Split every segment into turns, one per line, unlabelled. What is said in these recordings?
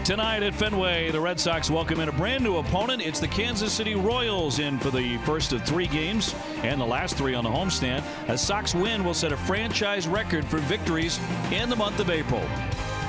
Tonight at Fenway, the Red Sox welcome in a brand new opponent. It's the Kansas City Royals in for the first of 3 games and the last 3 on the homestand. A Sox win will set a franchise record for victories in the month of April.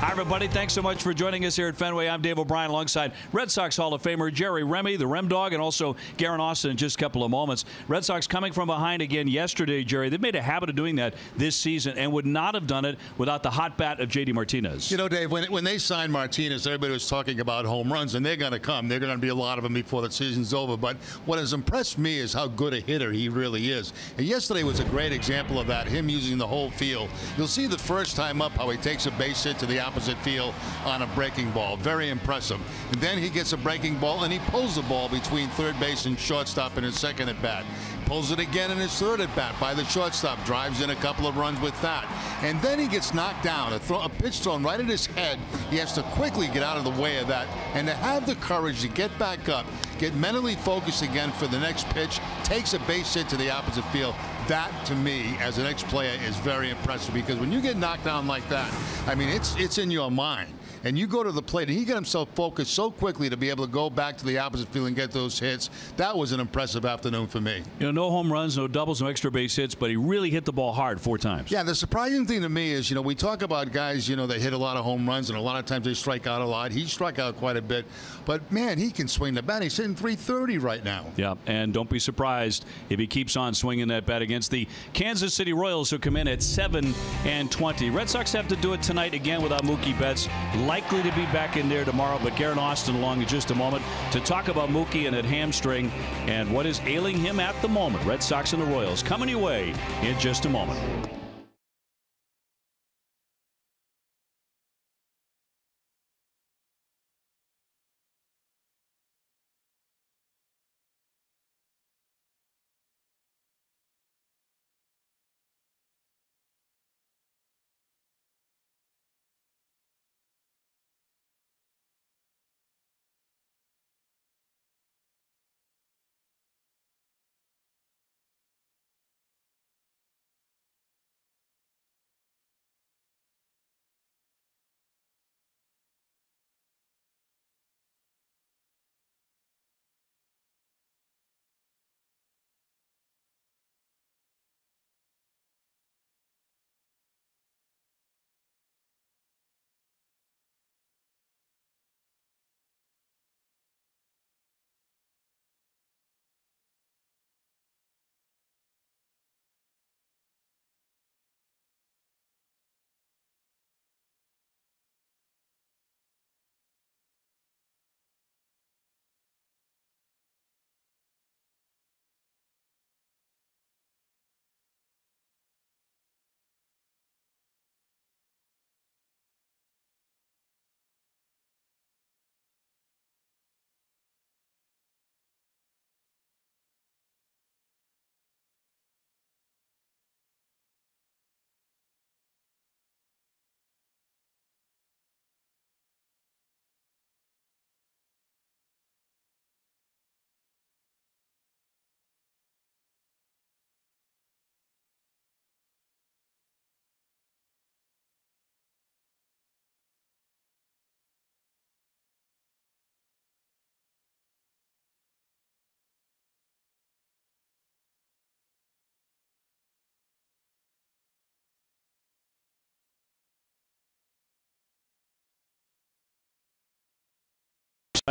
Hi, everybody. Thanks so much for joining us here at Fenway. I'm Dave O'Brien alongside Red Sox Hall of Famer Jerry Remy, the Rem Dog, and also Garen Austin in just a couple of moments. Red Sox coming from behind again yesterday, Jerry. They've made a habit of doing that this season and would not have done it without the hot bat of J.D. Martinez.
You know, Dave, when they signed Martinez, everybody was talking about home runs, and they're going to come. There are going to be a lot of them before the season's over. But what has impressed me is how good a hitter he really is. And yesterday was a great example of that, him using the whole field. You'll see the first time up how he takes a base hit to the opposite field on a breaking ball. Very impressive. And then he gets a breaking ball and he pulls the ball between third base and shortstop in his second at bat. Pulls it again in his third at bat by the shortstop. Drives in a couple of runs with that. And then he gets knocked down. A pitch thrown right at his head. He has to quickly get out of the way of that. And to have the courage to get back up, get mentally focused again for the next pitch, takes a base hit to the opposite field. That, to me, as an ex-player, is very impressive because when you get knocked down like that, I mean, it's in your mind. And you go to the plate, and he got himself focused so quickly to be able to go back to the opposite field and get those hits. That was an impressive afternoon for me.
You know, no home runs, no doubles, no extra base hits, but he really hit the ball hard 4 times.
Yeah, the surprising thing to me is, you know, we talk about guys, you know, they hit a lot of home runs, and a lot of times they strike out a lot. He struck out quite a bit. But, man, he can swing the bat. He's hitting .330 right now.
Yeah, and don't be surprised if he keeps on swinging that bat against the Kansas City Royals, who come in at 7-20. Red Sox have to do it tonight again without Mookie Betts. Likely to be back in there tomorrow, but Garen Austin along in just a moment to talk about Mookie and that hamstring and what is ailing him at the moment. Red Sox and the Royals coming your way in just a moment.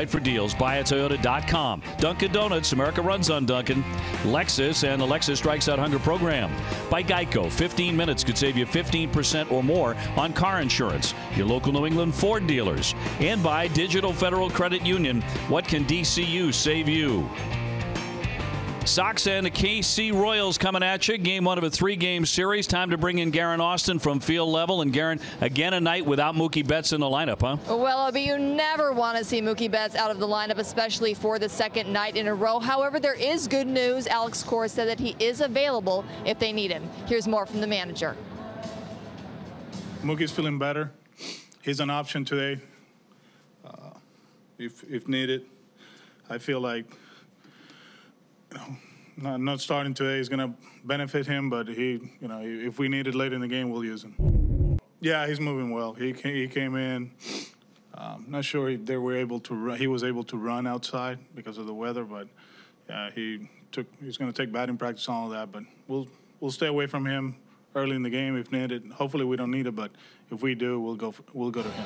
For deals, buyatoyota.com. Dunkin' Donuts, America runs on Dunkin'. Lexus and the Lexus Strikes Out Hunger program. By Geico, 15 minutes could save you 15% or more on car insurance. Your local New England Ford dealers. And by Digital Federal Credit Union. What can DCU save you? Sox and the KC Royals coming at you. Game 1 of a 3-game series. Time to bring in Garen Austin from field level. And Garen, again a night without Mookie Betts in the lineup, huh?
Well, but you never want to see Mookie Betts out of the lineup, especially for the second night in a row. However, there is good news. Alex Cora said that he is available if they need him. Here's more from the manager.
Mookie's feeling better. He's an option today, if needed. I feel like, not starting today is going to benefit him, but if we need it late in the game, we'll use him. Yeah, he's moving well. He came in. Not sure if they were able to run. He was able to run outside because of the weather, but he's going to take batting practice on all that. But we'll stay away from him early in the game if needed. Hopefully we don't need it, but if we do, we'll go to him.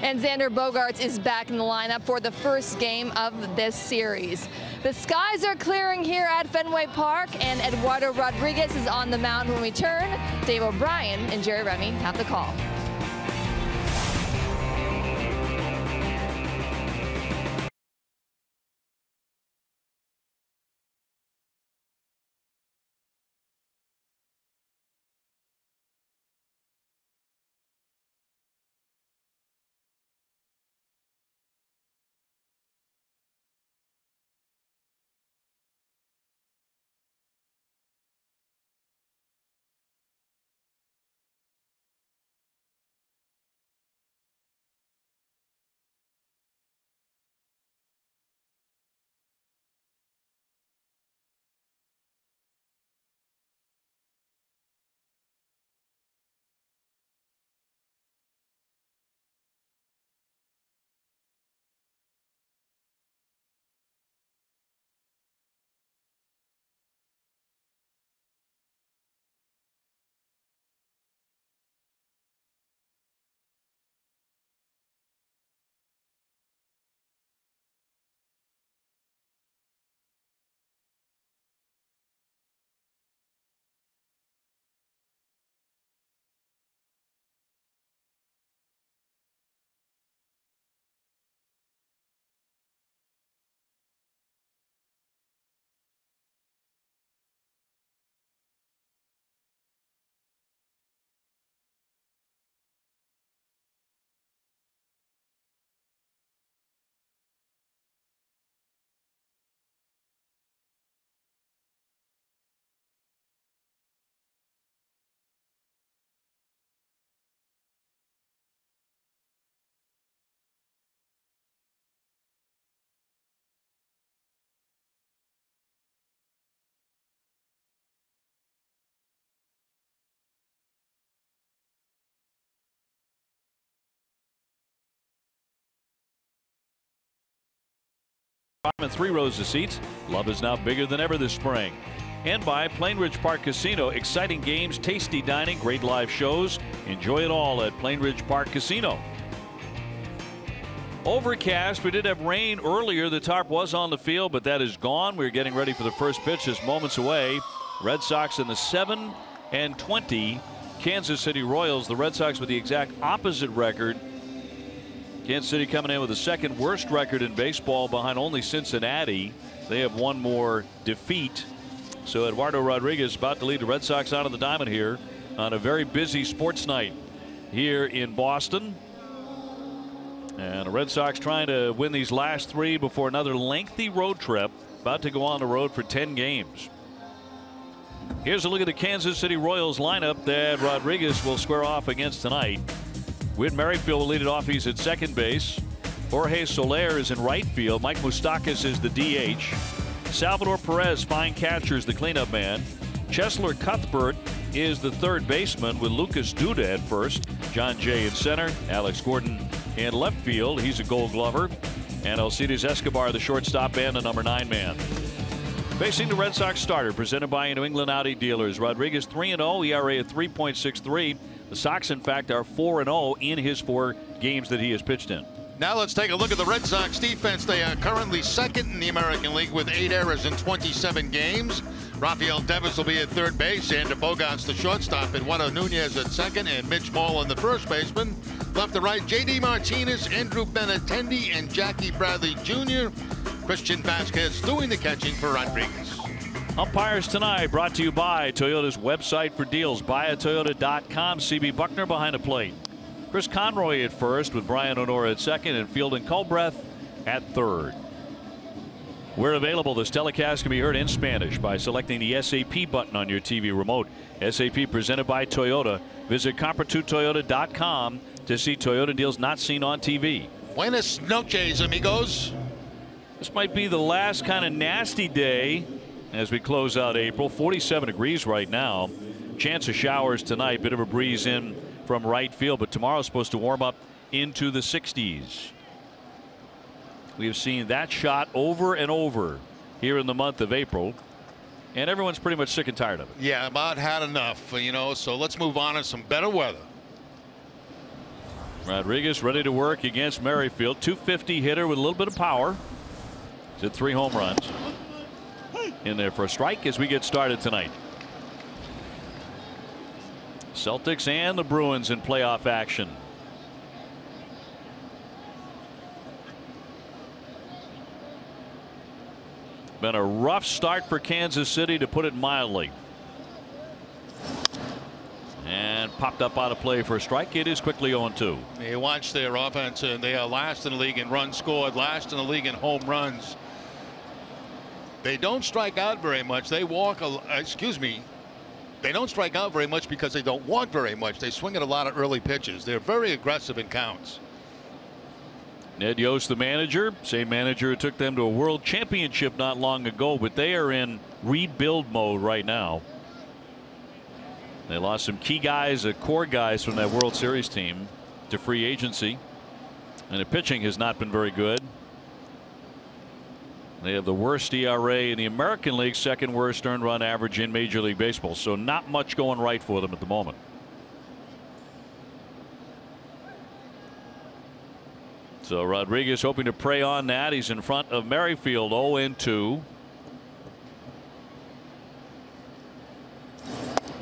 And Xander Bogaerts is back in the lineup for the first game of this series. The skies are clearing here at Fenway Park, and Eduardo Rodriguez is on the mound when we turn. Dave O'Brien and Jerry Remy have the call.
And 3 rows of seats. Love is now bigger than ever this spring. And by Plain Ridge Park Casino. Exciting games, tasty dining, great live shows. Enjoy it all at Plain Ridge Park Casino. Overcast. We did have rain earlier. The tarp was on the field, but that is gone. We're getting ready for the first pitch just moments away. Red Sox in the 7-20 Kansas City Royals. The Red Sox with the exact opposite record. Kansas City coming in with the second worst record in baseball behind only Cincinnati. They have one more defeat. So Eduardo Rodriguez about to lead the Red Sox out of the diamond here on a very busy sports night here in Boston. And the Red Sox trying to win these last 3 before another lengthy road trip. About to go on the road for 10 games. Here's a look at the Kansas City Royals lineup that Rodriguez will square off against tonight. Whit Merrifield will lead it off. He's at second base. Jorge Soler is in right field. Mike Moustakas is the DH. Salvador Perez, fine catcher, is the cleanup man. Cheslor Cuthbert is the third baseman with Lucas Duda at first. John Jay in center. Alex Gordon in left field. He's a Gold Glover. And Alcides Escobar, the shortstop and the number 9 man. Facing the Red Sox starter, presented by New England Audi Dealers. Rodriguez 3-0, ERA at 3.63. The Sox, in fact, are 4-0 in his 4 games that he has pitched in.
Now let's take a look at the Red Sox defense. They are currently second in the American League with 8 errors in 27 games. Rafael Devers will be at third base. Xander Bogaerts the shortstop. Eduardo Nunez at second. And Mitch Moreland the first baseman. Left to right, J.D. Martinez, Andrew Benintendi, and Jackie Bradley Jr. Christian Vasquez doing the catching for Rodriguez.
Umpires tonight brought to you by Toyota's website for deals. Buyatoyota.com. CB Buckner behind the plate. Chris Conroy at first with Brian Honora at second and Fielden Culbreth at third. Where available, this telecast can be heard in Spanish by selecting the SAP button on your TV remote. SAP presented by Toyota. Visit Compar2Toyota.com to see Toyota deals not seen on TV.
Buenas noches, amigos.
This might be the last kind of nasty day as we close out April. 47 degrees right now. Chance of showers tonight. Bit of a breeze in from right field, but tomorrow's supposed to warm up into the 60s. We have seen that shot over and over here in the month of April, and everyone's pretty much sick and tired of it.
Yeah, about had enough, you know, so let's move on to some better weather.
Rodriguez ready to work against Merrifield. 250 hitter with a little bit of power. He's hit 3 home runs. In there for a strike as we get started tonight. Celtics and the Bruins in playoff action. Been a rough start for Kansas City, to put it mildly. And popped up out of play for a strike. It is quickly 0-2.
You watch their offense, and they are last in the league in runs scored, last in the league in home runs. They don't strike out very much. They walk, they don't strike out very much because they don't walk very much. They swing at a lot of early pitches. They're very aggressive in counts.
Ned Yost, the manager, same manager who took them to a world championship not long ago, but they are in rebuild mode right now. They lost some key guys, core guys from that World Series team to free agency, and the pitching has not been very good. They have the worst ERA in the American League, second worst earned run average in Major League Baseball, so not much going right for them at the moment. So Rodriguez hoping to prey on that. He's in front of Merrifield, 0-2.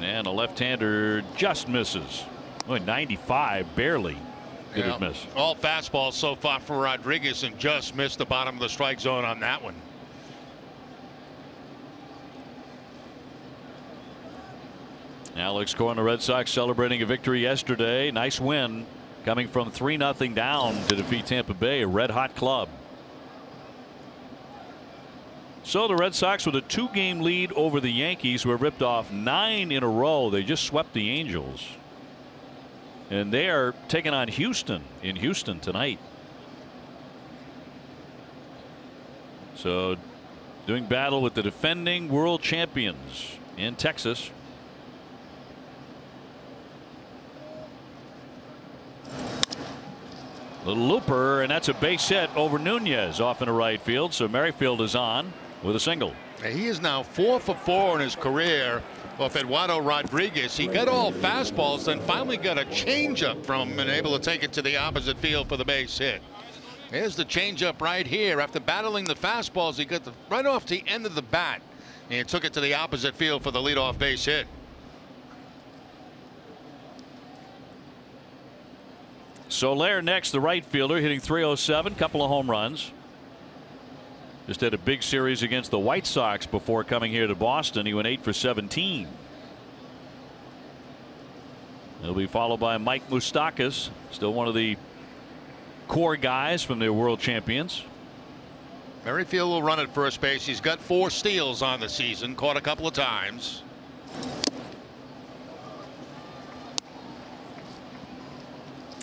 And a left-hander just misses. Only 95, barely did it miss.
All fastballs so far for Rodriguez, and just missed the bottom of the strike zone on that one.
Alex Cora and the Red Sox celebrating a victory yesterday. Nice win, coming from 3-0 down to defeat Tampa Bay, a red-hot club. So the Red Sox with a 2-game lead over the Yankees, who have ripped off 9 in a row. They just swept the Angels. And they are taking on Houston in Houston tonight. So doing battle with the defending world champions in Texas. Little looper, and that's a base hit over Nunez off into right field. So Merrifield is on with a single.
He is now 4 for 4 in his career off Eduardo Rodriguez. He got all fastballs, then finally got a changeup from him and able to take it to the opposite field for the base hit. Here's the changeup right here. After battling the fastballs, he got right off the end of the bat and took it to the opposite field for the leadoff base hit.
Soler next, the right fielder, hitting .307, couple of home runs. Just had a big series against the White Sox before coming here to Boston. He went 8 for 17. He'll be followed by Mike Moustakas, still one of the core guys from the world champions.
Merrifield will run at first base. He's got 4 steals on the season, caught a couple of times.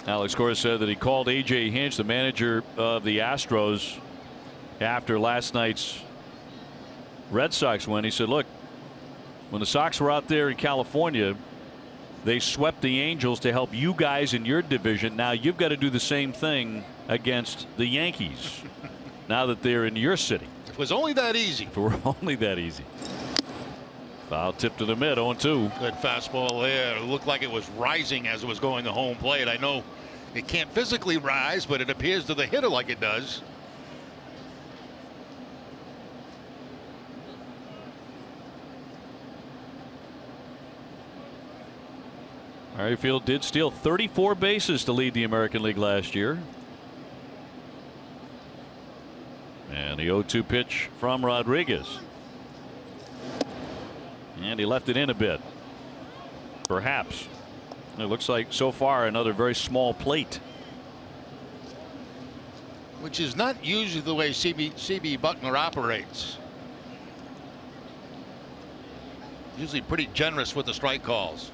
Alex Cora said that he called A.J. Hinch, the manager of the Astros, after last night's Red Sox win. He said, look, when the Sox were out there in California, they swept the Angels to help you guys in your division. Now you've got to do the same thing against the Yankees now that they're in your city.
If it was only that easy.
If it were only that easy. Foul tip to the mid, 0-2.
Good fastball there. It looked like it was rising as it was going to home plate. I know it can't physically rise, but it appears to the hitter like it does.
Merrifield did steal 34 bases to lead the American League last year. And the 0-2 pitch from Rodriguez. And he left it in a bit. Perhaps. It looks like so far another very small plate.
Which is not usually the way CB Buckner operates. Usually pretty generous with the strike calls.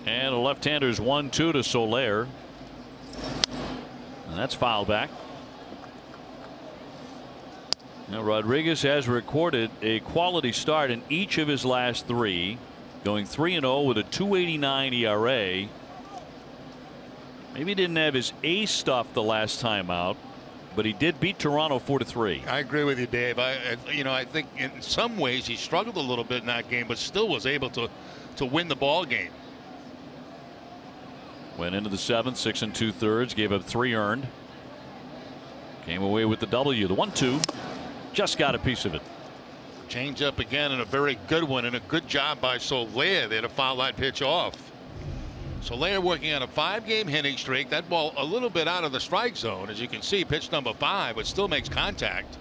And a left-hander's 1-2 to Soler. And that's fouled back. Now Rodriguez has recorded a quality start in each of his last 3, going 3-0 with a 2.89 ERA. Maybe he didn't have his ace stuff the last time out, but he did beat Toronto 4-3.
I agree with you, Dave. I think in some ways he struggled a little bit in that game, but still was able to win the ball game.
Went into the 7th, 6 2/3, gave up 3 earned. Came away with the W. The 1-2, just got a piece of it.
Change up again, and a very good one, and a good job by Soler there to foul that pitch off. Soler working on a 5-game hitting streak. That ball a little bit out of the strike zone, as you can see, pitch number 5, but still makes contact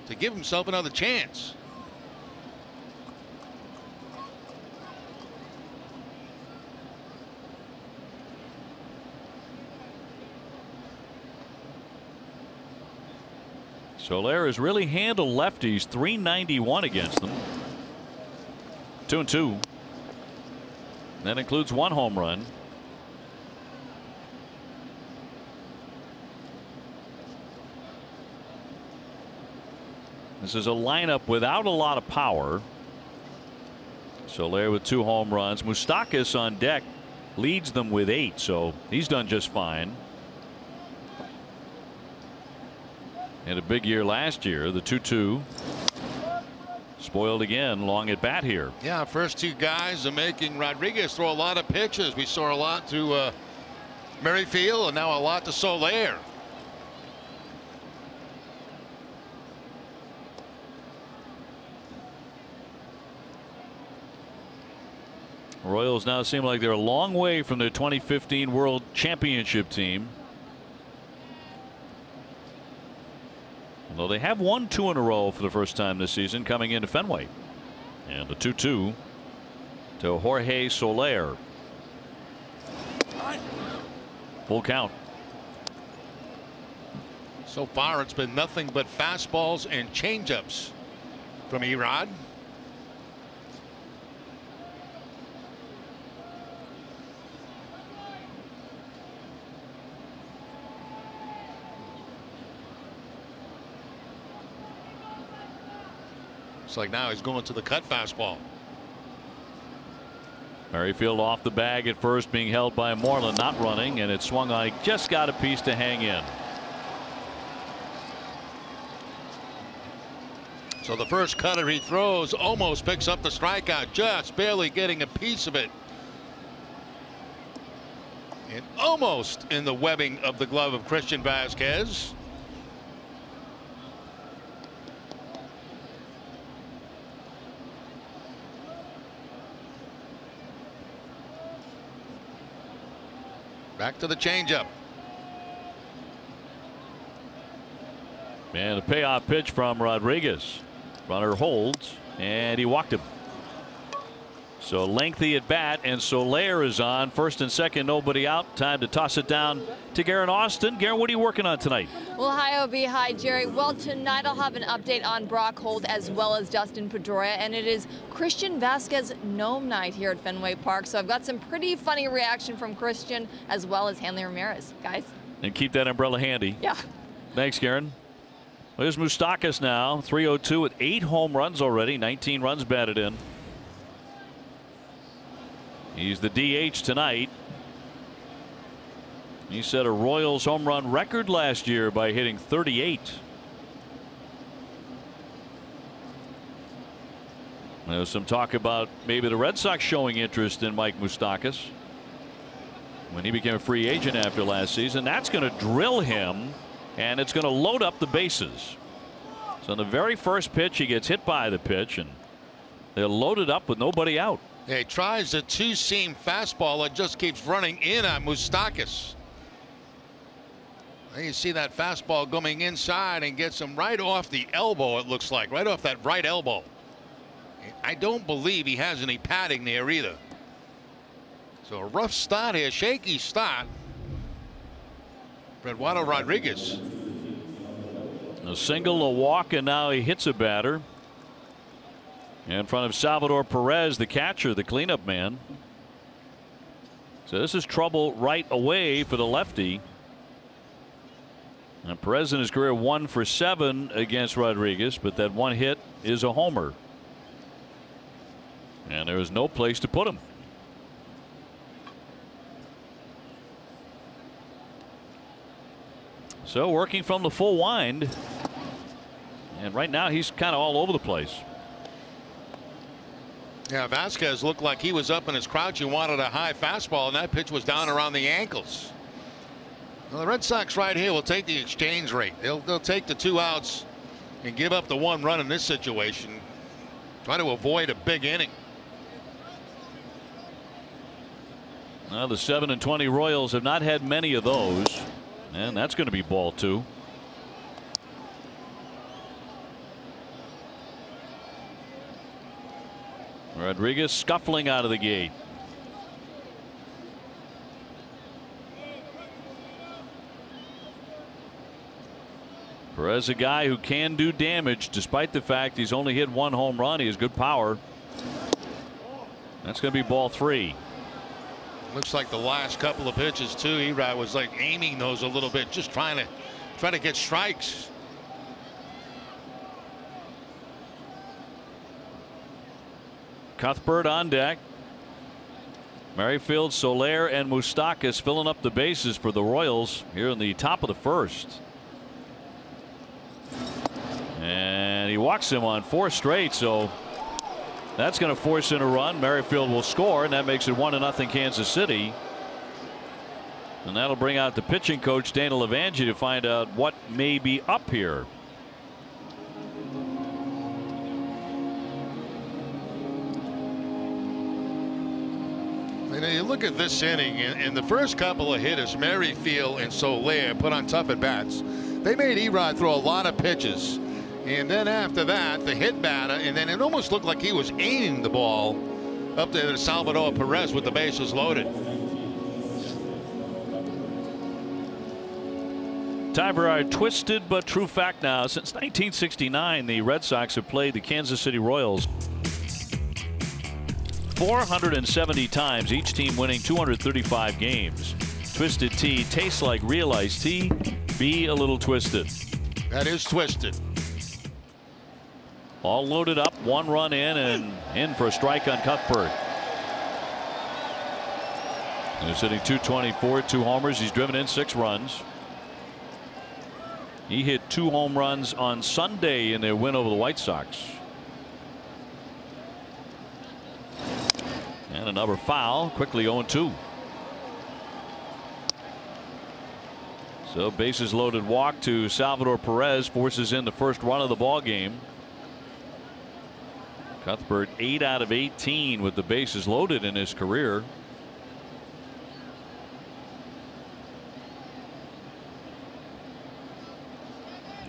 to give himself another chance.
Soler has really handled lefties, 391 against them. 2-2. That includes 1 home run. This is a lineup without a lot of power. Soler with 2 home runs. Moustakas on deck leads them with 8, so he's done just fine. Had a big year last year. The 2-2. Spoiled again, long at bat here.
Yeah, first 2 guys are making Rodriguez throw a lot of pitches. We saw a lot to Merrifield, and now a lot to Soler.
Royals now seem like they're a long way from their 2015 World Championship team. Although they have won 2 in a row for the first time this season coming into Fenway. And the 2-2 to Jorge Soler. Full count.
So far it's been nothing but fastballs and changeups from Erod. Like now he's going to the cut fastball.
Merrifield off the bag at first, being held by Moreland, not running, and it swung on. He just got a piece to hang in.
So the first cutter he throws almost picks up the strikeout, just barely getting a piece of it. And almost in the webbing of the glove of Christian Vasquez. Back to the changeup.
And a payoff pitch from Rodriguez. Runner holds, and he walked him. So lengthy at bat, and Soler is on. First and second, nobody out. Time to toss it down to Garen Austin. Garen, what are you working on tonight?
Well, hi, OB. Hi, Jerry. Well, tonight I'll have an update on Brock Holt as well as Dustin Pedroia, and it is Christian Vasquez Gnome night here at Fenway Park. So I've got some pretty funny reaction from Christian as well as Hanley Ramirez, guys.
And keep that umbrella handy.
Yeah.
Thanks, Garen. There's Moustakas now, 302 with 8 home runs already, 19 runs batted in. He's the DH tonight. He set a Royals home run record last year by hitting 38. There's some talk about maybe the Red Sox showing interest in Mike Moustakas when he became a free agent after last season. That's going to drill him, and it's going to load up the bases. So on the very first pitch, he gets hit by the pitch, and they're loaded up with nobody out.
He tries a 2-seam fastball that just keeps running in on Moustakas. You see that fastball coming inside and gets him right off the elbow, it looks like, right off that right elbow. I don't believe he has any padding there either. So a rough start here, shaky start. Eduardo Rodriguez.
A single, a walk, and now he hits a batter in front of Salvador Perez, the catcher, the cleanup man. So this is trouble right away for the lefty. And Perez in his career 1 for 7 against Rodriguez, but that one hit is a homer. And there is no place to put him. So working from the full wind. And right now he's kind of all over the place.
Yeah, Vasquez looked like he was up in his crouch. He wanted a high fastball, and that pitch was down around the ankles. Well, the Red Sox right here will take the exchange rate. They'll take the 2 outs and give up the 1 run in this situation. Try to avoid a big inning.
Now the 7-20 Royals have not had many of those, and that's going to be ball 2. Rodriguez scuffling out of the gate. Perez, a guy who can do damage despite the fact he's only hit 1 home run. He has good power. That's going to be ball 3.
Looks like the last couple of pitches too. Erod was like aiming those a little bit, just trying to get strikes.
Cuthbert on deck. Merrifield, Soler, and Moustakas filling up the bases for the Royals here in the top of the first. And he walks him on 4 straight, so that's going to force in a run. Merrifield will score, and that makes it 1-0 Kansas City. And that'll bring out the pitching coach Dana Levangie to find out what may be up here.
You know, you look at this inning, in the first couple of hitters, Merrifield and Soler put on tough at bats. They made Erod throw a lot of pitches. And then after that, the hit batter, and then it almost looked like he was aiming the ball up there to Salvador Perez with the bases loaded.
Ty Berard, twisted but true fact now. Since 1969, the Red Sox have played the Kansas City Royals 470 times, each team winning 235 games. Twisted tea tastes like real iced tea. Be a little twisted.
That is twisted.
All loaded up, 1 run in and in for a strike on Cuthbert. He's hitting .224, 2 homers. He's driven in 6 runs. He hit 2 home runs on Sunday in their win over the White Sox. And another foul, quickly 0-2. So bases loaded walk to Salvador Perez forces in the first run of the ball game. Cuthbert 8 out of 18 with the bases loaded in his career.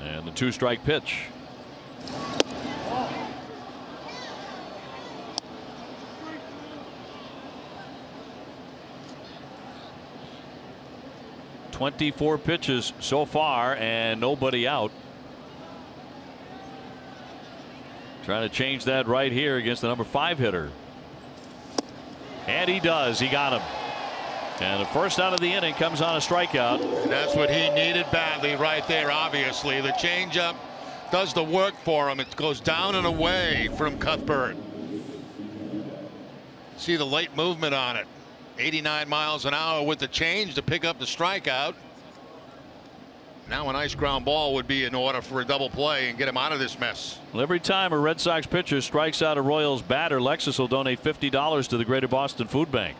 And the 2-strike pitch. .24 pitches so far and nobody out. Trying to change that right here against the number 5 hitter. And he does. He got him. And the first out of the inning comes on a strikeout.
And that's what he needed badly right there, obviously. The changeup does the work for him. It goes down and away from Cuthbert. See the late movement on it. 89 miles an hour with the change to pick up the strikeout. Now a nice ground ball would be in order for a double play and get him out of this mess.
Well, every time a Red Sox pitcher strikes out a Royals batter, Lexus will donate $50 to the Greater Boston Food Bank.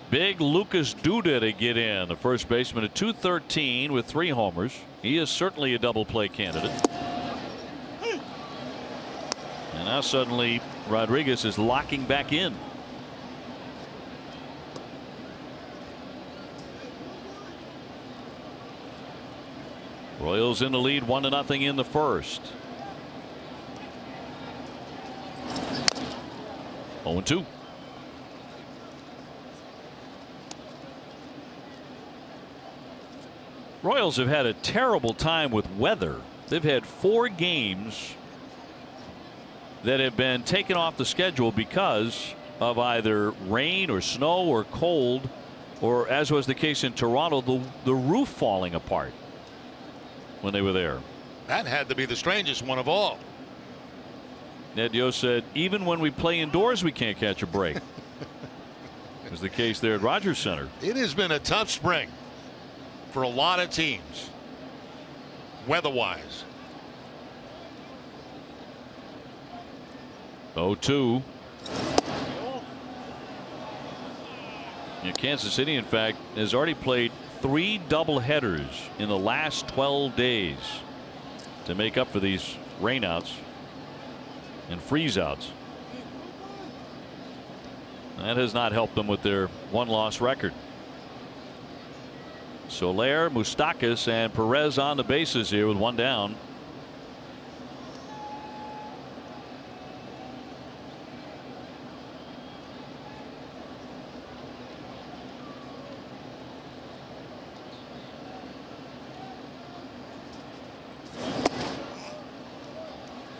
Big Lucas Duda to get in, the first baseman at .213 with 3 homers. He is certainly a double play candidate. And now suddenly Rodriguez is locking back in. Royals in the lead 1-0 in the first. 0-2. Royals have had a terrible time with weather. They've had 4 games that have been taken off the schedule because of either rain or snow or cold or as was the case in Toronto, the roof falling apart when they were there.
That had to be the strangest one of all.
Ned Yost said, even when we play indoors, we can't catch a break. It was the case there at Rogers Center.
It has been a tough spring for a lot of teams, weather-wise.
0-2. Kansas City, in fact, has already played 3 doubleheaders in the last 12 days to make up for these rainouts and freeze-outs. That has not helped them with their 1-loss record. Soler, Moustakas, and Perez on the bases here with 1 down.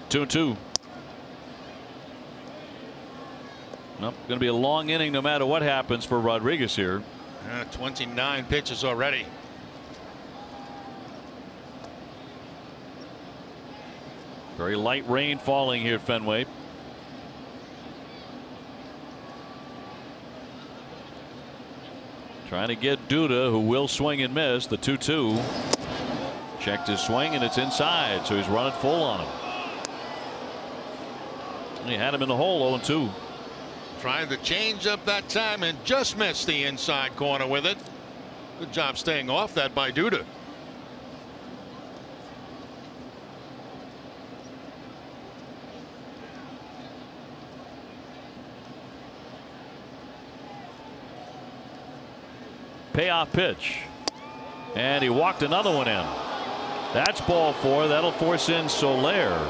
Two and two. Nope, going to be a long inning no matter what happens for Rodriguez here.
29 pitches already.
Very light rain falling here at Fenway. Trying to get Duda, who will swing and miss. The 2-2. Checked his swing and it's inside, so he's running full on him. He had him in the hole. 0-2.
Trying to change up that time and just missed the inside corner with it. Good job staying off that by Duda.
Payoff pitch. And he walked another one in. That's ball 4. That'll force in Soler.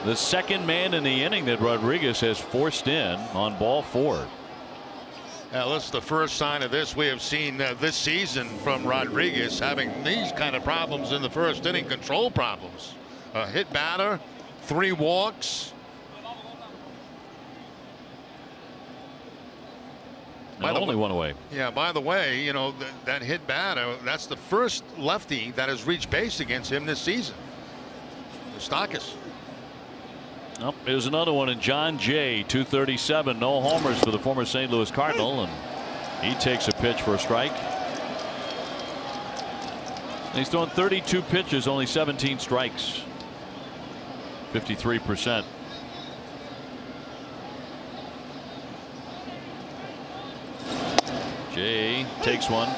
The second man in the inning that Rodriguez has forced in on ball 4.
Now, this is the first sign of this we have seen this season from Rodriguez, having these kind of problems in the first inning, control problems. A hit batter, 3 walks.
Only one away.
Yeah, by the way, you know, that hit batter, that's the first lefty that has reached base against him this season. Moustakas.
Oh, here's another one in John Jay, 237. No homers for the former St. Louis Cardinal, and he takes a pitch for a strike. And he's thrown 32 pitches, only 17 strikes. 53%. Jay takes one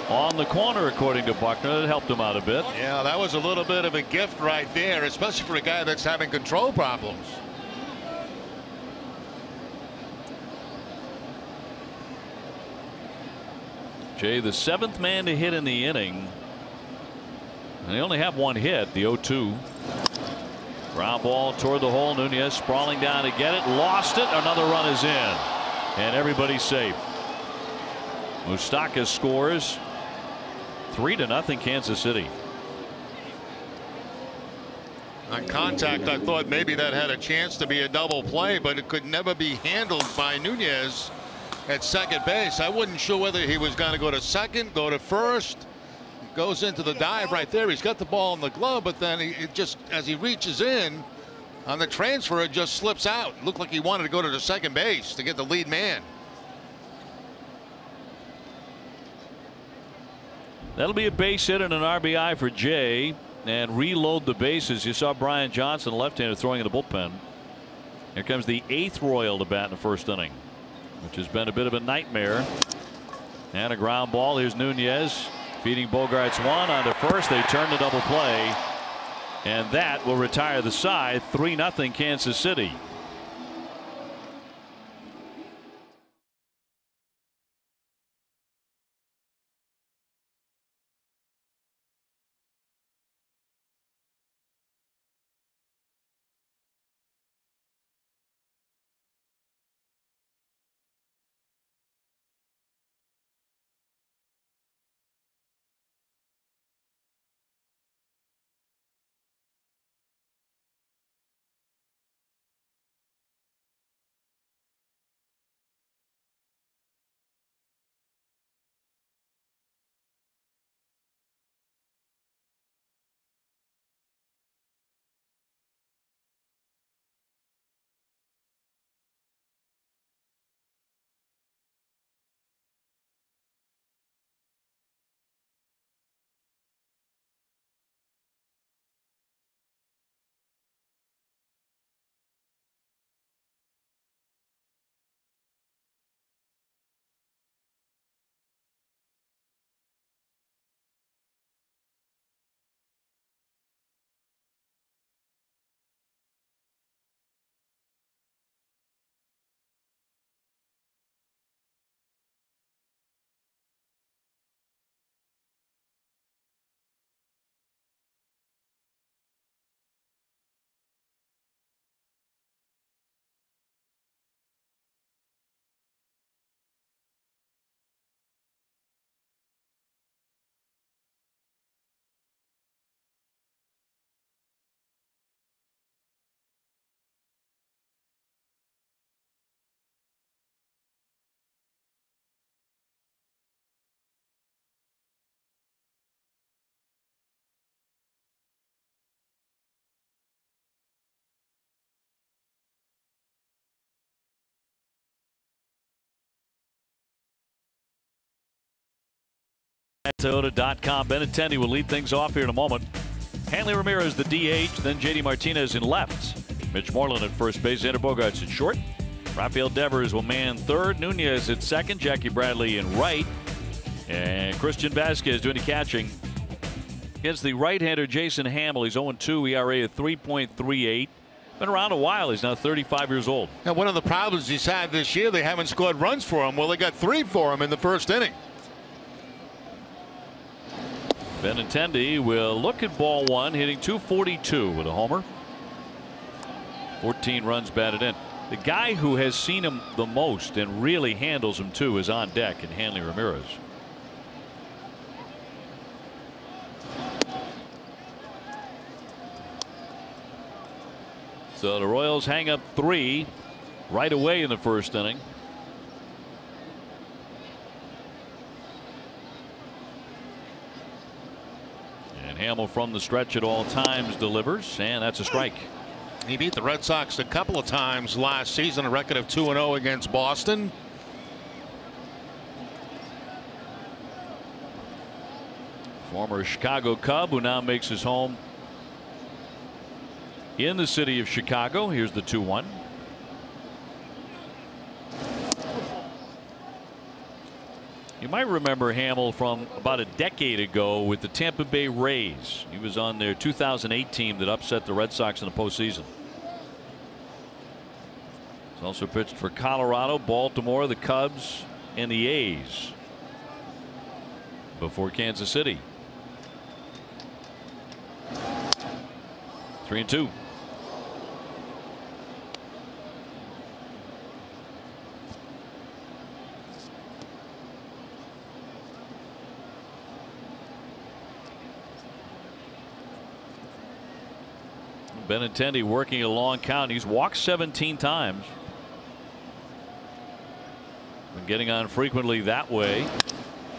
on the corner, according to Buckner. That helped him out a bit.
Yeah, that was a little bit of a gift right there, especially for a guy that's having control problems.
Jay, the 7th man to hit in the inning, and they only have 1 hit. The 0-2. Ground ball toward the hole. Nunez sprawling down to get it, lost it. Another run is in, and everybody's safe. Moustakas scores. 3-0 Kansas City.
On contact, I thought maybe that had a chance to be a double play, but it could never be handled by Nunez at second base. I wasn't sure whether he was going to go to second, go to first. He goes into the dive right there. He's got the ball in the glove, but then it just, as he reaches in on the transfer, it just slips out. Looked like he wanted to go to the second base to get the lead man.
That'll be a base hit and an RBI for Jay, and reload the bases. You saw Brian Johnson, left-hander, throwing in the bullpen. Here comes the 8th Royal to bat in the first inning, which has been a bit of a nightmare. And a ground ball. Here's Nunez feeding Bogarts one onto first. They turn the double play, and that will retire the side. 3-0 Kansas City. Toyota.com. Benintendi will lead things off here in a moment. Hanley Ramirez, the DH, then JD Martinez in left. Mitch Moreland at first base. Xander Bogaerts at short. Rafael Devers will man third. Nunez at second. Jackie Bradley in right. And Christian Vasquez doing the catching against the right-hander Jason Hamill. He's 0-2, ERA of 3.38. Been around a while. He's now 35 years old.
Now, one of the problems he's had this year, they haven't scored runs for him. Well, they got 3 for him in the first inning.
Benintendi will look at ball one, hitting .242 with a homer. 14 runs batted in. The guy who has seen him the most and really handles him too is on deck in Hanley Ramirez. So the Royals hang up 3 right away in the first inning. And Hamill from the stretch at all times delivers, and that's a strike.
He beat the Red Sox a couple of times last season, a record of 2-0 against Boston.
Former Chicago Cub who now makes his home in the city of Chicago. Here's the 2-1. You might remember Hamill from about a decade ago with the Tampa Bay Rays. He was on their 2008 team that upset the Red Sox in the postseason. He's also pitched for Colorado, Baltimore, the Cubs, and the A's before Kansas City. 3-2. Benintendi working a long count. He's walked 17 times. Been getting on frequently that way.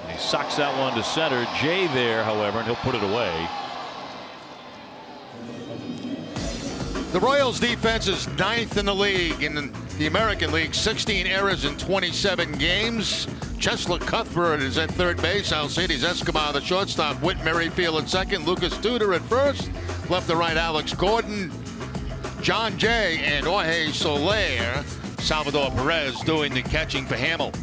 He sucks that one to center. Jay there, however, and he'll put it away.
The Royals defense is 9th in the league. In the American League, 16 errors in 27 games. Cheslor Cuthbert is at third base. Alcides Escobar, the shortstop. Whit Merrifield at second. Lucas Tudor at first. Left to right, Alex Gordon, John Jay, and Jorge Soler. Salvador Perez doing the catching for Hamill.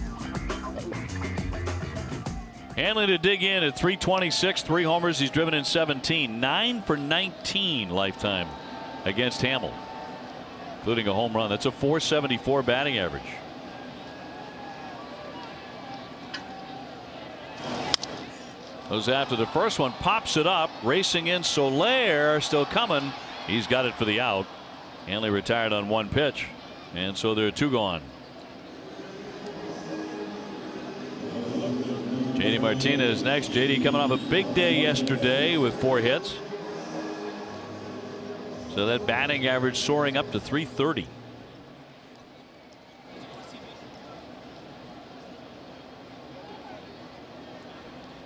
Hanley to dig in at .326, 3 homers. He's driven in 17. 9 for 19 lifetime against Hamill, including a home run. That's a .474 batting average. Goes after the first one, pops it up, racing in Soler, still coming. He's got it for the out. Hanley retired on 1 pitch, and so there are 2 gone. JD Martinez next. JD coming off a big day yesterday with 4 hits. So that batting average soaring up to .330.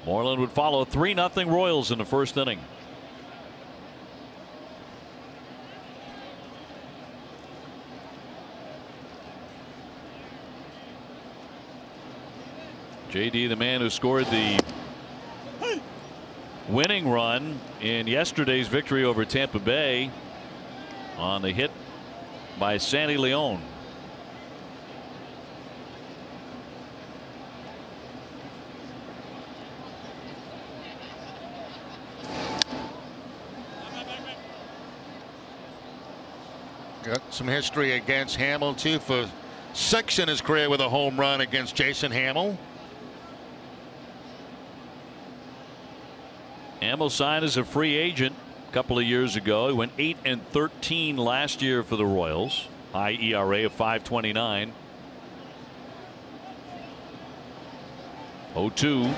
Moreland would follow. 3-0 Royals in the first inning. JD, the man who scored the winning run in yesterday's victory over Tampa Bay on the hit by Sandy Leon.
Got some history against Hamill too, for 6 in his career with a home run against Jason Hamill.
Hamill signed as a free agent a couple of years ago. He went 8-13 last year for the Royals. High ERA of 5.29. 0-2.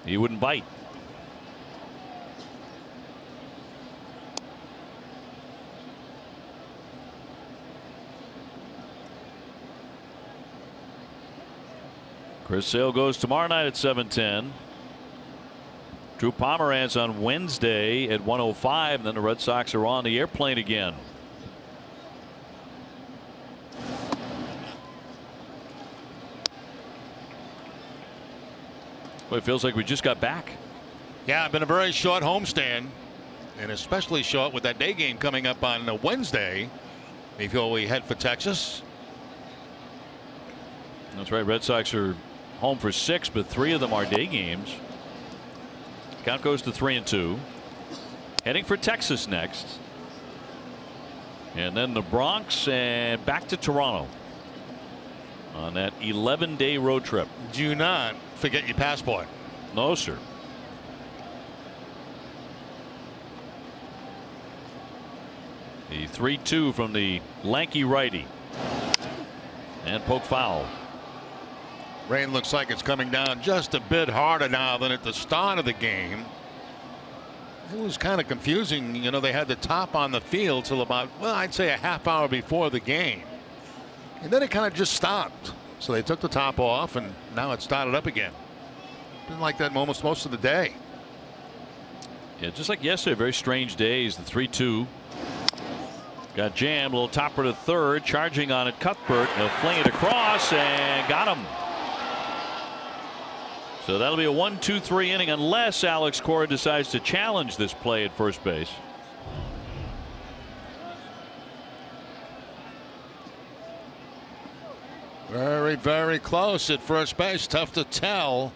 He wouldn't bite. Chris Sale goes tomorrow night at 7:10. Drew Pomeranz on Wednesday at 1:05, and then the Red Sox are on the airplane again. Well, it feels like we just got back.
Yeah, been a very short homestand, and especially short with that day game coming up on Wednesday before we head for Texas.
That's right. Red Sox are home for 6, but 3 of them are day games. Count goes to 3-2. Heading for Texas next. And then the Bronx and back to Toronto on that 11-day road trip.
Do not forget your passport.
No, sir. The 3-2 from the lanky righty. And poke foul.
Rain looks like it's coming down just a bit harder now than at the start of the game. It was kind of confusing. You know, they had the top on the field till about, well, I'd say a half hour before the game. And then it kind of just stopped. So they took the top off, and now it started up again. Been like that almost most of the day.
Yeah, just like yesterday, very strange days. The 3-2 got jammed. A little topper to third, charging on it. Cuthbert, he'll fling it across and got him. So that'll be a 1-2-3 inning unless Alex Cora decides to challenge this play at first base.
Very, very close at first base. Tough to tell.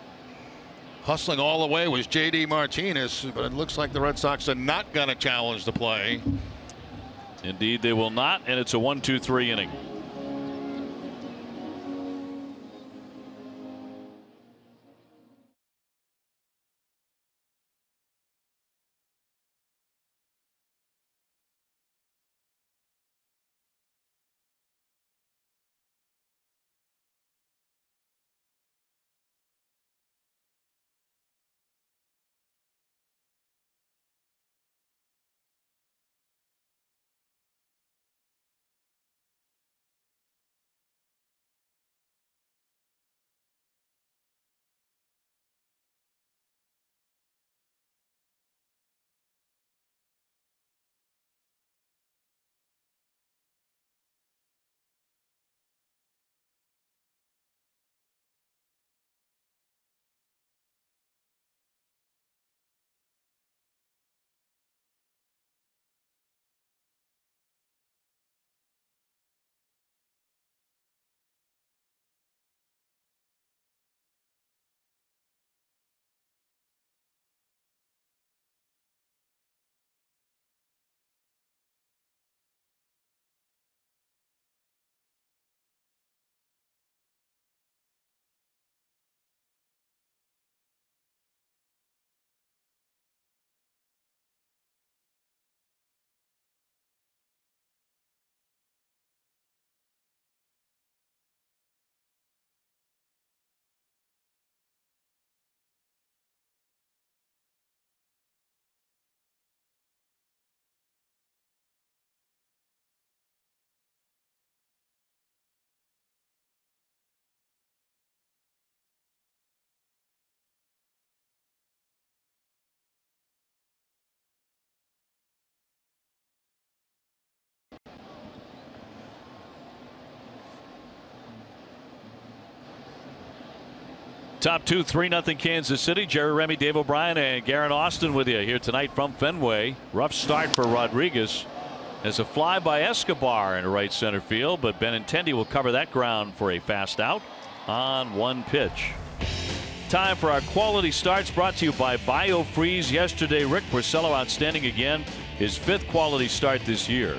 Hustling all the way was J.D. Martinez, but it looks like the Red Sox are not going to challenge the play.
Indeed, they will not, and it's a 1-2-3 inning. Top two, 3-0 Kansas City. Jerry Remy, Dave O'Brien, and Garrett Austin with you here tonight from Fenway. Rough start for Rodriguez. As a fly by Escobar in right center field, but Benintendi will cover that ground for a fast out on one pitch. Time for our quality starts, brought to you by BioFreeze. Yesterday, Rick Porcello outstanding again. His 5th quality start this year.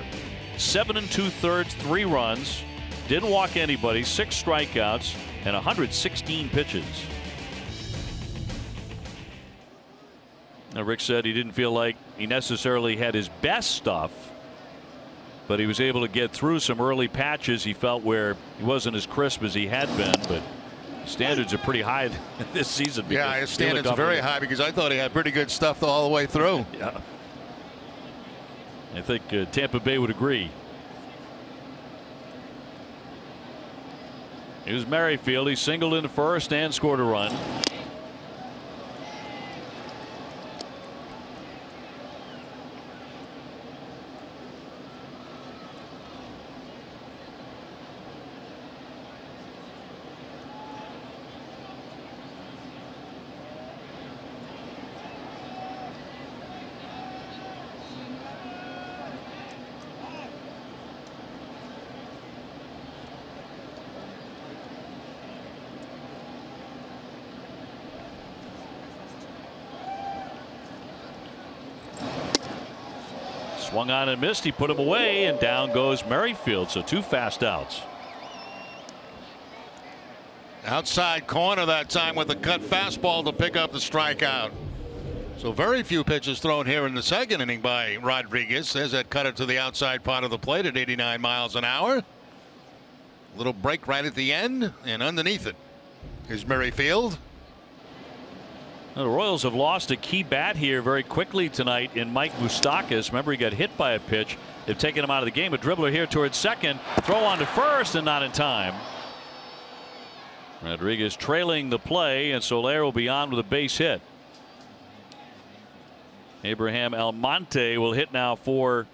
7 2/3, 3 runs. Didn't walk anybody, 6 strikeouts, and 116 pitches. Now, Rick said he didn't feel like he necessarily had his best stuff, but he was able to get through some early patches he felt where he wasn't as crisp as he had been, but standards are pretty high this season.
Yeah, his standards are very high because I thought he had pretty good stuff all the way through.
Yeah. I think Tampa Bay would agree. Here's Merrifield. He singled into first and scored a run. Swung on and missed. He put him away, and down goes Merrifield. So 2 fast outs.
Outside corner that time with a cut fastball to pick up the strikeout. So very few pitches thrown here in the second inning by Rodriguez. There's that cutter to the outside part of the plate at 89 miles an hour. Little break right at the end, and underneath it is Merrifield.
The Royals have lost a key bat here very quickly tonight in Mike Moustakas. Remember, he got hit by a pitch. They've taken him out of the game. A dribbler here towards second. Throw on to first, and not in time. Rodriguez trailing the play, and Soler will be on with a base hit. Abraham Almonte will hit now for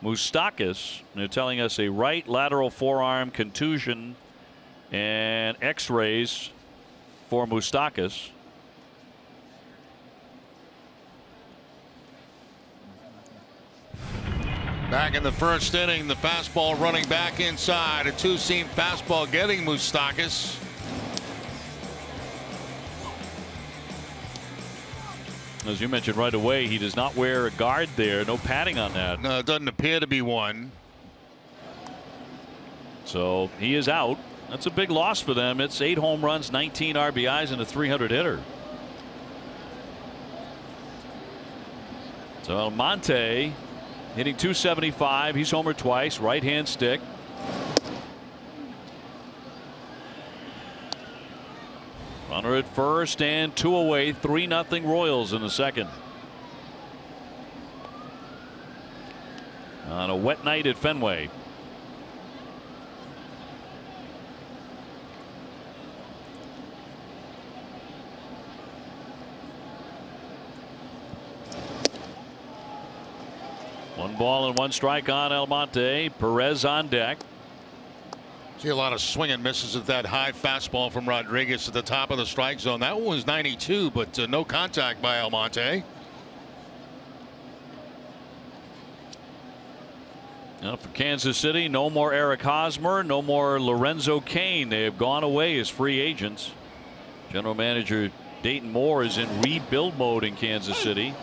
Moustakas. They're telling us a right lateral forearm contusion and x-rays for Moustakas.
Back in the first inning, the fastball running back inside. A two-seam fastball getting Moustakas.
As you mentioned right away, he does not wear a guard there. No padding on that.
No, it doesn't appear to be one.
So he is out. That's a big loss for them. It's 8 home runs, 19 RBIs, and a 300 hitter. So Almonte hitting .275. He's homered twice. Right hand stick. Runner at first and 2 away. 3-0 Royals in the second. On a wet night at Fenway. One ball and 1 strike on Almonte. Perez on deck.
See a lot of swing and misses at that high fastball from Rodriguez at the top of the strike zone. That one was 92, but no contact by Almonte.
Now for Kansas City, no more Eric Hosmer, no more Lorenzo Cain. They have gone away as free agents. General manager Dayton Moore is in rebuild mode in Kansas City.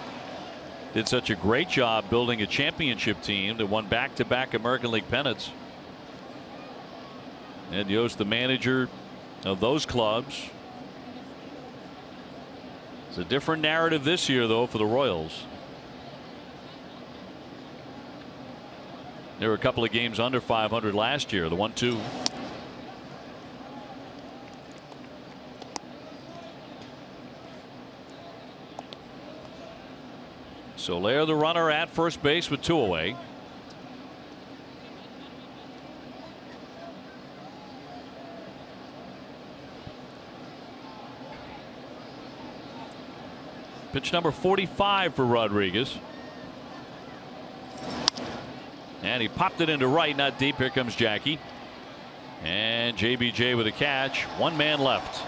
Did such a great job building a championship team that won back-to-back American League pennants. Ed Yost, the manager of those clubs. It's a different narrative this year, though, for the Royals. They were a couple of games under 500 last year. The 1-2. Soler, the runner at first base with 2 away. Pitch number 45 for Rodriguez. And he popped it into right, not deep. Here comes Jackie. And JBJ with a catch. 1 man left.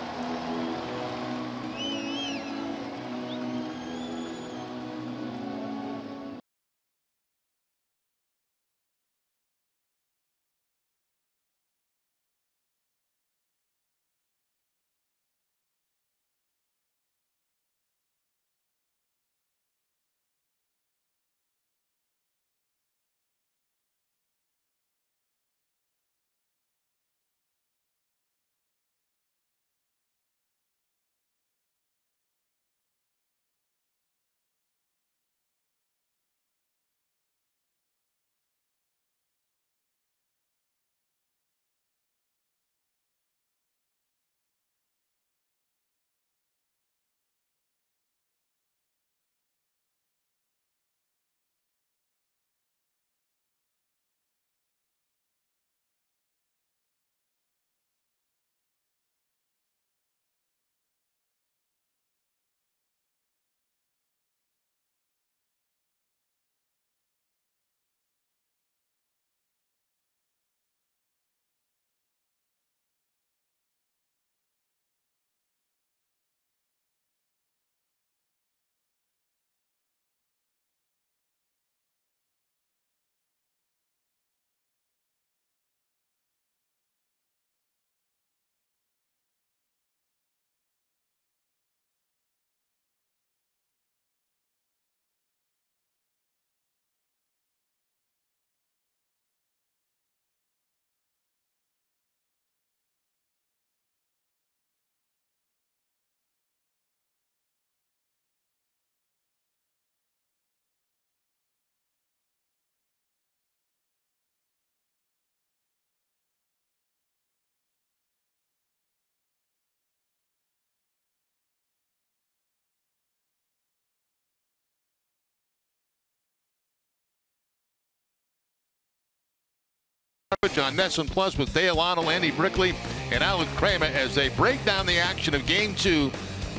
On Nesson Plus with Dale Arnold, Andy Brickley, and Alex Kramer as they break down the action of Game 2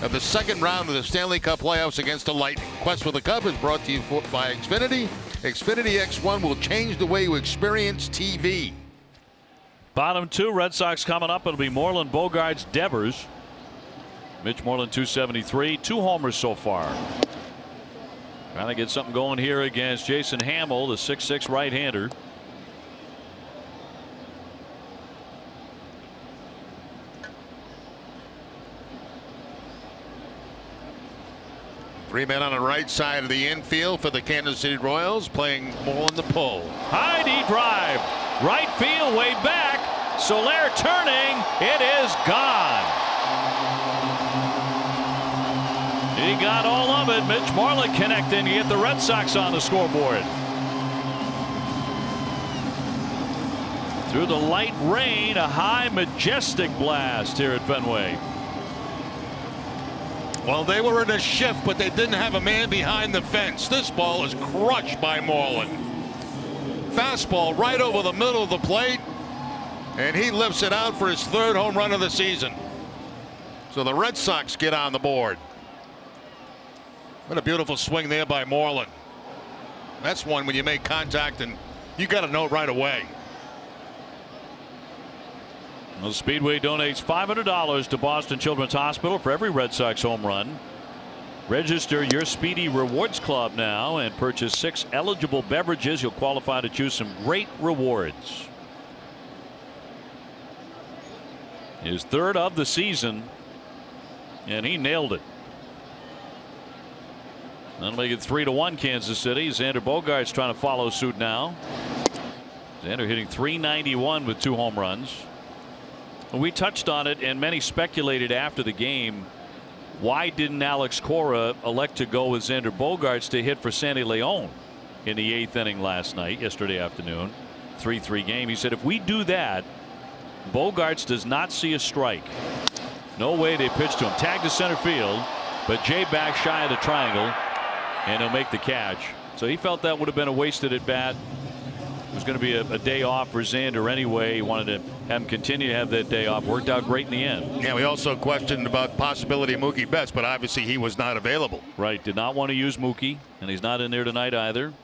of the second round of the Stanley Cup playoffs against the Lightning. Quest for the Cup is brought to you by Xfinity. Xfinity X1 will change the way you experience TV.
Bottom 2, Red Sox coming up. It'll be Moreland, Bogaerts, Devers. Mitch Moreland 273, 2 homers so far. Trying to get something going here against Jason Hamill, the 6'6" right-hander.
Three men on the right side of the infield for the Kansas City Royals, playing ball in the pull.
High D drive, right field, way back. Soler turning, it is gone. He got all of it. Mitch Moreland connecting to get the Red Sox on the scoreboard. Through the light rain, a high, majestic blast here at Fenway.
Well, they were in a shift, but they didn't have a man behind the fence. This ball is crushed by Moreland. Fastball right over the middle of the plate, and he lifts it out for his 3rd home run of the season. So the Red Sox get on the board. What a beautiful swing there by Moreland. That's one when you make contact and you got to know right away.
Well, Speedway donates $500 to Boston Children's Hospital for every Red Sox home run. Register your Speedy Rewards Club now and purchase 6 eligible beverages. You'll qualify to choose some great rewards. His 3rd of the season, and he nailed it. That'll make it 3-1 Kansas City. Xander Bogaerts trying to follow suit now. Xander hitting .391 with 2 home runs. We touched on it, and many speculated after the game, why didn't Alex Cora elect to go with Xander Bogaerts to hit for Sandy Leon in the 8th inning yesterday afternoon, 3-3 game. He said if we do that, Bogaerts does not see a strike. No way they pitch to him. Tag to center field, but Jay back shy of the triangle, and he'll make the catch. So he felt that would have been a wasted at bat. It was going to be a day off for Xander anyway. He wanted to have him continue to have that day off. Worked out great in the end.
Yeah, we also questioned about possibility of Mookie Betts, but obviously he was not available.
Right, did not want to use Mookie, and he's not in there tonight either.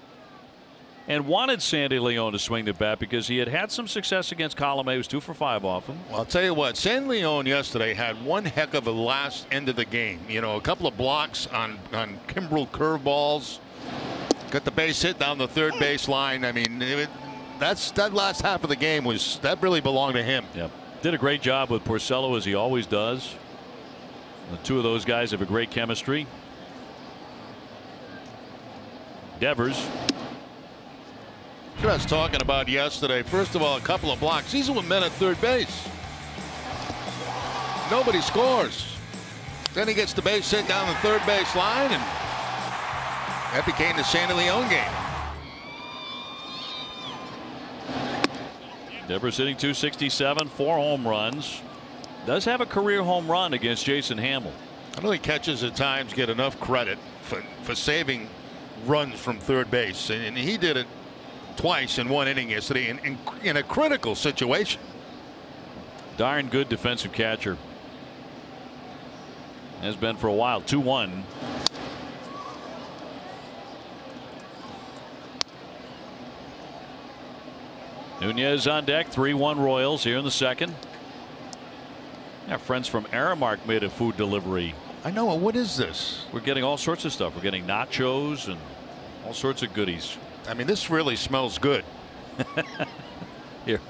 And wanted Sandy Leon to swing the bat because he had some success against Colomé. He was 2 for 5 off him.
Well, I'll tell you what, Sandy Leon yesterday had one heck of a last end of the game. You know, a couple of blocks on Kimbrel curveballs. Got the base hit down the 3rd base line. I mean, that last half of the game that really belonged to him.
Yep. Did a great job with Porcello, as he always does. The 2 of those guys have a great chemistry. Devers.
What I was talking about yesterday. First of all, a couple of blocks. These are men at 3rd base. Nobody scores. Then he gets the base hit down the 3rd base line, and that became the Sandy Leon game.
Devers hitting .267, 4 home runs. Does have a career home run against Jason Hamill.
I know he catches at times get enough credit for saving runs from 3rd base, and he did it twice in 1 inning yesterday in a critical situation.
Darn good defensive catcher. Has been for a while. 2-1. Nunez on deck. 3-1 Royals here in the 2nd. Our friends from Aramark made a food delivery.
I know. What is this?
We're getting all sorts of stuff. We're getting nachos and all sorts of goodies.
I mean, this really smells good.
Here,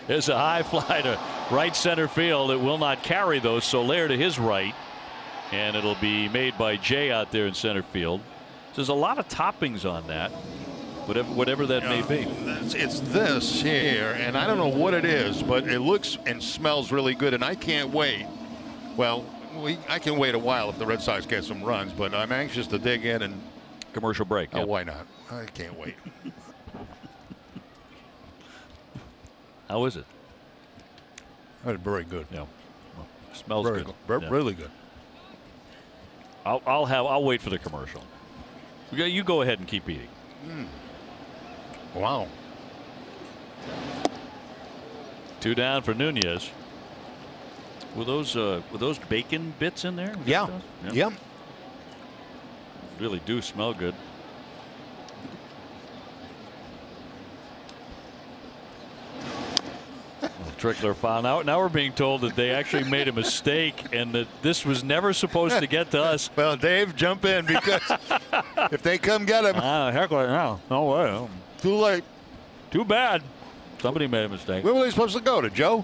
there's a high fly to right center field. It will not carry though. Soler to his right, and it'll be made by Jay out there in center field. So there's a lot of toppings on that, whatever that may be.
It's this here, and I don't know what it is, but it looks and smells really good, and I can't wait. Well, I can wait a while if the Red Sox get some runs, but I'm anxious to dig in and
commercial break.
Oh, why not? I can't wait.
How is it?
That's very good.
Yeah, well, smells
very
good.
Yeah. Really good.
I'll wait for the commercial. You go ahead and keep eating.
Wow.
2 down for Nunez. Were those bacon bits in there?
Yeah. Yep.
Really do smell good. Trickler found out. Now we're being told that they actually made a mistake and that this was never supposed to get to us.
Well, Dave, jump in because if they come get him.
Heckler, no way.
Too late.
Too bad. Somebody made a mistake.
Where were they supposed to go? To Joe?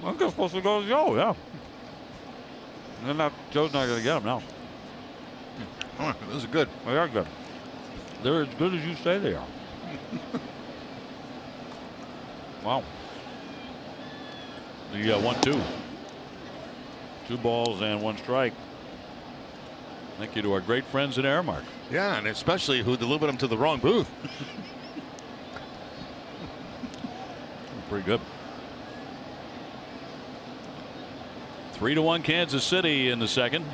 I think they're supposed to go to Joe, yeah. Joe's not going to get him now.
Oh, those are good.
They are good. They're as good as you say they are. Wow. You got 1-2. 2 balls and 1 strike. Thank you to our great friends at Airmark.
Yeah, and especially who delivered them to the wrong booth.
Pretty good. 3-1 Kansas City in the second.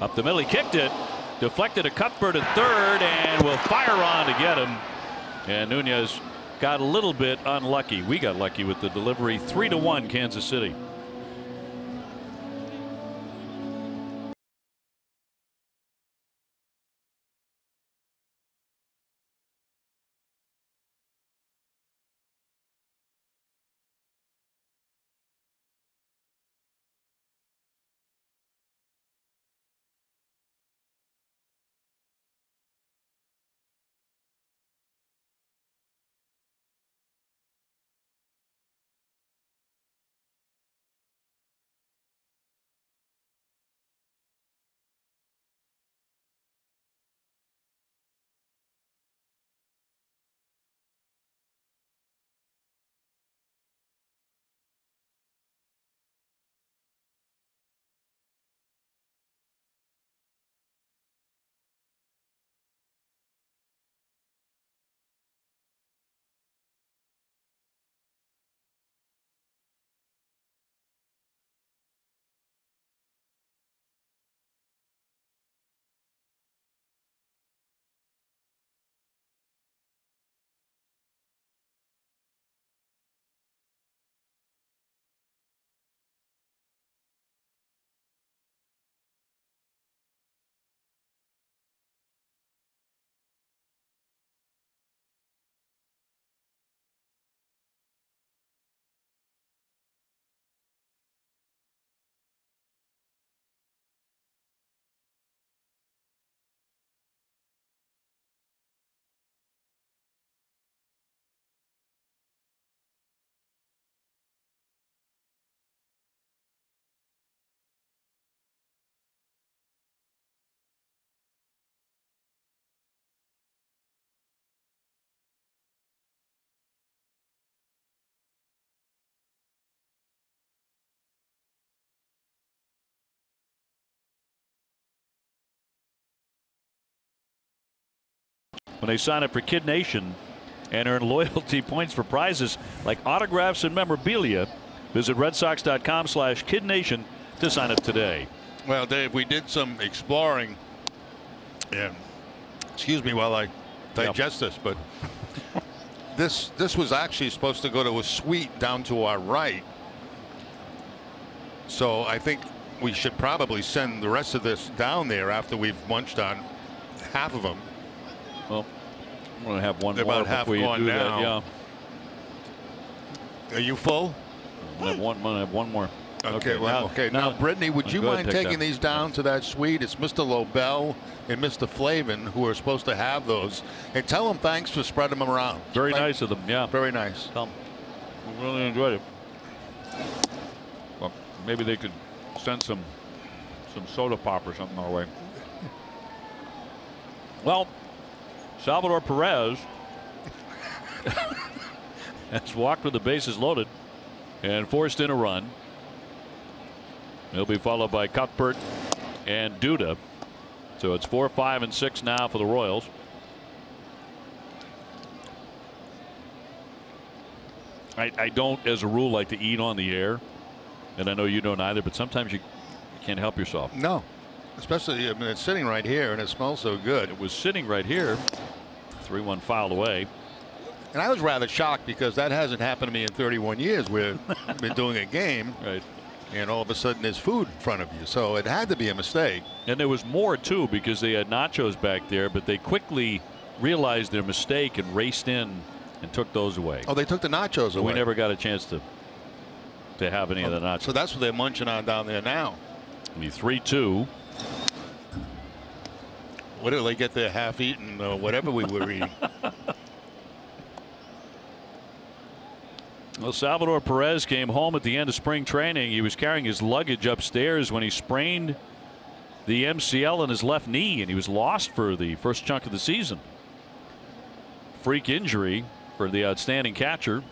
Up the middle, he kicked it, deflected a Cuthbert at third, and will fire on to get him. And Nunez got a little bit unlucky. We got lucky with the delivery. 3-1 Kansas City. When they sign up for Kid Nation and earn loyalty points for prizes like autographs and memorabilia, visit redsox.com/KidNation to sign up today.
Well, Dave, we did some exploring, and excuse me while I digest this, but this was actually supposed to go to a suite down to our right. So I think we should probably send the rest of this down there after we've munched on half of them.
Well, I'm going to have one
They're
more
about half
before you
gone
do
now.
that.
Yeah. Are you full?
I'm going to have one more.
Okay. Well, okay. Now, Brittany, would you mind taking these down to that suite? It's Mr. Lobel and Mr. Flavin who are supposed to have those. And tell them thanks for spreading them around.
Very nice of them. Yeah.
Very nice.
Tell them. We really enjoyed it. Well, maybe they could send some soda pop or something our way. Well, Salvador Perez has walked with the bases loaded and forced in a run. He'll be followed by Cuthbert and Duda. So it's 4, 5, and 6 now for the Royals. I don't, as a rule, like to eat on the air, and I know you don't either. But sometimes you can't help yourself.
No, especially I mean, it's sitting right here and it smells so good.
It was sitting right here. 3-1 fouled away.
And I was rather shocked because that hasn't happened to me in 31 years where I've been doing a game.
Right.
And all of a sudden there's food in front of you. So it had to be a mistake.
And there was more, too, because they had nachos back there, but they quickly realized their mistake and raced in and took those away.
Oh, they took the nachos away.
We never got a chance to have any of the nachos.
So that's what they're munching on down there now.
The 3-2.
What do they get there half-eaten whatever we were eating?
Well, Salvador Perez came home at the end of spring training. He was carrying his luggage upstairs when he sprained the MCL in his left knee, and he was lost for the first chunk of the season. Freak injury for the outstanding catcher.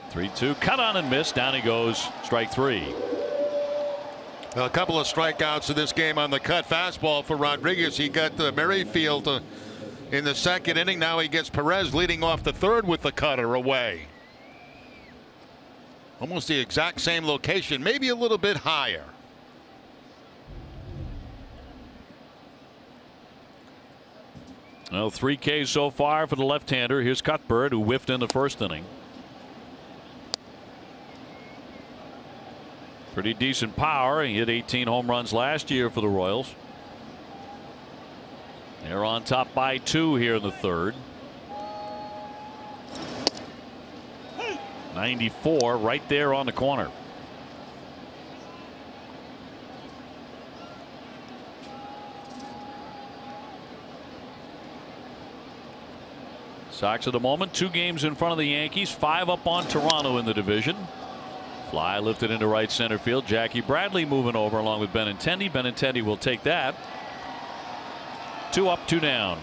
Three-two, cut on and missed. Down he goes. Strike three.
Well, a couple of strikeouts in this game on the cut fastball for Rodriguez. He got Merrifield in the second inning. Now he gets Perez leading off the third with the cutter away. Almost the exact same location, maybe a little bit higher.
Well, 3 Ks so far for the left-hander. Here's Cuthbert, who whiffed in the first inning. Pretty decent power. He hit 18 home runs last year for the Royals. They're on top by 2 here in the third. 94 right there on the corner. Sox at the moment 2 games in front of the Yankees, 5 up on Toronto in the division. Fly lifted into right center field. Jackie Bradley moving over along with Benintendi. Benintendi will take that. 2 up, 2 down.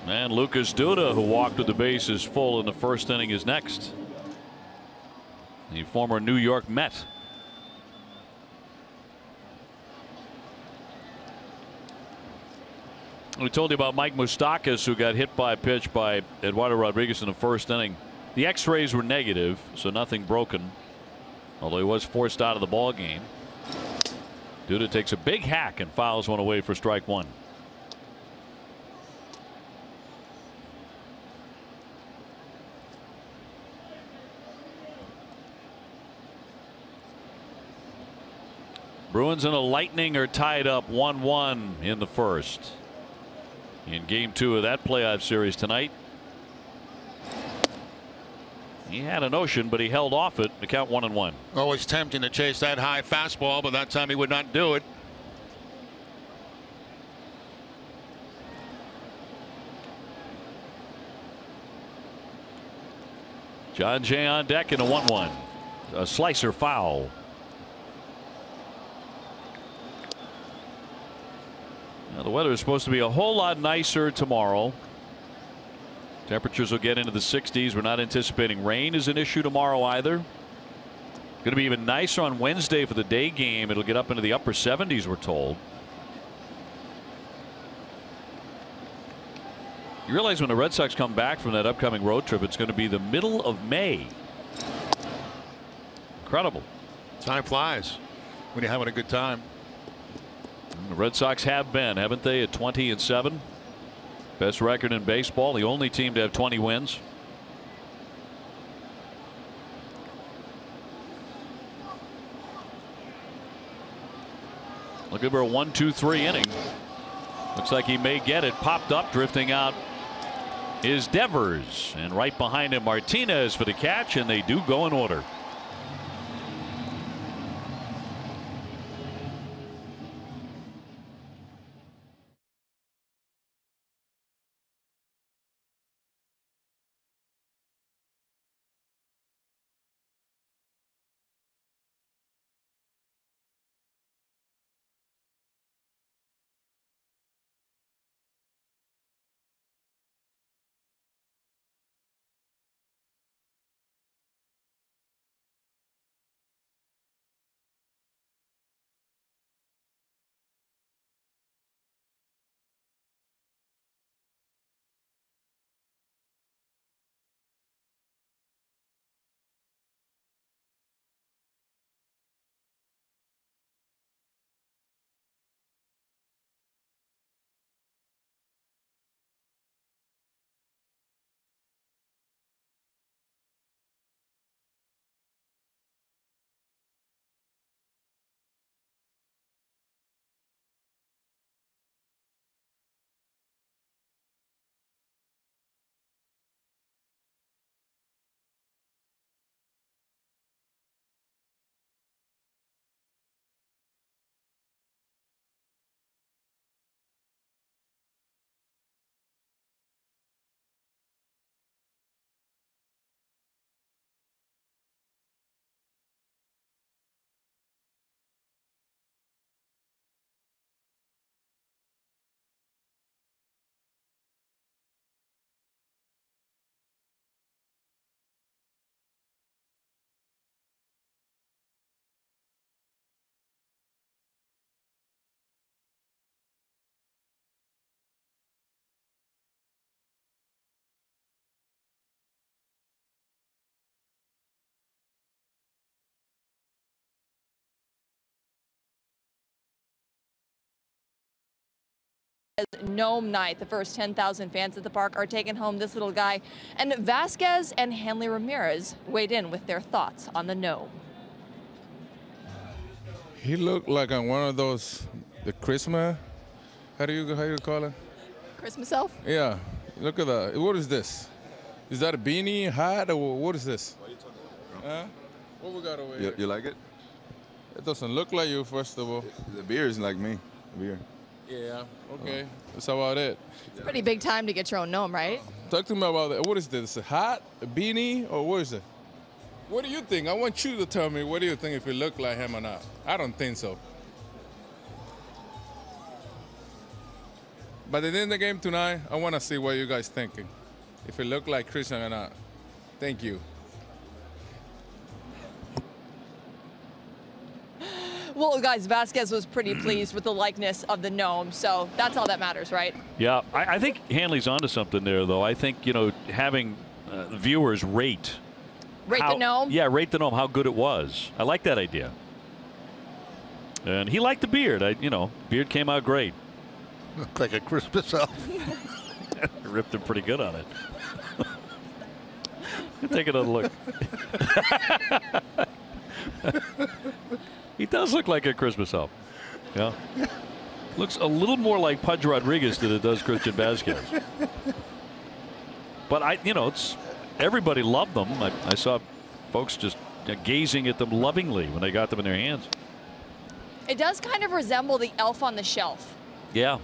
And Lucas Duda, who walked with the bases full in the first inning, is next. The former New York Met. We told you about Mike Moustakas, who got hit by a pitch by Eduardo Rodriguez in the first inning. The X-rays were negative, so nothing broken, although he was forced out of the ball game. Duda takes a big hack and fouls one away for strike 1. Bruins and the Lightning are tied up 1-1 in the first. In game 2 of that playoff series tonight. He had a notion, but he held off it to count 1-1.
Always tempting to chase that high fastball, but that time he would not do it.
John Jay on deck in a 1-1. A slicer foul. Now, the weather is supposed to be a whole lot nicer tomorrow. Temperatures will get into the 60s. We're not anticipating rain is an issue tomorrow either. Going to be even nicer on Wednesday for the day game. It'll get up into the upper 70s, we're told. You realize when the Red Sox come back from that upcoming road trip, it's going to be the middle of May. Incredible.
Time flies when you're having a good time.
The Red Sox have been, haven't they, at 20-7? Best record in baseball, the only team to have 20 wins. Looking for a 1-2-3 inning. Looks like he may get it. Popped up, drifting out is Devers, and right behind him Martinez for the catch, and they do go in order.
Gnome night. The first 10,000 fans at the park are taking home this little guy. And Vasquez and Hanley Ramirez weighed in with their thoughts on the Gnome.
He looked like on one of those, the Christmas, how do you call it?
Christmas elf?
Yeah, look at that. What is this? Is that a beanie, hat, or what is this? What we got over here?
You like it?
It doesn't look like you, first of all.
The beer is like me. Beer.
Yeah, okay. That's about it.
It's pretty big time to get your own Gnome, right?
Talk to me about that. What is this? A hat, a beanie, or what is it? What do you think? I want you to tell me, what do you think if it look like him or not? I don't think so. But at the end of the game tonight, I want to see what you guys thinking. If it look like Christian or not. Thank you.
Well, guys, Vasquez was pretty pleased with the likeness of the Gnome, so that's all that matters, right?
Yeah, I think Hanley's onto something there, though. I think, you know, having viewers rate
the Gnome?
Yeah, rate the Gnome, how good it was. I like that idea. And he liked the beard. Beard came out great.
Looked like a Christmas elf.
Ripped him pretty good on it. Take another look. He does look like a Christmas elf. Yeah. Looks a little more like Pudge Rodriguez than it does Christian Vasquez. But it's everybody loved them. I saw folks just gazing at them lovingly when they got them in their hands.
It does kind of resemble the elf on the shelf.
Yeah.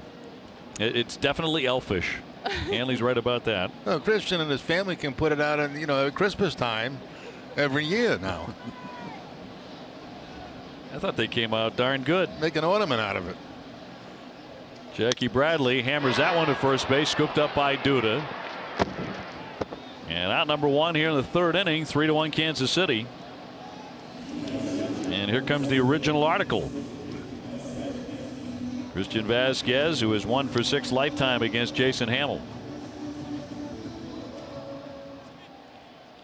It's definitely elfish. Hanley's right about that.
Well, Christian and his family can put it out at Christmas time every year now.
I thought they came out darn good.
Make an ornament out of it.
Jackie Bradley hammers that one to first base, scooped up by Duda. And out number one here in the third inning, 3-1 Kansas City. And here comes the original article. Christian Vasquez, who is 1 for 6 lifetime against Jason Hamill.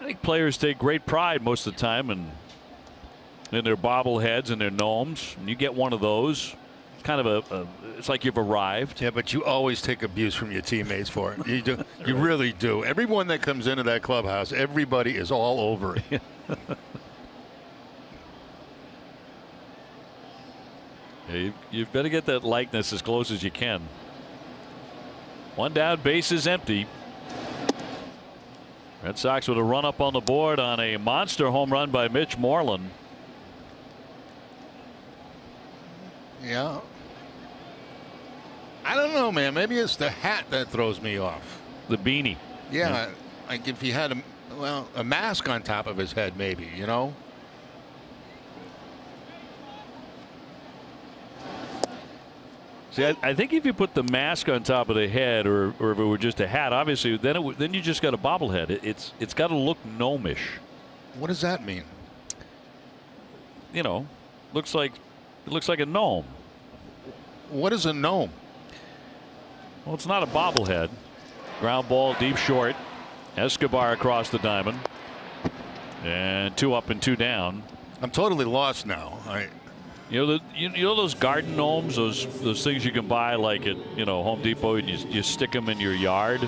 I think players take great pride most of the time in their bobbleheads and their gnomes. And you get one of those, it's kind of it's like you've arrived.
Yeah, but you always take abuse from your teammates for it. You do. You really do. Everyone that comes into that clubhouse, everybody is all over it.
You better get that likeness as close as you can. One down, base is empty. Red Sox with a run up on the board on a monster home run by Mitch Moreland.
Yeah. I don't know, man. Maybe it's the hat that throws me off.
The beanie.
Yeah. Like if he had a mask on top of his head, maybe,
See, I think if you put the mask on top of the head, or if it were just a hat, obviously, then you just got a bobblehead. It's got to look gnomish.
What does that mean?
Looks like a gnome.
What is a gnome?
Well, it's not a bobblehead. Ground ball, deep short. Escobar across the diamond, and 2 up and 2 down.
I'm totally lost now.
You know those garden gnomes, those things you can buy like at Home Depot, and you stick them in your yard.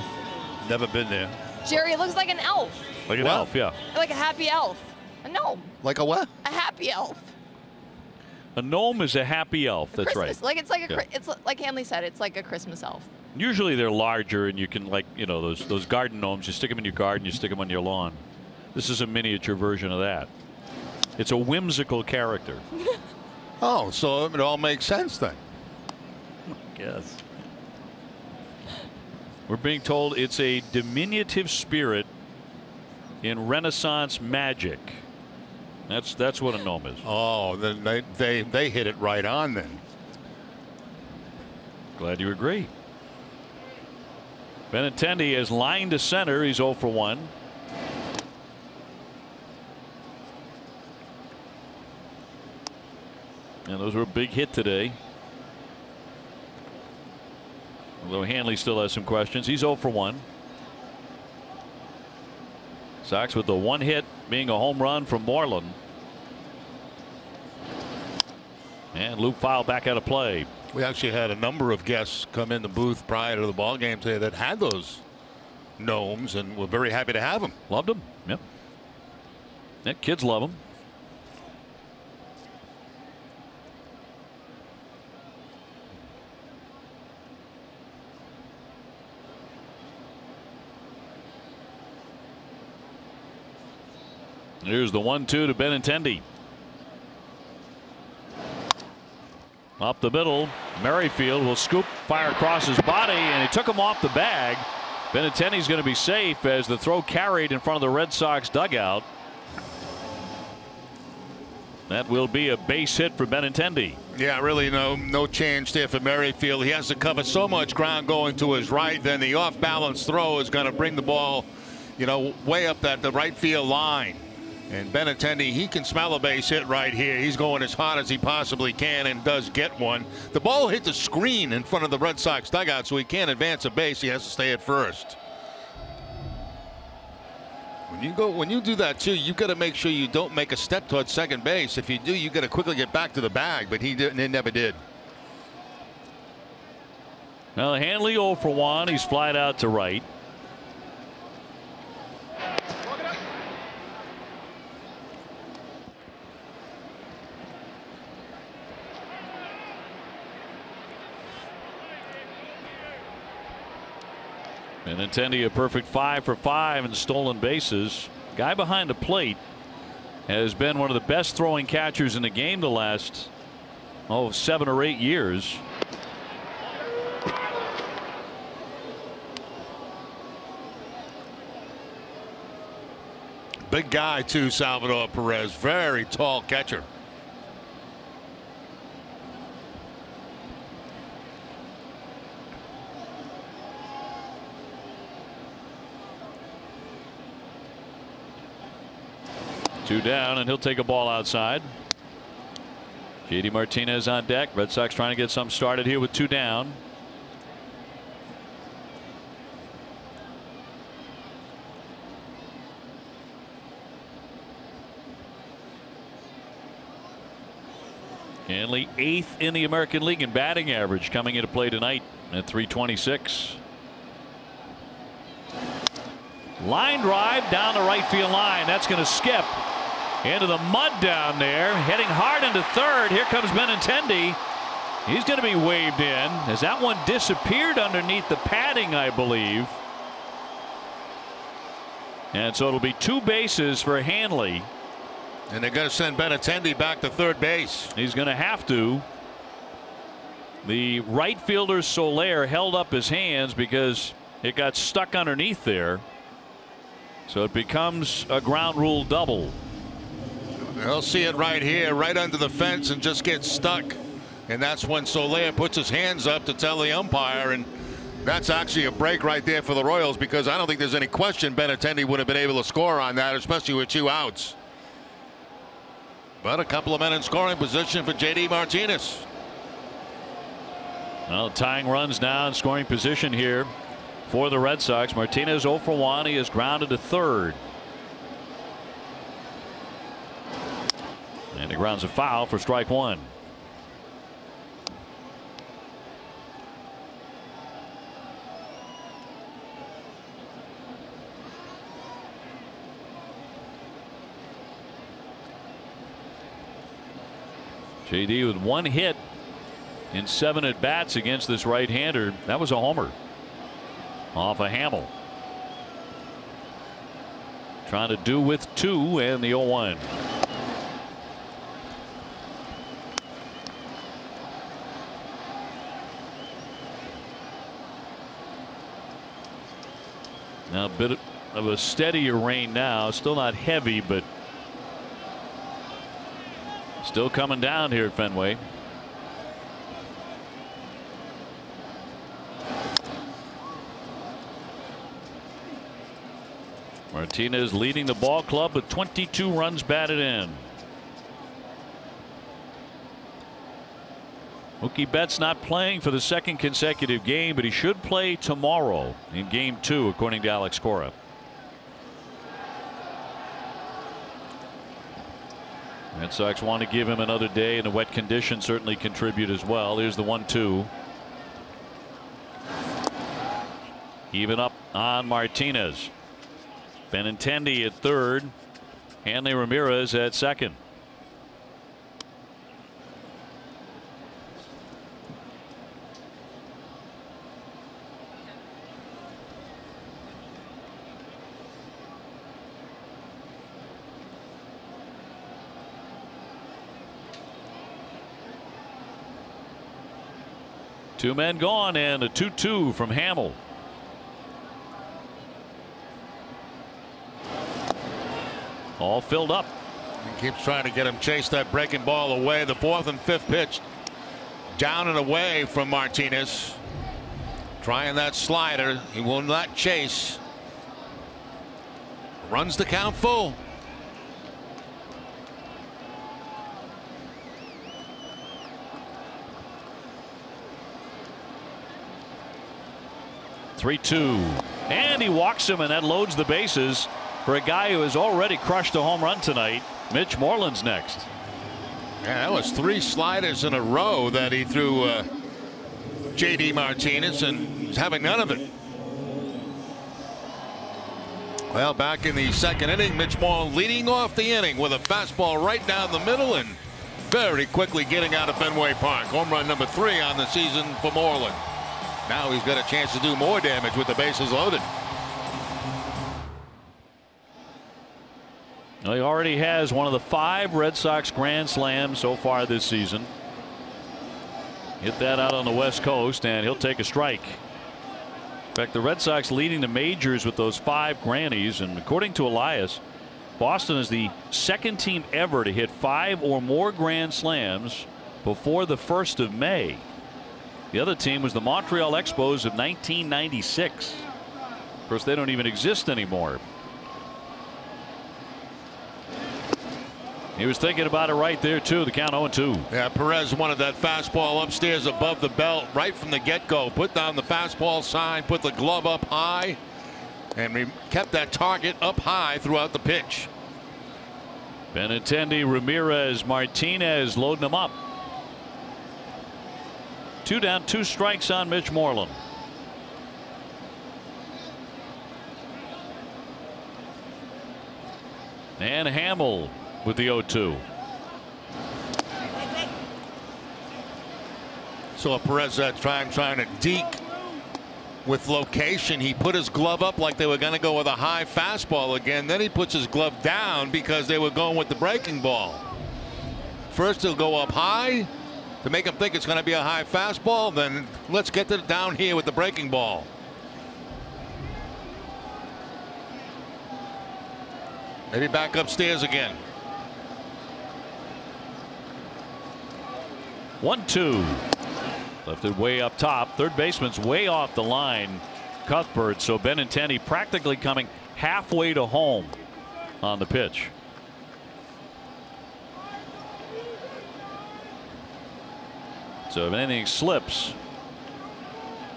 Never been there.
Jerry, it looks like an elf.
Like an elf, yeah.
Like a happy elf. A gnome.
Like a what?
A happy elf.
A gnome is a happy elf. That's
Christmas.
right.
It's like Hanley said. It's like a Christmas elf.
Usually they're larger, and you can those garden gnomes. You stick them in your garden. You stick them on your lawn. This is a miniature version of that. It's a whimsical character.
Oh, so it all makes sense then.
I guess. We're being told it's a diminutive spirit in Renaissance magic. That's what a gnome is.
Oh, then they hit it right on then.
Glad you agree. Benintendi is lined to center. He's 0 for 1. And those were a big hit today. Although Hanley still has some questions. He's 0 for 1. Sox with the one hit being a home run from Moreland. And Luke File back out of play.
We actually had a number of guests come in the booth prior to the ball game today that had those gnomes, and we're very happy to have them.
Loved them. Yep. Yeah, kids love them. Here's the 1-2 to Benintendi. Up the middle, Merrifield will scoop, fire across his body, and he took him off the bag. Benintendi's going to be safe as the throw carried in front of the Red Sox dugout. That will be a base hit for Benintendi.
Yeah, really no change there for Merrifield. He has to cover so much ground going to his right, then the off balance throw is going to bring the ball, way up the right field line. And Benintendi, he can smell a base hit right here. He's going as hard as he possibly can and does get one. The ball hit the screen in front of the Red Sox dugout, so he can't advance a base. He has to stay at first. When you do that too, you got to make sure you don't make a step towards second base. If you do, you got to quickly get back to the bag, but he never did.
Now Hanley 0 for 1. He's flied out to right. Benintendi a perfect 5 for 5 in stolen bases. Guy behind the plate has been one of the best throwing catchers in the game the last 7 or 8 years.
Big guy too, Salvador Perez. Very tall catcher.
Two down, and he'll take a ball outside. JD Martinez on deck. Red Sox trying to get something started here with 2 down. Hanley 8th in the American League in batting average, coming into play tonight at .326. Line drive down the right field line. That's going to skip into the mud down there. Heading hard into third. Here comes Benintendi. He's going to be waved in as that one disappeared underneath the padding, I believe. And so it'll be 2 bases for Hanley.
And they're going to send Benintendi back to third base.
He's going to have to. The right fielder Soler held up his hands because it got stuck underneath there. So it becomes a ground rule double.
They'll see it right here, right under the fence, and just get stuck. And that's when Soler puts his hands up to tell the umpire. And that's actually a break right there for the Royals, because I don't think there's any question Benintendi would have been able to score on that, especially with 2 outs. But a couple of men in scoring position for JD Martinez.
Well, tying runs now in scoring position here for the Red Sox. Martinez 0 for 1. He is grounded to third. And he grounds a foul for strike 1. JD with 1 hit in 7 at bats against this right-hander. That was a homer off a Hamill. Trying to do with 2 and the 0-1. Now a bit of a steadier rain now. Still not heavy, but still coming down here at Fenway. Martinez leading the ball club with 22 runs batted in. Mookie Betts not playing for the 2nd consecutive game, but he should play tomorrow in game 2, according to Alex Cora. Red Sox want to give him another day, and the wet conditions certainly contribute as well. Here's the 1-2. Even up on Martinez. Benintendi at third. Hanley Ramirez at second. Two men gone and a 2-2 from Hamill. All filled up.
He keeps trying to get him chase that breaking ball away. The 4th and 5th pitch down and away from Martinez. Trying that slider. He will not chase. Runs the count full.
Three-two, and he walks him, and that loads the bases for a guy who has already crushed a home run tonight. Mitch Moreland's next.
Yeah, that was 3 sliders in a row that he threw J.D. Martinez, and he's having none of it. Well, back in the 2nd inning, Mitch Moreland leading off the inning with a fastball right down the middle and very quickly getting out of Fenway Park. Home run number 3 on the season for Moreland. Now he's got a chance to do more damage with the bases loaded.
Well, he already has one of the 5 Red Sox grand slams so far this season. Hit that out on the West Coast, and he'll take a strike. In fact, the Red Sox leading the majors with those 5 grannies, and according to Elias, Boston is the 2nd team ever to hit 5 or more grand slams before the 1st of May. The other team was the Montreal Expos of 1996. Of course, they don't even exist anymore. He was thinking about it right there, too. The count 0-2.
Yeah, Perez wanted that fastball upstairs above the belt right from the get-go. Put down the fastball sign, put the glove up high, and kept that target up high throughout the pitch.
Benintendi, Ramirez, Martinez loading them up. 2 down, 2 strikes on Mitch Moreland. And Hamill with the 0-2.
So Perez that time trying to deke with location. He put his glove up like they were going to go with a high fastball again. Then he puts his glove down because they were going with the breaking ball. First he'll go up high to make him think it's going to be a high fastball. Then let's get it down here with the breaking ball. Maybe back upstairs again.
1-2. Left it way up top. Third baseman's way off the line, Cuthbert. So Benintendi practically coming halfway to home on the pitch. So if anything slips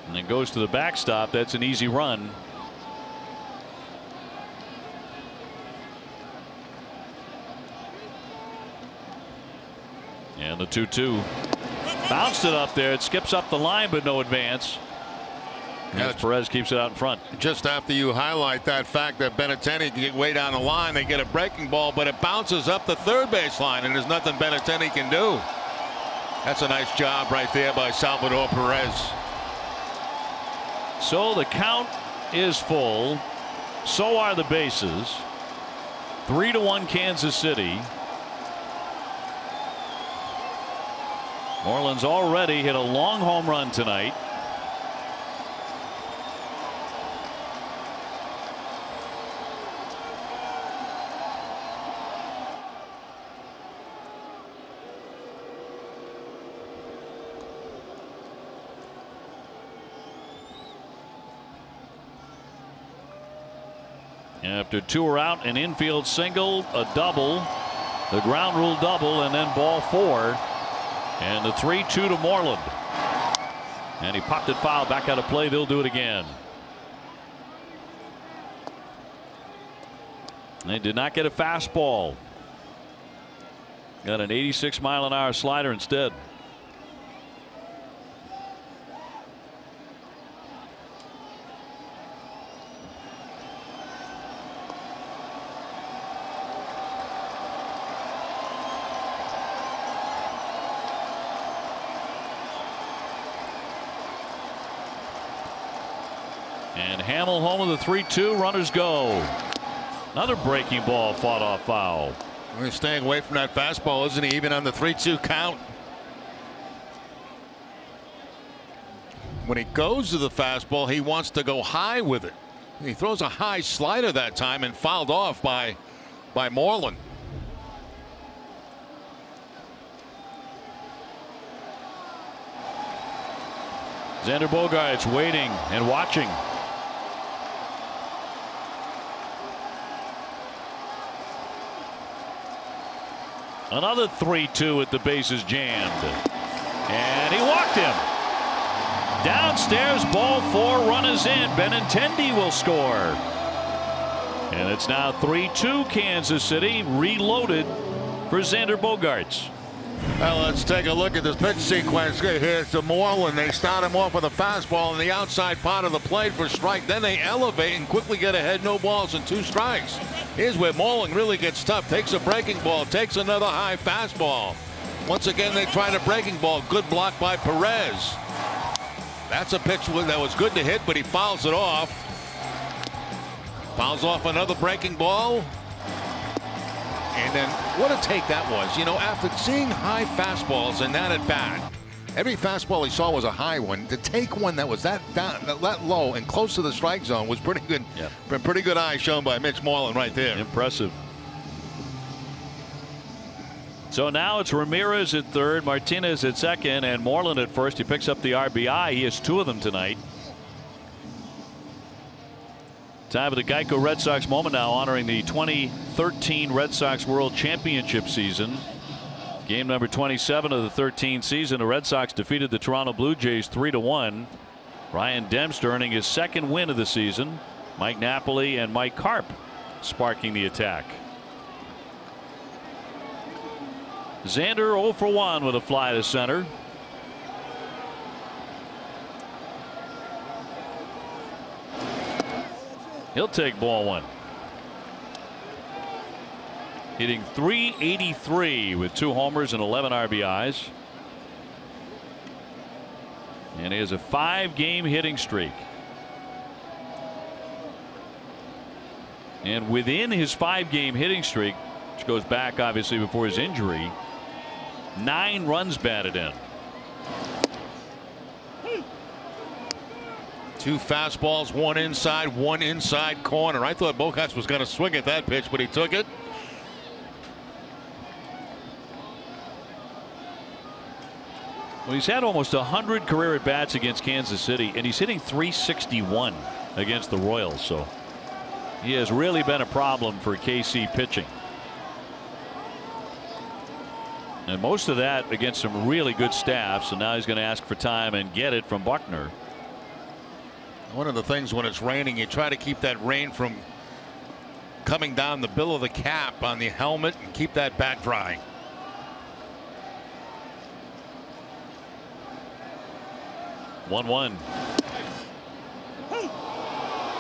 and it goes to the backstop, that's an easy run. And the 2-2. Bounced it up there. It skips up the line, but no advance. As Perez keeps it out in front.
Just after you highlight that fact that Benintendi can get way down the line, they get a breaking ball, but it bounces up the third base line, and there's nothing Benintendi can do. That's a nice job right there by Salvador Perez.
So the count is full. So are the bases. 3-1 Kansas City. Moreland's already hit a long home run tonight. After 2 are out, an infield single, a double, the ground rule double, and then ball 4. And the 3-2 to Moreland. And he popped it foul back out of play. They'll do it again. They did not get a fastball. Got an 86-mile-an-hour slider instead. And Hamill home with a 3-2. Runners go. Another breaking ball fought off foul.
He's staying away from that fastball, isn't he? Even on the 3-2 count. When he goes to the fastball, he wants to go high with it. He throws a high slider that time and fouled off by Moreland.
Xander Bogaerts waiting and watching. Another 3-2 at the bases jammed. And he walked him. Downstairs, ball 4, runners in. Benintendi will score. And it's now 3-2 Kansas City, reloaded for Xander Bogaerts.
Well, let's take a look at this pitch sequence here to Moreland. They start him off with a fastball in the outside part of the plate for strike. Then they elevate and quickly get ahead, no balls and 2 strikes. Here's where Moreland really gets tough. Takes a breaking ball, takes another high fastball. Once again, they tried a breaking ball. Good block by Perez. That's a pitch that was good to hit, but he fouls it off. Fouls off another breaking ball. And then what a take that was. You know, after seeing high fastballs and that at bat, every fastball he saw was a high one. To take one that was that low and close to the strike zone was pretty good. Yeah. Pretty good eye shown by Mitch Moreland right there.
Impressive. So now it's Ramirez at third, Martinez at second, and Moreland at first. He picks up the RBI. He has 2 of them tonight. Time of the Geico Red Sox moment now, honoring the 2013 Red Sox World Championship season. Game number 27 of the 13th season. The Red Sox defeated the Toronto Blue Jays 3-1. Ryan Dempster earning his 2nd win of the season. Mike Napoli and Mike Karp sparking the attack. Xander 0 for 1 with a fly to center. He'll take ball 1. Hitting .383 with 2 homers and 11 RBIs. And he has a 5-game hitting streak. And within his 5-game hitting streak, which goes back obviously before his injury, 9 runs batted in.
2 fastballs, 1 inside corner. I thought Bogaerts was going to swing at that pitch, but he took it.
Well, he's had almost 100 career at bats against Kansas City, and he's hitting .361 against the Royals. So he has really been a problem for KC pitching. And most of that against some really good staffs. And now he's going to ask for time and get it from Buckner.
One of the things when it's raining, you try to keep that rain from coming down the bill of the cap on the helmet and keep that bat dry.
One.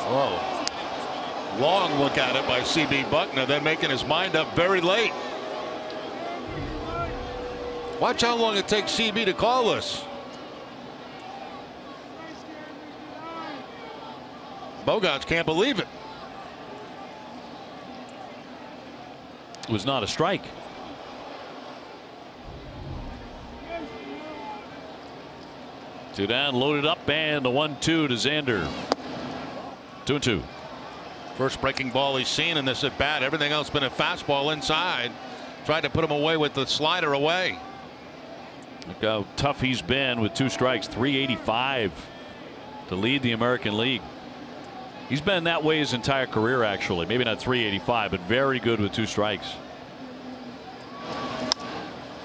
Whoa. Long look at it by CB Buckner, then making his mind up very late. Watch how long it takes CB to call this. Bogaerts can't believe it.
It was not a strike. Two down, loaded up, and the 1-2 to Xander. 2-2.
First breaking ball he's seen in this at bat. Everything else been a fastball inside. Tried to put him away with the slider away.
Look how tough he's been with 2 strikes. .385 to lead the American League. He's been that way his entire career, actually. Maybe not .385, but very good with 2 strikes.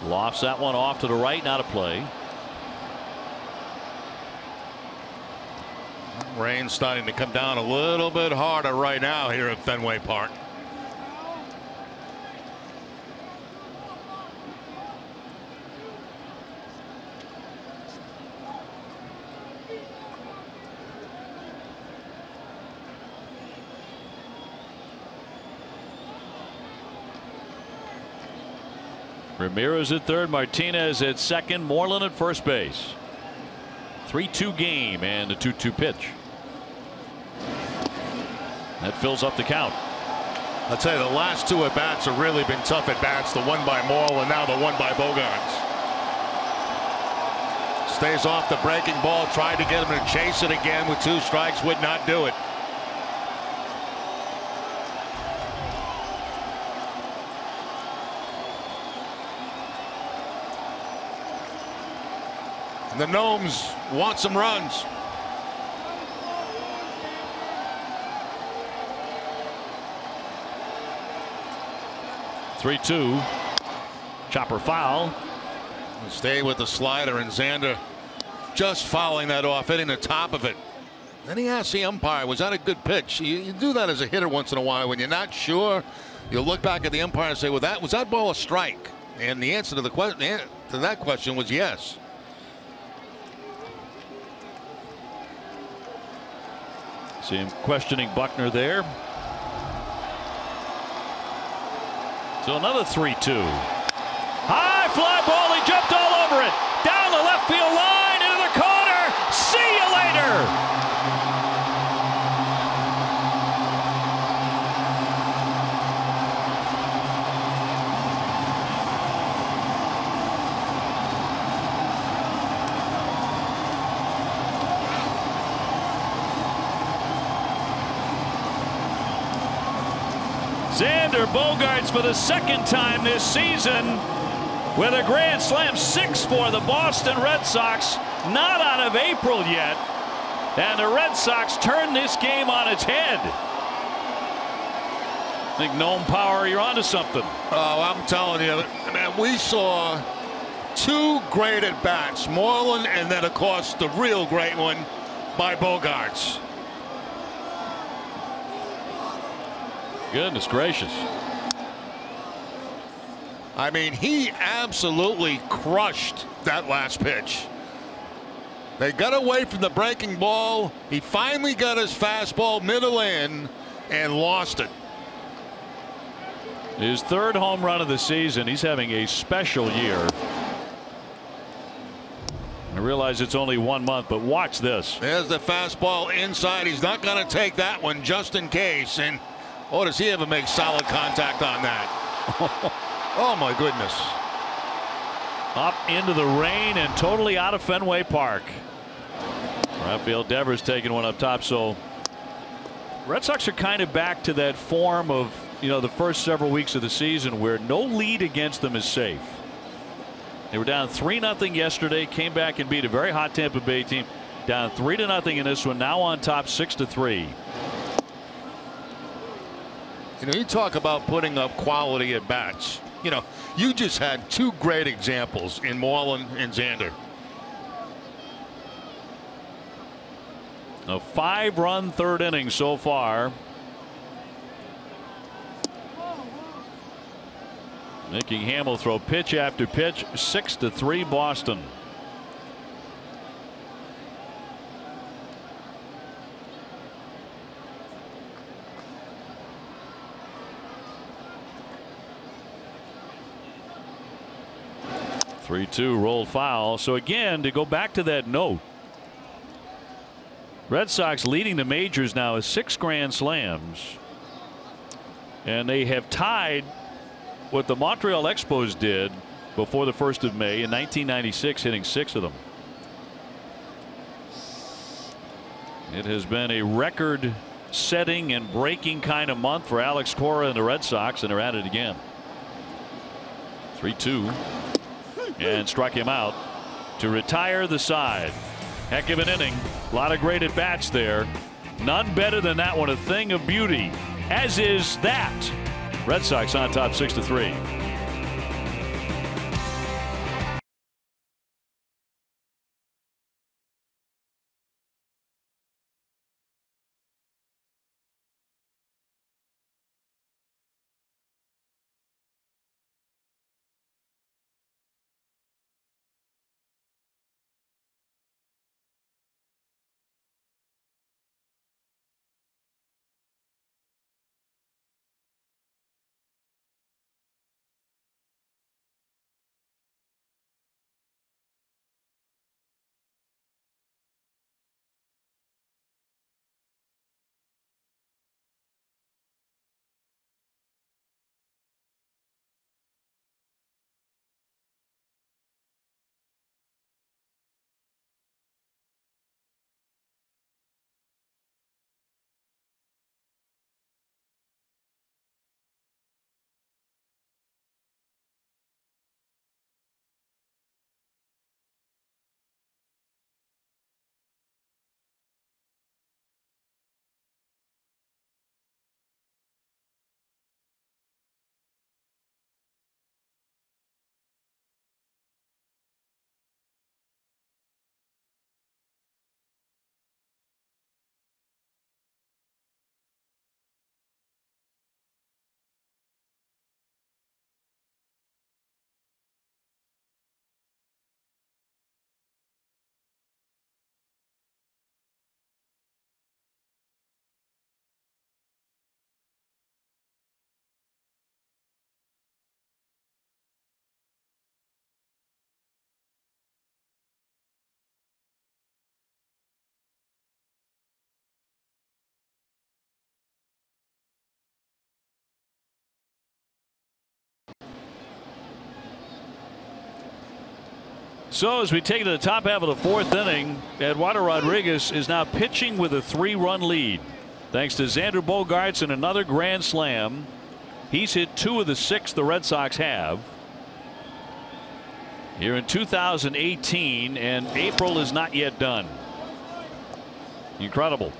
Lofts that one off to the right, not a play.
Rain starting to come down a little bit harder right now here at Fenway Park.
Ramirez at third, Martinez at second, Moreland at first base. 3-2 game and a 2-2 pitch. That fills up the count.
I'll tell you, the last two at bats have really been tough at bats. The one by Morrill and now the one by Bogaerts. Stays off the breaking ball, tried to get him to chase it again with 2 strikes, would not do it. And the Gnomes want some runs.
Three-two. Chopper foul.
Stay with the slider, and Xander just fouling that off, hitting the top of it. Then he asked the umpire, was that a good pitch? You do that as a hitter once in a while. When you're not sure, you'll look back at the umpire and say, well, was that ball a strike? And the answer to that question was yes.
See him questioning Buckner there. So another 3-2. High fly ball. He jumped all over it. Down the left field line into the corner. See you later. Xander Bogaerts for the second time this season with a grand slam, 6 for the Boston Red Sox, not out of April yet, and the Red Sox turn this game on its head. I think Gnome Power, you're onto something.
Oh, I'm telling you, man, we saw 2 great at bats, Moreland, and then of course the real great one by Bogaerts.
Goodness gracious.
I mean, he absolutely crushed that last pitch. They got away from the breaking ball. He finally got his fastball middle in and lost it.
His 3rd home run of the season. He's having a special year. I realize it's only 1 month, but watch this.
There's the fastball inside. He's not going to take that one just in case. And oh, does he ever make solid contact on that? Oh, my goodness.
Up into the rain and totally out of Fenway Park. Rafael Devers taking one up top. So Red Sox are kind of back to that form of, the first several weeks of the season where no lead against them is safe. They were down 3-0 yesterday, came back and beat a very hot Tampa Bay team. Down 3-0 in this one, now on top 6-3.
You talk about putting up quality at bats. You just had 2 great examples in Moreland and Xander.
A 5-run 3rd inning so far. Making Hamill throw pitch after pitch. 6-3 Boston. Three-two rolled foul. So again, to go back to that note, Red Sox leading the majors now is 6 grand slams, and they have tied what the Montreal Expos did before the 1st of May in 1996, hitting 6 of them. It has been a record setting and breaking kind of month for Alex Cora and the Red Sox, and they're at it again. 3-2. And struck him out to retire the side. Heck of an inning. A lot of great at bats there. None better than that one. A thing of beauty, as is that. Red Sox on top 6-3. So as we take it to the top half of the fourth inning, Eduardo Rodriguez is now pitching with a 3-run lead. Thanks to Xander Bogaerts and another grand slam. He's hit 2 of the 6 the Red Sox have here in 2018, and April is not yet done. Incredible.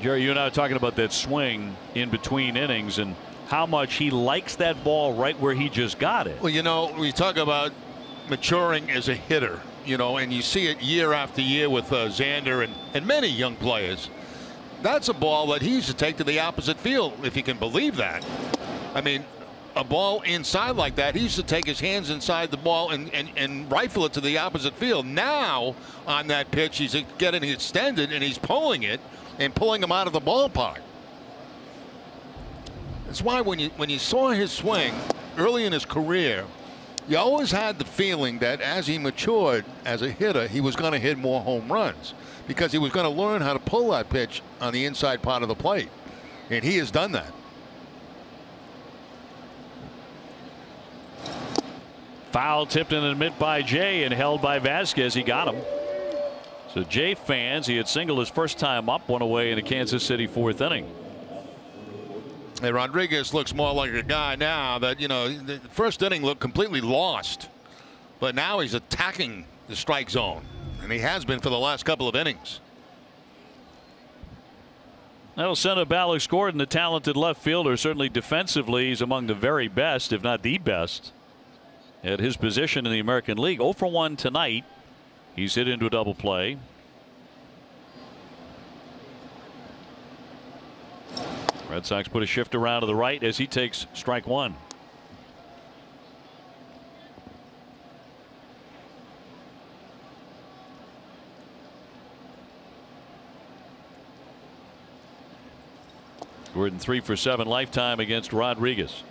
Jerry, you and I are talking about that swing in between innings and how much he likes that ball right where he just got it.
Well, you know, we talk about maturing as a hitter, you know, and you see it year after year with Xander and many young players. That's a ball that he used to take to the opposite field, if you can believe that. I mean, a ball inside like that, he used to take his hands inside the ball and rifle it to the opposite field. Now, on that pitch, he's getting extended and he's pulling it and pulling him out of the ballpark. That's why when you saw his swing early in his career, you always had the feeling that as he matured as a hitter, he was going to hit more home runs because he was going to learn how to pull that pitch on the inside part of the plate. And he has done that.
Foul tipped in the mid by Jay and held by Vasquez. He got him. So Jay fans, he had singled his first time up, one away in the Kansas City fourth inning.
And Rodriguez looks more like a guy now that, you know, the first inning looked completely lost, but now he's attacking the strike zone, and he has been for the last couple of innings.
Well, Sena Alex Gordon, the talented left fielder, certainly defensively he's among the very best, if not the best, at his position in the American League. 0 for 1 tonight. He's hit into a double play. Red Sox put a shift around to the right as he takes strike 1. Gordon 3 for 7 lifetime against Rodriguez.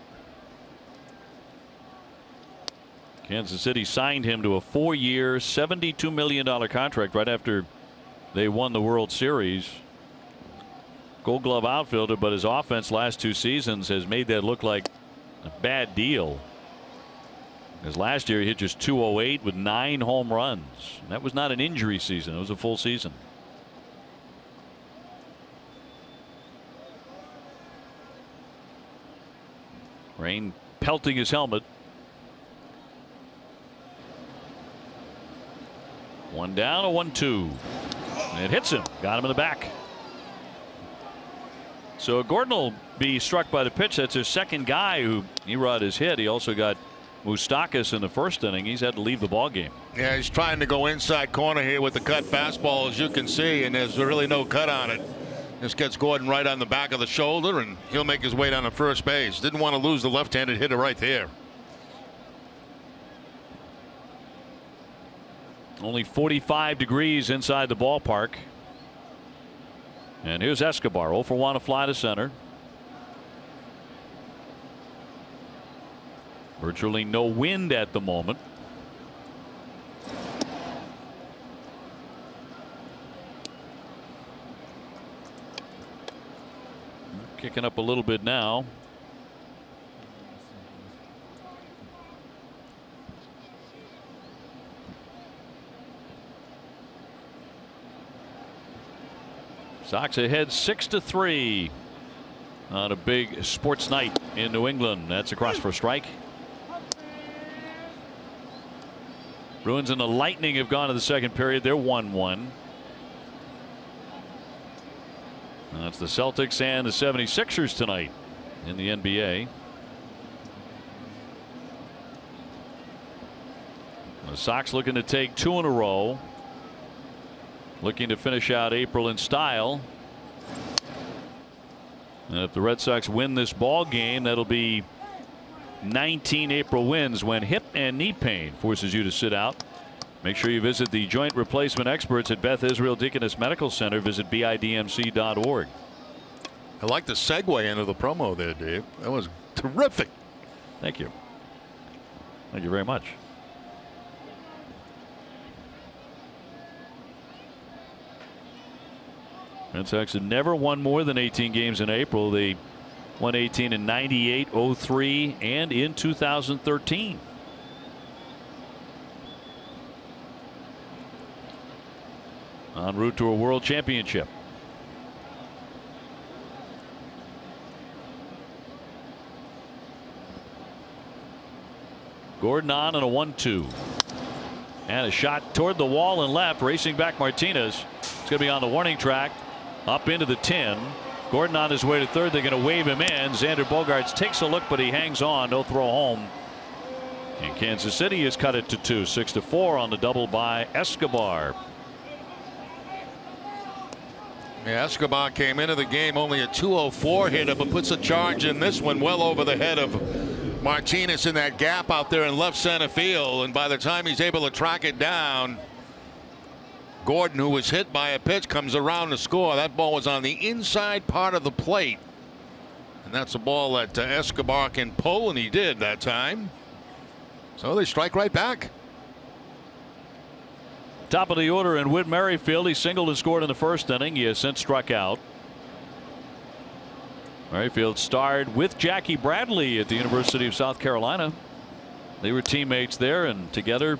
Kansas City signed him to a 4-year, $72 million contract right after they won the World Series. Gold Glove outfielder, but his offense last 2 seasons has made that look like a bad deal. Because last year he hit just .208 with 9 home runs. That was not an injury season. It was a full season. Rain pelting his helmet. 1 down, a 1-2. It hits him. Got him in the back. So Gordon will be struck by the pitch. That's his second guy who Erod has hit. He also got Moustakas in the first inning. He's had to leave the ball game.
Yeah, he's trying to go inside corner here with the cut fastball, as you can see, and there's really no cut on it. This gets Gordon right on the back of the shoulder, and he'll make his way down to first base. Didn't want to lose the left-handed hitter right there.
Only 45 degrees inside the ballpark. And here's Escobar, 0 for 1, a fly to center. Virtually no wind at the moment. Kicking up a little bit now. Sox ahead 6-3 on a big sports night in New England. That's across for a strike. Bruins and the Lightning have gone to the second period. They're 1-1. That's the Celtics and the 76ers tonight in the NBA. The Sox looking to take 2 in a row. Looking to finish out April in style. And if the Red Sox win this ball game, that'll be 19 April wins when hip and knee pain forces you to sit out. Make sure you visit the joint replacement experts at Beth Israel Deaconess Medical Center. Visit bidmc.org.
I like the segue into the promo there, Dave. That was terrific.
Thank you. Thank you very much. Red Sox have never won more than 18 games in April. They won 18 in '98, '03, and in 2013. en route to a world championship. Gordon on and a 1-2. And a shot toward the wall and left. Racing back Martinez. It's going to be on the warning track. Up into the 10. Gordon on his way to third. They're going to wave him in. Xander Bogaerts takes a look, but he hangs on. No throw home. And Kansas City has cut it to 2. 6-4 on the double by Escobar.
Yeah, Escobar came into the game only a 204 hitter, but puts a charge in this one well over the head of Martinez in that gap out there in left center field. And by the time he's able to track it down, Gordon, who was hit by a pitch, comes around to score. That ball was on the inside part of the plate. And that's a ball that Escobar can pull, and he did that time. So they strike right back.
Top of the order in Whit Merrifield. He singled and scored in the first inning. He has since struck out. Merrifield starred with Jackie Bradley at the University of South Carolina. They were teammates there, and together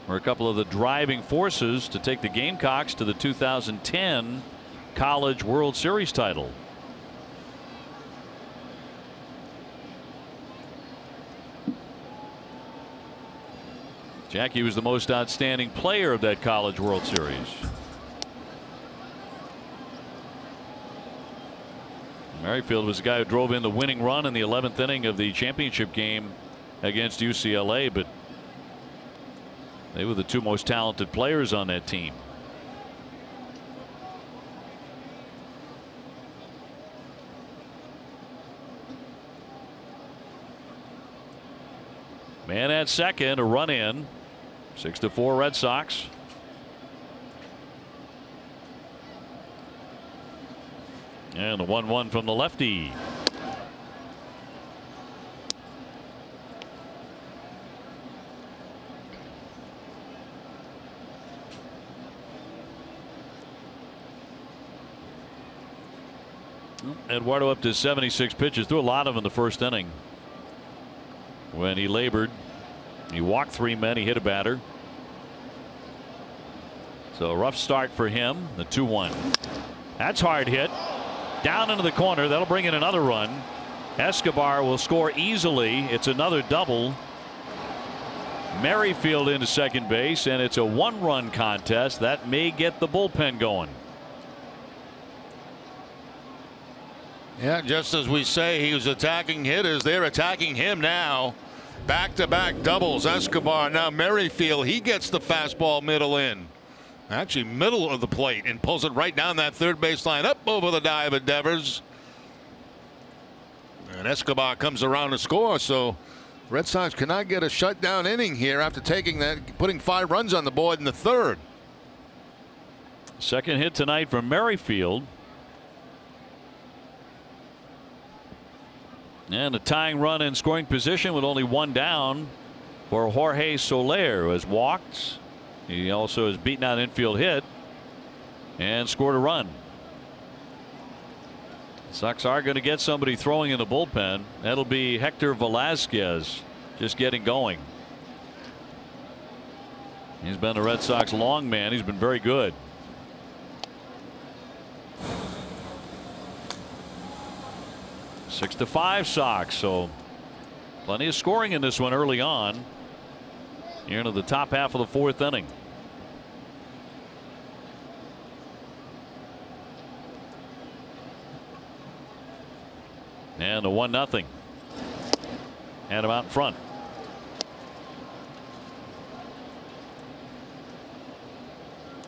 were a couple of the driving forces to take the Gamecocks to the 2010 College World Series title. Jackie was the most outstanding player of that College World Series. Merrifield was the guy who drove in the winning run in the 11th inning of the championship game against UCLA, but they were the two most talented players on that team. Man at second, a run in. 6-4 Red Sox. And the 1-1 from the lefty. Eduardo up to 76 pitches, threw a lot of them in the first inning. When he labored, he walked 3 men, he hit a batter. So a rough start for him. The 2-1. That's hard hit. Down into the corner. That'll bring in another run. Escobar will score easily. It's another double. Merrifield into second base, and it's a 1-run contest. That may get the bullpen going.
Yeah, just as we say, he was attacking hitters. They're attacking him now. Back-to-back doubles. Escobar, now Merrifield, he gets the fastball middle in. Actually middle of the plate, and pulls it right down that third base line, up over the dive of Devers. And Escobar comes around to score, so Red Sox cannot get a shutdown inning here after taking that, putting 5 runs on the board in the third.
Second hit tonight from Merrifield. And a tying run in scoring position with only 1 down for Jorge Soler, who has walked. He also has beaten out an infield hit and scored a run. Sox are going to get somebody throwing in the bullpen. That'll be Hector Velasquez, just getting going. He's been the Red Sox long man. He's been very good. Six to 5 Sox, so plenty of scoring in this one early on. Here into the top half of the 4th inning. And a 1-0. And him out in front.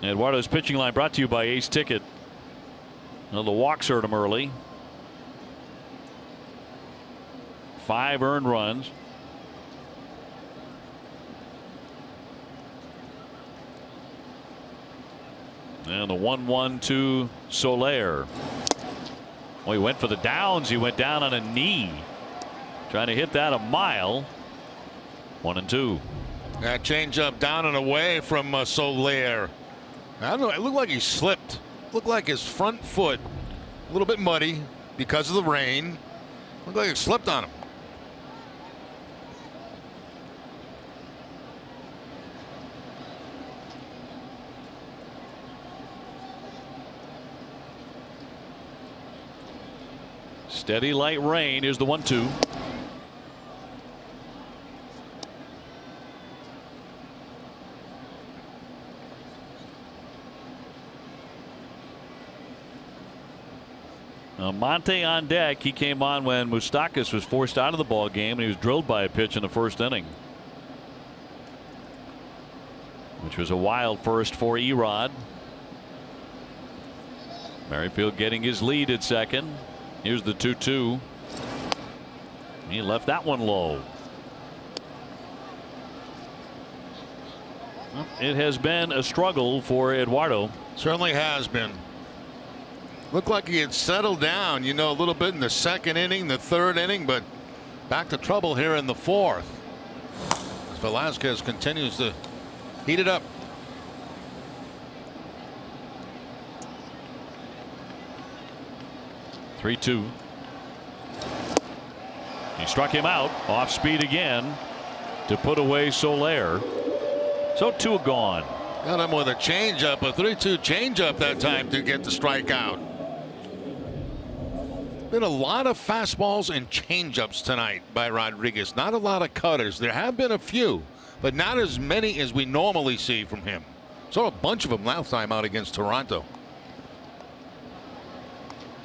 Eduardo's pitching line brought to you by Ace Ticket. Well, the walks hurt him early. 5 earned runs. And the 1-1 to Soler. Well, he went for the downs. He went down on a knee, trying to hit that a mile. 1-2.
That changeup down and away from Soler. I don't know. It looked like he slipped. Looked like his front foot, a little bit muddy because of the rain. Looked like it slipped on him.
Steady light rain. Here's the 1-2. Monte on deck. He came on when Moustakas was forced out of the ball game, and he was drilled by a pitch in the first inning, which was a wild first for Erod. Merrifield getting his lead at second. Here's the 2-2. He left that one low. It has been a struggle for Eduardo.
Certainly has been. Looked like he had settled down, you know, a little bit in the second inning, the third inning, but back to trouble here in the fourth. As Velasquez continues to heat it up.
He struck him out off speed again to put away Soler. So 2 gone.
Got him with a changeup, a 3-2 changeup that time to get the strikeout. Been a lot of fastballs and changeups tonight by Rodriguez. Not a lot of cutters. There have been a few, but not as many as we normally see from him. Saw a bunch of them last time out against Toronto.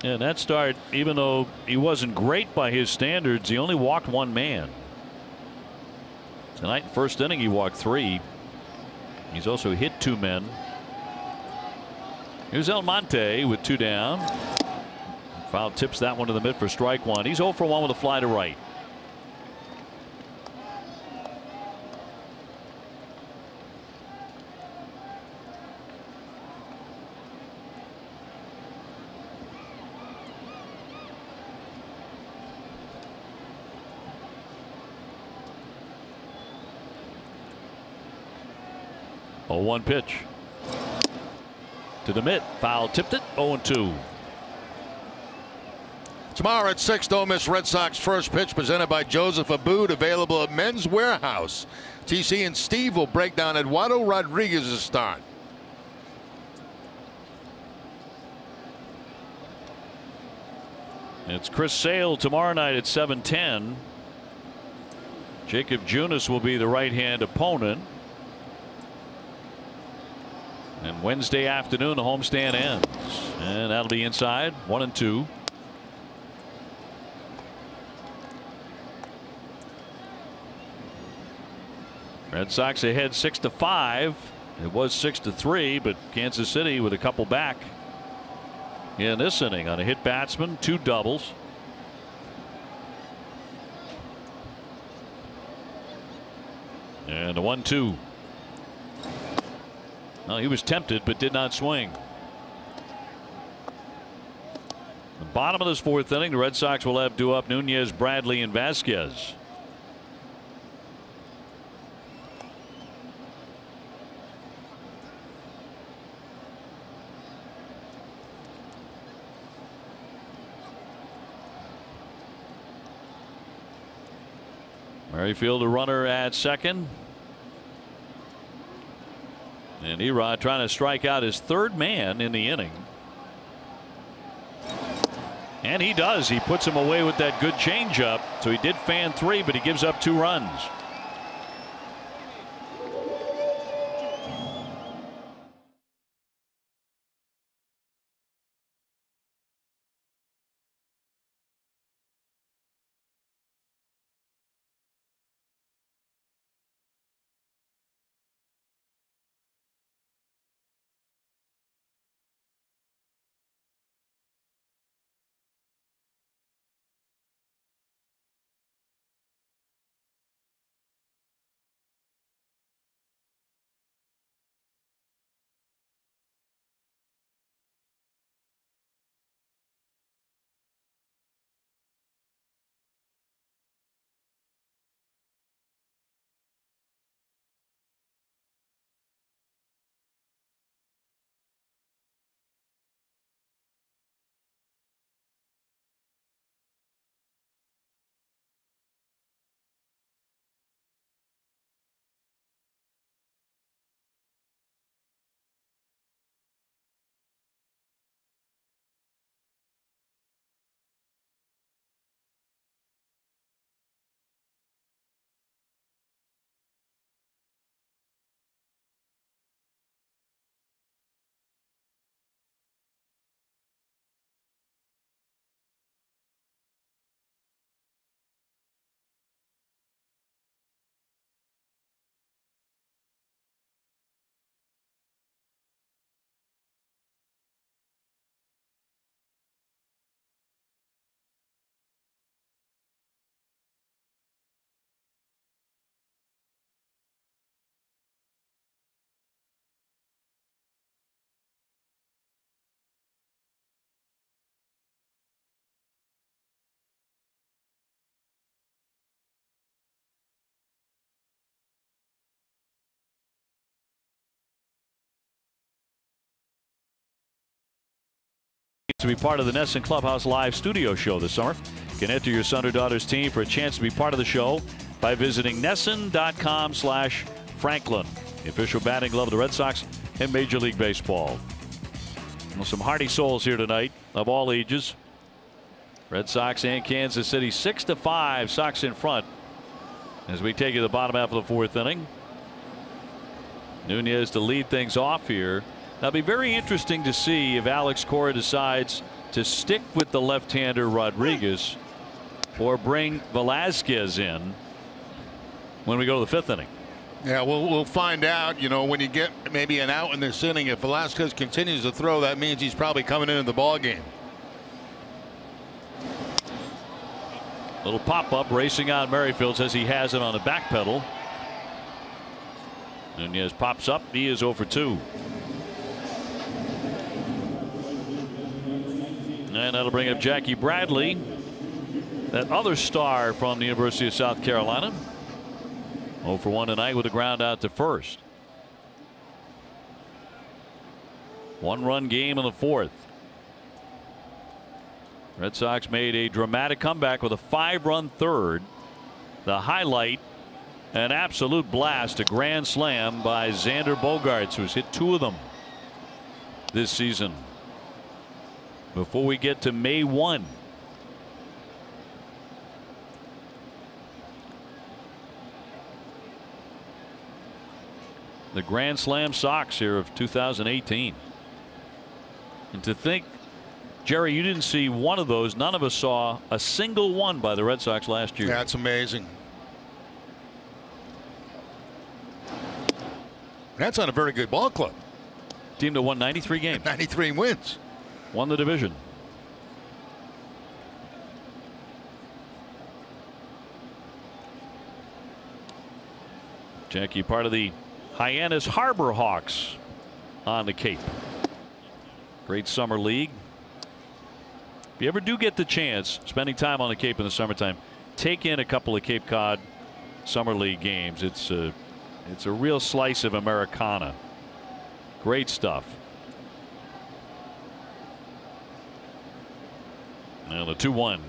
And that start, even though he wasn't great by his standards, he only walked 1 man. Tonight, first inning, he walked 3. He's also hit 2 men. Here's Almonte with 2 down. Foul tips that one to the mid for strike 1. He's 0 for 1 with a fly to right. A 1 pitch to the mid. Foul tipped it. 0-2.
Tomorrow at 6, don't miss Red Sox first pitch presented by Joseph Abboud, available at Men's Warehouse. TC and Steve will break down Eduardo Rodriguez's start.
It's Chris Sale tomorrow night at 7:10. Jacob Junis will be the right-hand opponent. And Wednesday afternoon, the homestand ends. And that'll be inside 1-2. Red Sox ahead 6-5. It was 6-3, but Kansas City with a couple back in this inning on a hit batsman, 2 doubles. And the 1-2. Well, he was tempted but did not swing. The bottom of this 4th inning, the Red Sox will have due up Nunez, Bradley, and Vasquez. Merrifield a runner at second. And Erod trying to strike out his 3rd man in the inning. And he does. He puts him away with that good changeup. So he did fan 3, but he gives up 2 runs. to be part of the Nesson Clubhouse Live studio show this summer. You can enter your son or daughter's team for a chance to be part of the show by visiting Nesson.com/Franklin, the official batting glove of the Red Sox and Major League Baseball. Well, some hearty souls here tonight of all ages. Red Sox and Kansas City 6-5. Sox in front as we take you to the bottom half of the 4th inning. Nunez to lead things off here. Now, it'll be very interesting to see if Alex Cora decides to stick with the left-hander Rodriguez or bring Velasquez in when we go to the 5th inning.
Yeah, we'll find out. You know, when you get maybe an out in this inning, if Velasquez continues to throw, that means he's probably coming into the ball game.
Little pop-up racing on Merrifield, says he has it on the back pedal. Nunez pops up. He is 0 for 2. And that'll bring up Jackie Bradley, that other star from the University of South Carolina. 0 for 1 tonight with a ground out to first. 1-run game in the 4th. Red Sox made a dramatic comeback with a 5-run 3rd. The highlight, an absolute blast, a grand slam by Xander Bogaerts, who's hit 2 of them this season. Before we get to May 1. The Grand Slam Sox here of 2018. And to think, Jerry, you didn't see one of those. None of us saw a single one by the Red Sox last year.
That's amazing. That's on a very good ball club.
Team that won 93 games.
93 wins.
Won the division. Jackie, part of the Hyannis Harbor Hawks on the Cape. Great summer league. If you ever do get the chance, spending time on the Cape in the summertime, take in a couple of Cape Cod Summer League games. It's a real slice of Americana. Great stuff. Now the 2-1.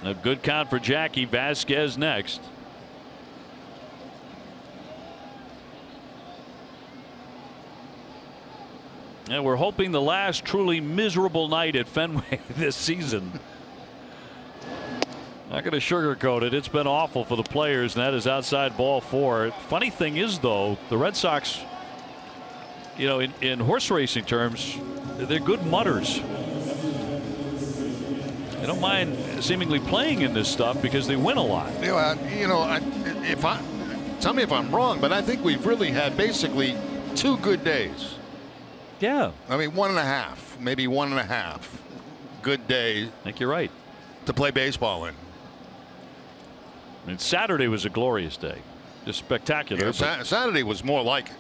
A good count for Jackie. Vasquez next. And we're hoping the last truly miserable night at Fenway this season. Not going to sugarcoat it. It's been awful for the players, and that is outside ball 4. Funny thing is, though, the Red Sox, you know, in horse racing terms, they're good mudders. They don't mind seemingly playing in this stuff because they win a lot.
Tell me if I'm wrong, but I think we've really had basically 2 good days.
Yeah.
I mean, 1.5, maybe 1.5 good days.
I think you're right.
To play baseball in.
I mean, Saturday was a glorious day. Just spectacular.
Yeah, Saturday was more like it.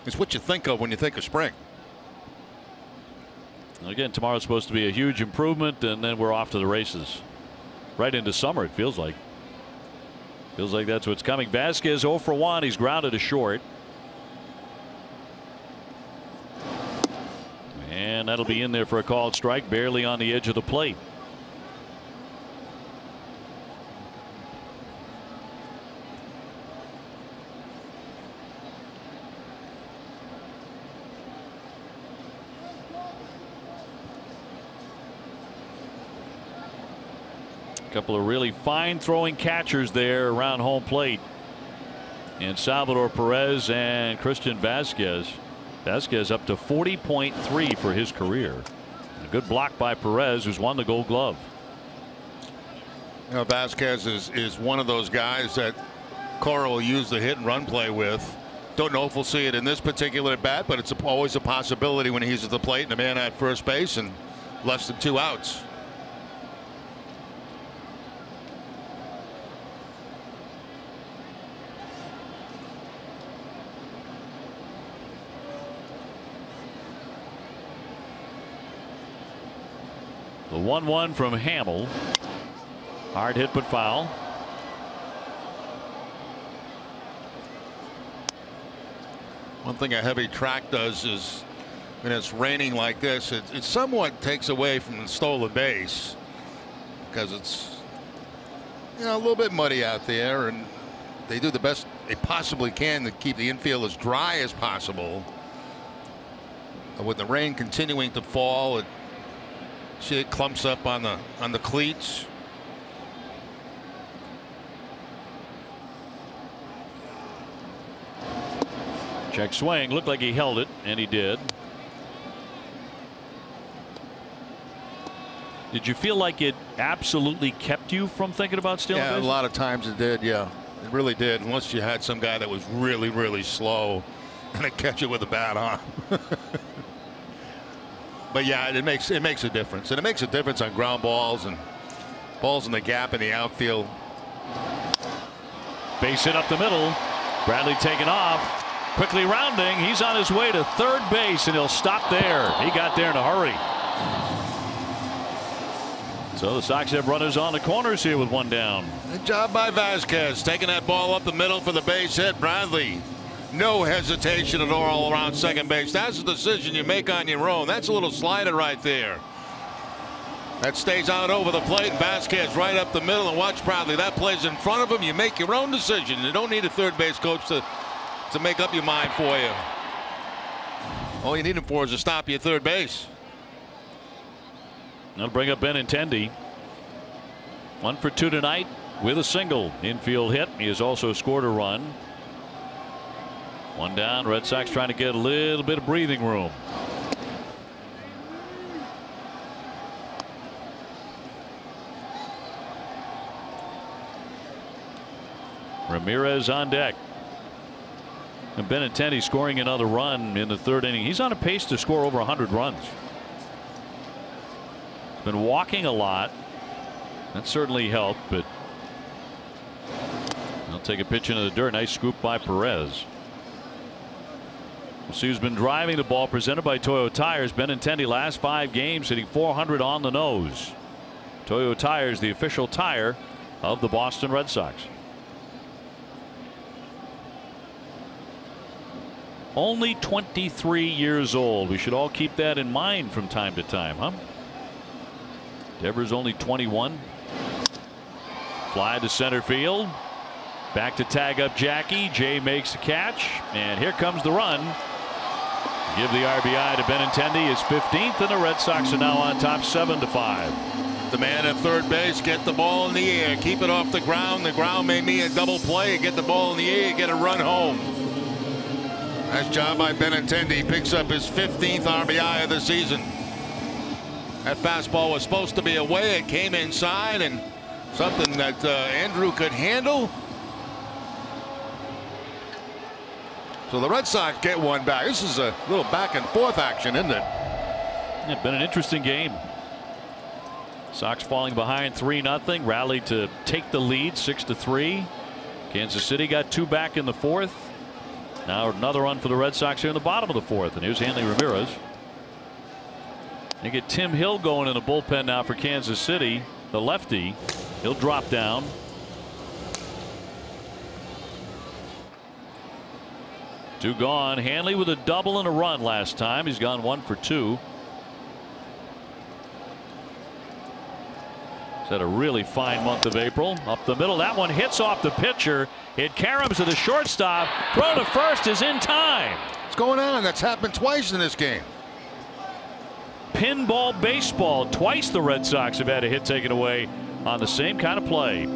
It's what you think of when you think of spring.
Again, tomorrow's supposed to be a huge improvement, and then we're off to the races. Right into summer, it feels like. Feels like that's what's coming. Vasquez 0 for 1. He's grounded to short. And that'll be in there for a called strike, barely on the edge of the plate. A couple of really fine throwing catchers there around home plate. And Salvador Perez and Christian Vasquez. Vasquez up to 40.3 for his career. A good block by Perez, who's won the Gold Glove.
You know, Vasquez is one of those guys that Cora will use the hit and run play with. Don't know if we'll see it in this particular at bat, but it's always a possibility when he's at the plate and a man at first base and less than 2 outs.
The 1-1 from Hamill. Hard hit but foul.
One thing a heavy track does is when it's raining like this, it somewhat takes away from the stolen base because it's, you know, a little bit muddy out there, and they do the best they possibly can to keep the infield as dry as possible. And with the rain continuing to fall, see it clumps up on the cleats.
Check swing. Looked like he held it, and he did. Did you feel like it absolutely kept you from thinking about stealing
Yeah,
base?
a lot of times it did. Yeah, it really did. Unless you had some guy that was really, really slow and it catch it with a bad arm. But yeah, it makes a difference, and it makes a difference on ground balls and balls in the gap in the outfield.
Base hit up the middle. Bradley taking off. Quickly rounding. He's on his way to third base, and he'll stop there. He got there in a hurry. So the Sox have runners on the corners here with one down.
Good job by Vasquez taking that ball up the middle for the base hit. Bradley, no hesitation at all around second base. That's a decision you make on your own. That's a little slider right there. That stays out over the plate, and Vasquez right up the middle, and watch Bradley. That plays in front of him. You make your own decision. You don't need a third base coach to make up your mind for you. All you need him for is to stop you at third base.
That'll bring up Benintendi. 1 for 2 tonight with a single. Infield hit. He has also scored a run. One down. Red Sox trying to get a little bit of breathing room. Ramirez on deck. And Benintendi scoring another run in the third inning. He's on a pace to score over 100 runs. He's been walking a lot. That certainly helped, but he'll take a pitch into the dirt. Nice scoop by Perez. We'll see who's been driving the ball, presented by Toyo Tires. Benintendi last 5 games hitting 400 on the nose. Toyo Tires, the official tire of the Boston Red Sox. Only 23 years old. We should all keep that in mind from time to time, huh? Devers only 21. Fly to center field. Back to tag up Jackie. Jay makes a catch, and here comes the run. Give the RBI to Benintendi, his 15th, and the Red Sox are now on top 7-5.
The man at third base, get the ball in the air, keep it off the ground. The ground may mean a double play. Get the ball in the air, get a run home. Nice job by Benintendi. Picks up his 15th RBI of the season. That fastball was supposed to be away. It came inside, and something that Andrew could handle. So the Red Sox get one back. This is a little back and forth action, isn't it?
It's been an interesting game. Sox falling behind 3-0. Rallied to take the lead 6-3. Kansas City got 2 back in the 4th. Now another run for the Red Sox here in the bottom of the 4th. And here's Hanley Ramirez. They get Tim Hill going in the bullpen now for Kansas City. The lefty. He'll drop down. Two gone. Hanley with a double and a run last time. He's gone 1 for 2. He's had a really fine month of April. Up the middle. That one hits off the pitcher. It caroms to the shortstop. Throw to first is in time.
What's going on? That's happened twice in this game.
Pinball baseball. Twice the Red Sox have had a hit taken away on the same kind of play.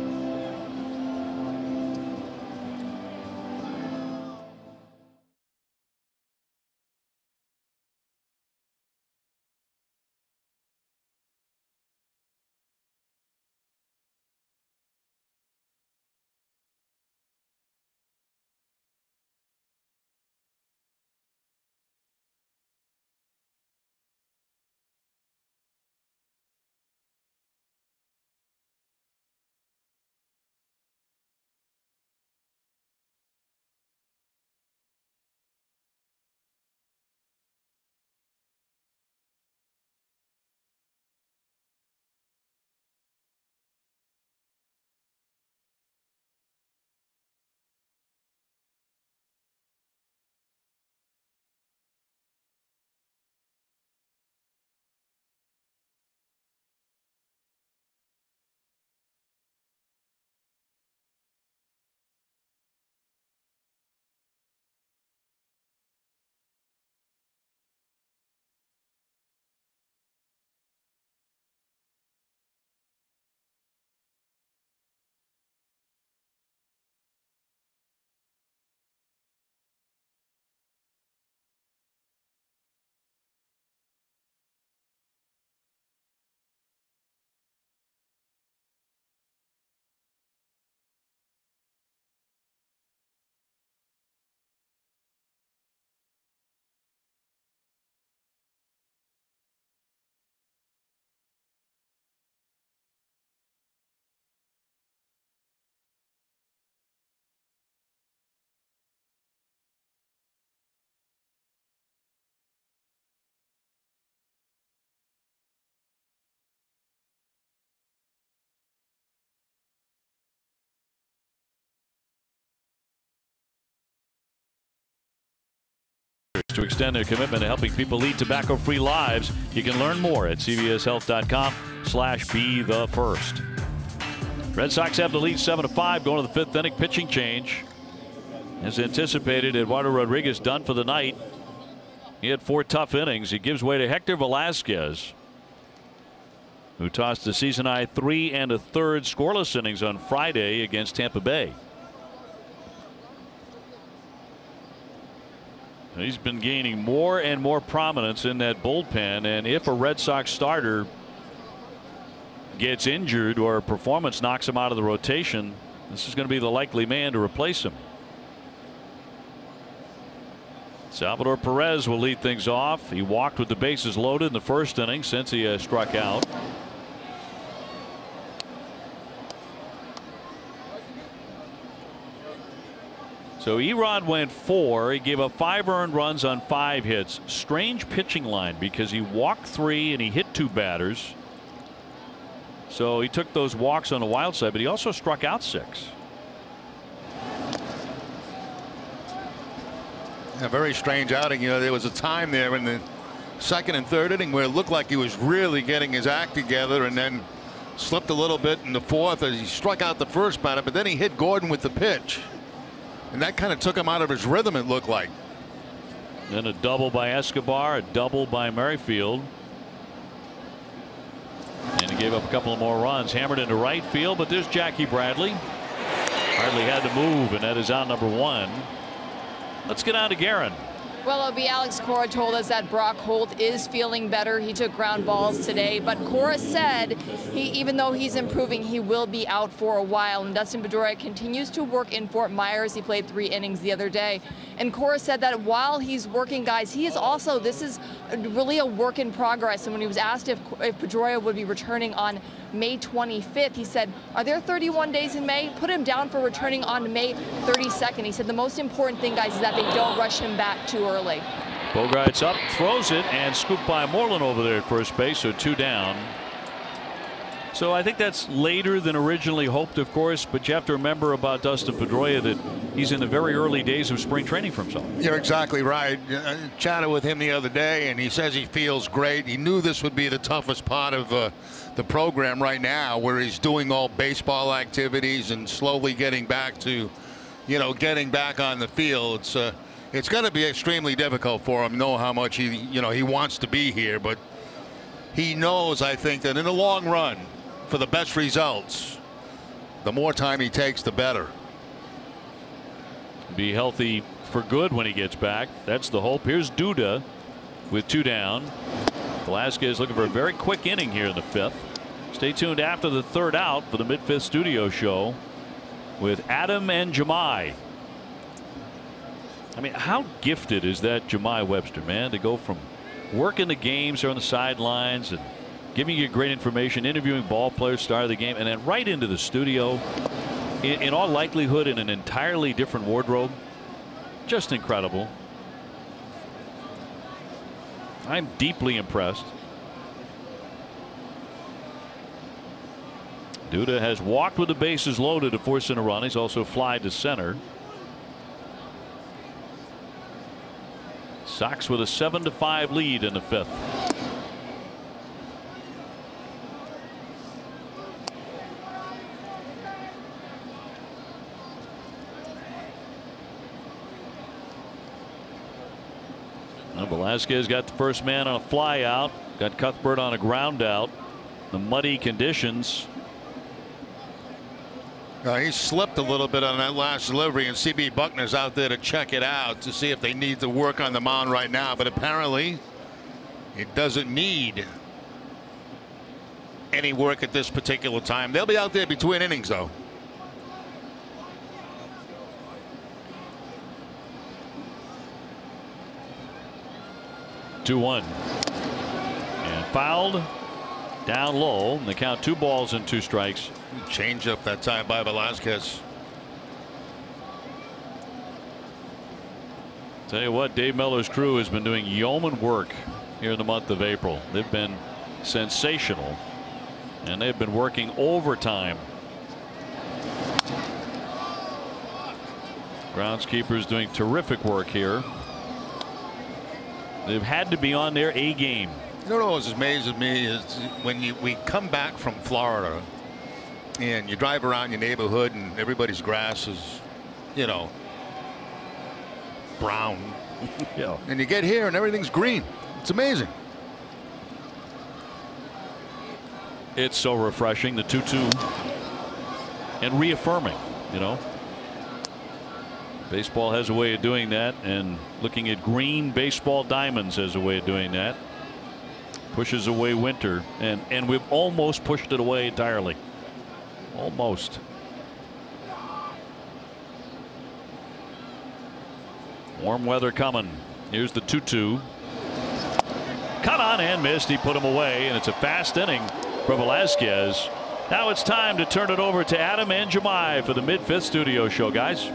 to extend their commitment to helping people lead tobacco-free lives. You can learn more at cvshealth.com/be-the-first. Red Sox have the lead 7-5 going to the 5th inning. Pitching change. As anticipated, Eduardo Rodriguez done for the night. He had 4 tough innings. He gives way to Hector Velasquez, who tossed a season-high 3 1/3 scoreless innings on Friday against Tampa Bay. He's been gaining more and more prominence in that bullpen, and if a Red Sox starter gets injured or performance knocks him out of the rotation, this is going to be the likely man to replace him. Salvador Perez will lead things off. He walked with the bases loaded in the first inning since he struck out. So Erod went 4. He gave up 5 earned runs on 5 hits. Strange pitching line because he walked 3 and he hit 2 batters. So he took those walks on the wild side, but he also struck out 6.
A very strange outing. You know, there was a time there in the 2nd and 3rd inning where it looked like he was really getting his act together, and then slipped a little bit in the 4th as he struck out the first batter, but then he hit Gordon with the pitch, and that kind of took him out of his rhythm, it looked like.
Then a double by Escobar, a double by Merrifield. And he gave up a couple of more runs. Hammered into right field, but there's Jackie Bradley. Hardly had to move, and that is out number 1. Let's get on to Guerin.
Well, Alex Cora told us that Brock Holt is feeling better. He took ground balls today, but Cora said even though he's improving, he will be out for a while. And Dustin Pedroia continues to work in Fort Myers. He played 3 innings the other day. And Cora said that while he's working, guys, he is also, this is really a work in progress. And when he was asked if Pedroia would be returning on May 25th, he said, are there 31 days in May? Put him down for returning on May 32nd. He said the most important thing, guys, is that they don't rush him back too early.
Bogart's up, throws it, and scooped by Moreland over there at first base, so 2 down. So I think that's later than originally hoped, of course, but you have to remember about Dustin Pedroia that he's in the very early days of spring training for himself.
You're exactly right. I chatted with him the other day, and he says he feels great. He knew this would be the toughest part of the program right now, where he's doing all baseball activities and slowly getting back to, getting back on the field. It's going to be extremely difficult for him. Know how much he wants to be here, but he knows, I think, that in the long run, for the best results, the more time he takes, the better.
Be healthy for good when he gets back. That's the hope. Here's Duda with 2 down. Velasquez looking for a very quick inning here in the 5th. Stay tuned after the 3rd out for the mid-5th studio show with Adam and Jemai. I mean, how gifted is that Jemai Webster, man, to go from working the games or on the sidelines and giving you great information, interviewing ball players, start of the game, and then right into the studio, in all likelihood in an entirely different wardrobe. Just incredible. I'm deeply impressed. Duda has walked with the bases loaded to force in a run. He's also flied to center. Sox with a 7-5 lead in the 5th. Velasquez got the first man on a fly out, got Cuthbert on a ground out. The muddy conditions.
He slipped a little bit on that last delivery, and CB Buckner's out there to check it out to see if they need to work on the mound right now, but apparently it doesn't need any work at this particular time. They'll be out there between innings, though.
Two-1 and fouled down low, and they count 2 balls and 2 strikes.
Change up that time by Velasquez.
Tell you what, Dave Miller's crew has been doing yeoman work here in the month of April. They've been sensational, and they've been working overtime. Groundskeepers doing terrific work here. They've had to be on their A game.
You know what was amazing to me is when we come back from Florida and you drive around your neighborhood and everybody's grass is, you know, brown.
Yeah.
And you get here and everything's green. It's amazing.
It's so refreshing, the 2-2, and reaffirming, you know. Baseball has a way of doing that, and looking at green baseball diamonds has a way of doing that. Pushes away winter, and we've almost pushed it away entirely. Almost. Warm weather coming. Here's the 2-2. Cut on and missed. He put him away, and it's a fast inning for Velasquez. Now it's time to turn it over to Adam and Jemai for the mid-fifth studio show, guys.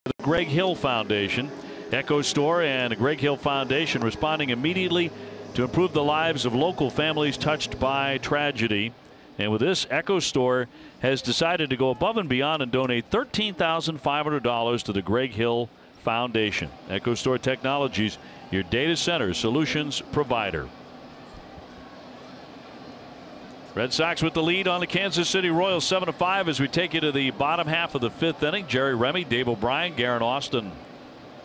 The Greg Hill Foundation, Echo Store and the Greg Hill Foundation responding immediately to improve the lives of local families touched by tragedy. And with this, Echo Store has decided to go above and beyond and donate $13,500 to the Greg Hill Foundation. Echo Store Technologies, your data center solutions provider. Red Sox with the lead on the Kansas City Royals 7-5 as we take you to the bottom half of the fifth inning. Jerry Remy, Dave O'Brien, Garen Austin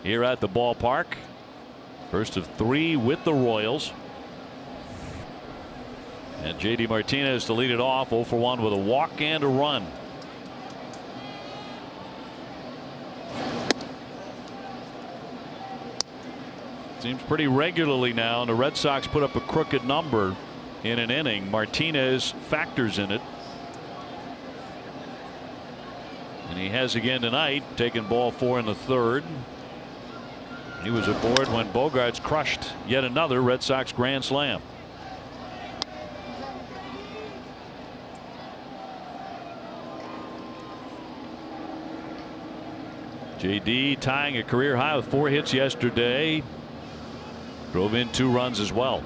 here at the ballpark. First of three with the Royals. And J.D. Martinez to lead it off, 0 for 1 with a walk and a run. Seems pretty regularly now, and the Red Sox put up a crooked number in an inning. Martinez factors in it. And he has again tonight, taking ball 4 in the third. He was aboard when Bogaerts crushed yet another Red Sox grand slam. JD tying a career high with 4 hits yesterday. Drove in 2 runs as well.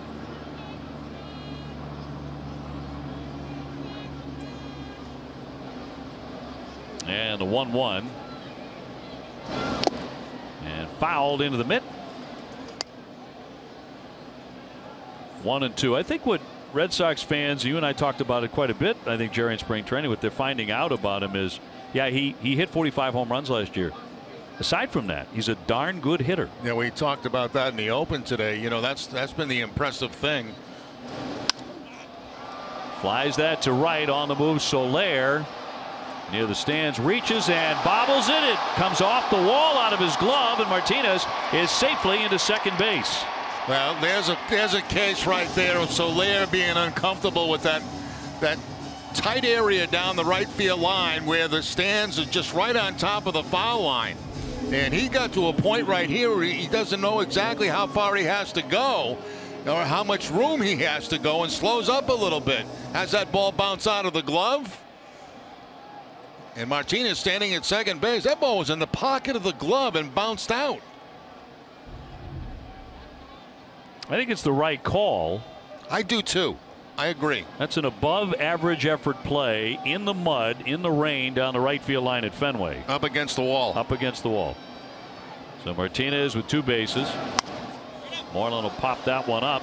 And the 1-1. And fouled into the mitt. 1-2. I think what Red Sox fans, you and I talked about it quite a bit, I think, Jerry, in spring training, what they're finding out about him is, yeah, he hit 45 home runs last year. Aside from that, he's a darn good hitter.
Yeah, we talked about that in the open today. You know, that's been the impressive thing.
Flies that to right on the move. Soler near the stands, reaches and bobbles it. It comes off the wall out of his glove, and Martinez is safely into second base.
Well, there's a case right there of Soler being uncomfortable with that tight area down the right field line where the stands are just right on top of the foul line. And he got to a point right here where he doesn't know exactly how far he has to go or how much room he has to go, and slows up a little bit. Has that ball bounce out of the glove? And Martinez standing at second base. That ball was in the pocket of the glove and bounced out.
I think it's the right call.
I do too. I agree.
That's an above average effort play in the mud, in the rain, down the right field line at Fenway.
Up against the wall.
Up against the wall. So Martinez with 2 bases. Moreland will pop that one up.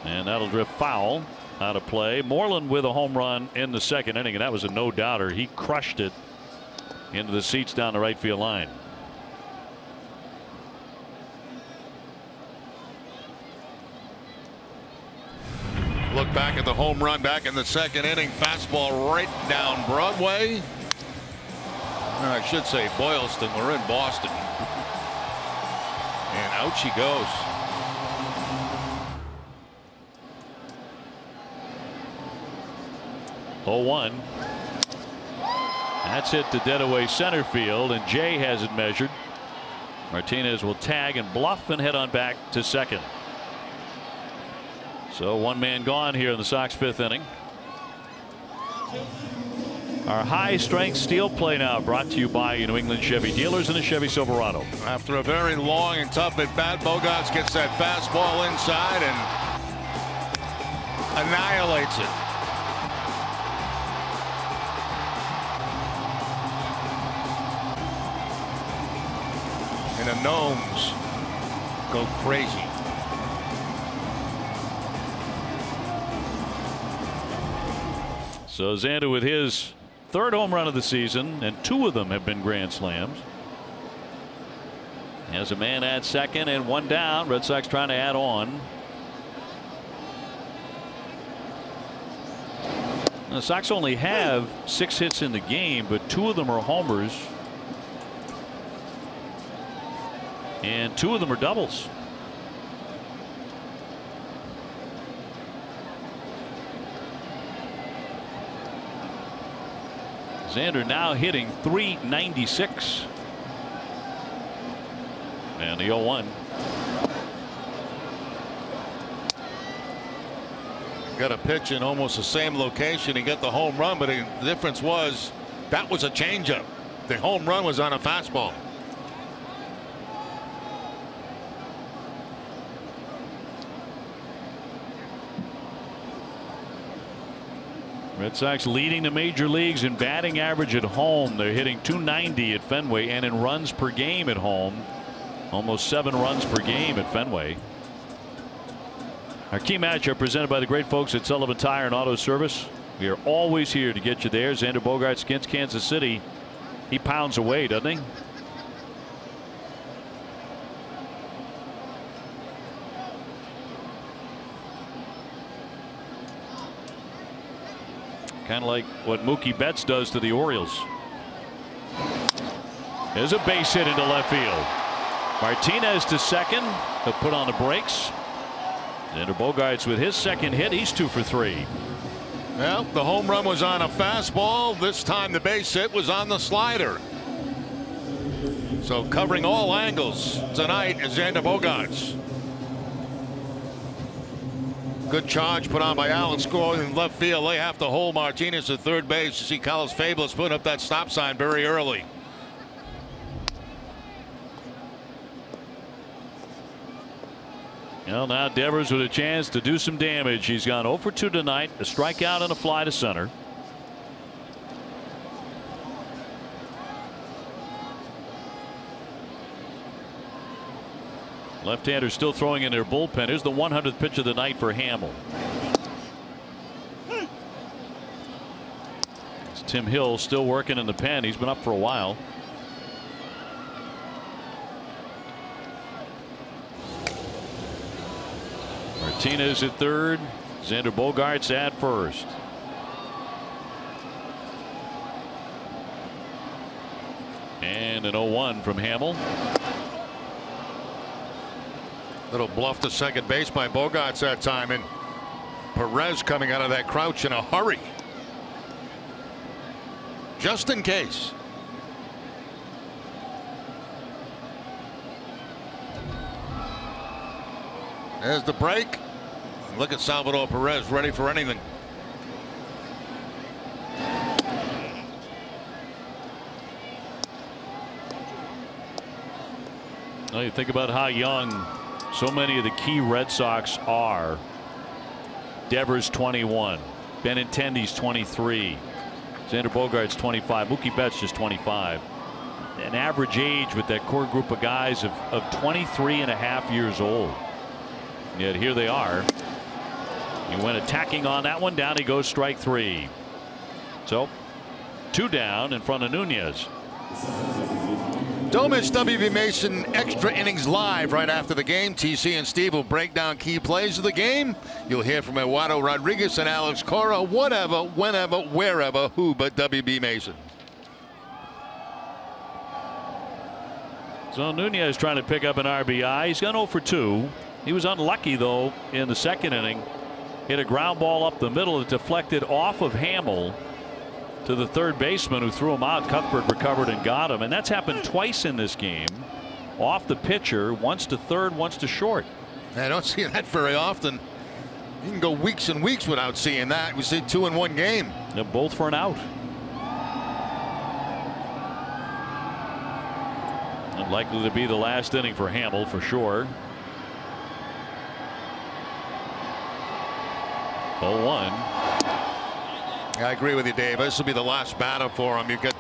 And that'll drift foul out of play. Moreland with a home run in the second inning, and that was a no-doubter. He crushed it into the seats down the right field line.
Look back at the home run back in the second inning. Fastball right down Broadway. I should say Boylston. We're in Boston. And out she goes.
Oh-1. That's hit to dead away center field, and Jay has it measured. Martinez will tag and bluff and head on back to second. So 1 man gone here in the Sox 5th inning. Our high strength steel play now brought to you by your New England Chevy dealers and the Chevy Silverado.
After a very long and tough at bat, Bogaerts gets that fastball inside and annihilates it. And the Gnomes go crazy.
So Xander with his 3rd home run of the season, and 2 of them have been grand slams. Has a man at second and 1 down. Red Sox trying to add on. The Sox only have 6 hits in the game, but 2 of them are homers. And 2 of them are doubles. Xander now hitting .396. And the 0-1.
Got a pitch in almost the same location. He got the home run, but the difference was that was a changeup. The home run was on a fastball.
Red Sox leading the major leagues in batting average at home. They're hitting .290 at Fenway, and in runs per game at home, almost 7 runs per game at Fenway. Our key matchup presented by the great folks at Sullivan Tire and Auto Service. We are always here to get you there. Xander Bogaerts against Kansas City. He pounds away, doesn't he? Kind of like what Mookie Betts does to the Orioles. There's a base hit into left field. Martinez to second. He'll put on the brakes. Xander Bogaerts with his second hit. He's 2 for 3.
Well, the home run was on a fastball. This time the base hit was on the slider. So covering all angles tonight is Xander Bogaerts. Good charge put on by Allen scoring in left field. They have to hold Martinez at third base. You see Carlos Fabulous put up that stop sign very early.
Well, now Devers with a chance to do some damage. He's gone 0 for 2 tonight. A strikeout and a fly to center. Left-handers still throwing in their bullpen. Here's the 100th pitch of the night for Hamill. It's Tim Hill still working in the pen. He's been up for a while. Martinez at third. Xander Bogaerts at first. And an 0-1 from Hamill.
Little bluff to second base by Bogaerts that time, and Perez coming out of that crouch in a hurry. Just in case. There's the break. Look at Salvador Perez, ready for anything.
Well, you think about how young so many of the key Red Sox are. Devers 21, Benintendi's 23, Xander Bogaerts 25, Mookie Betts just 25. An average age with that core group of guys of 23 and a half years old. Yet here they are. He went attacking on that one. Down he goes, strike 3. So 2 down in front of Nunez.
Don't miss WB Mason Extra Innings Live right after the game. TC and Steve will break down key plays of the game. You'll hear from Eduardo Rodriguez and Alex Cora. Whatever, whenever, wherever, who but WB Mason.
So Nunez trying to pick up an RBI. He's gone 0 for 2. He was unlucky, though, in the second inning. Hit a ground ball up the middle. It deflected off of Hamill to the third baseman, who threw him out. Cuthbert recovered and got him. And that's happened twice in this game. Off the pitcher, once to third, once to short.
I don't see that very often. You can go weeks and weeks without seeing that. We see 2 in 1 game.
They're both for an out. Likely to be the last inning for Hamill for sure. 0-1.
I agree with you, Dave. This will be the last batter for him. You get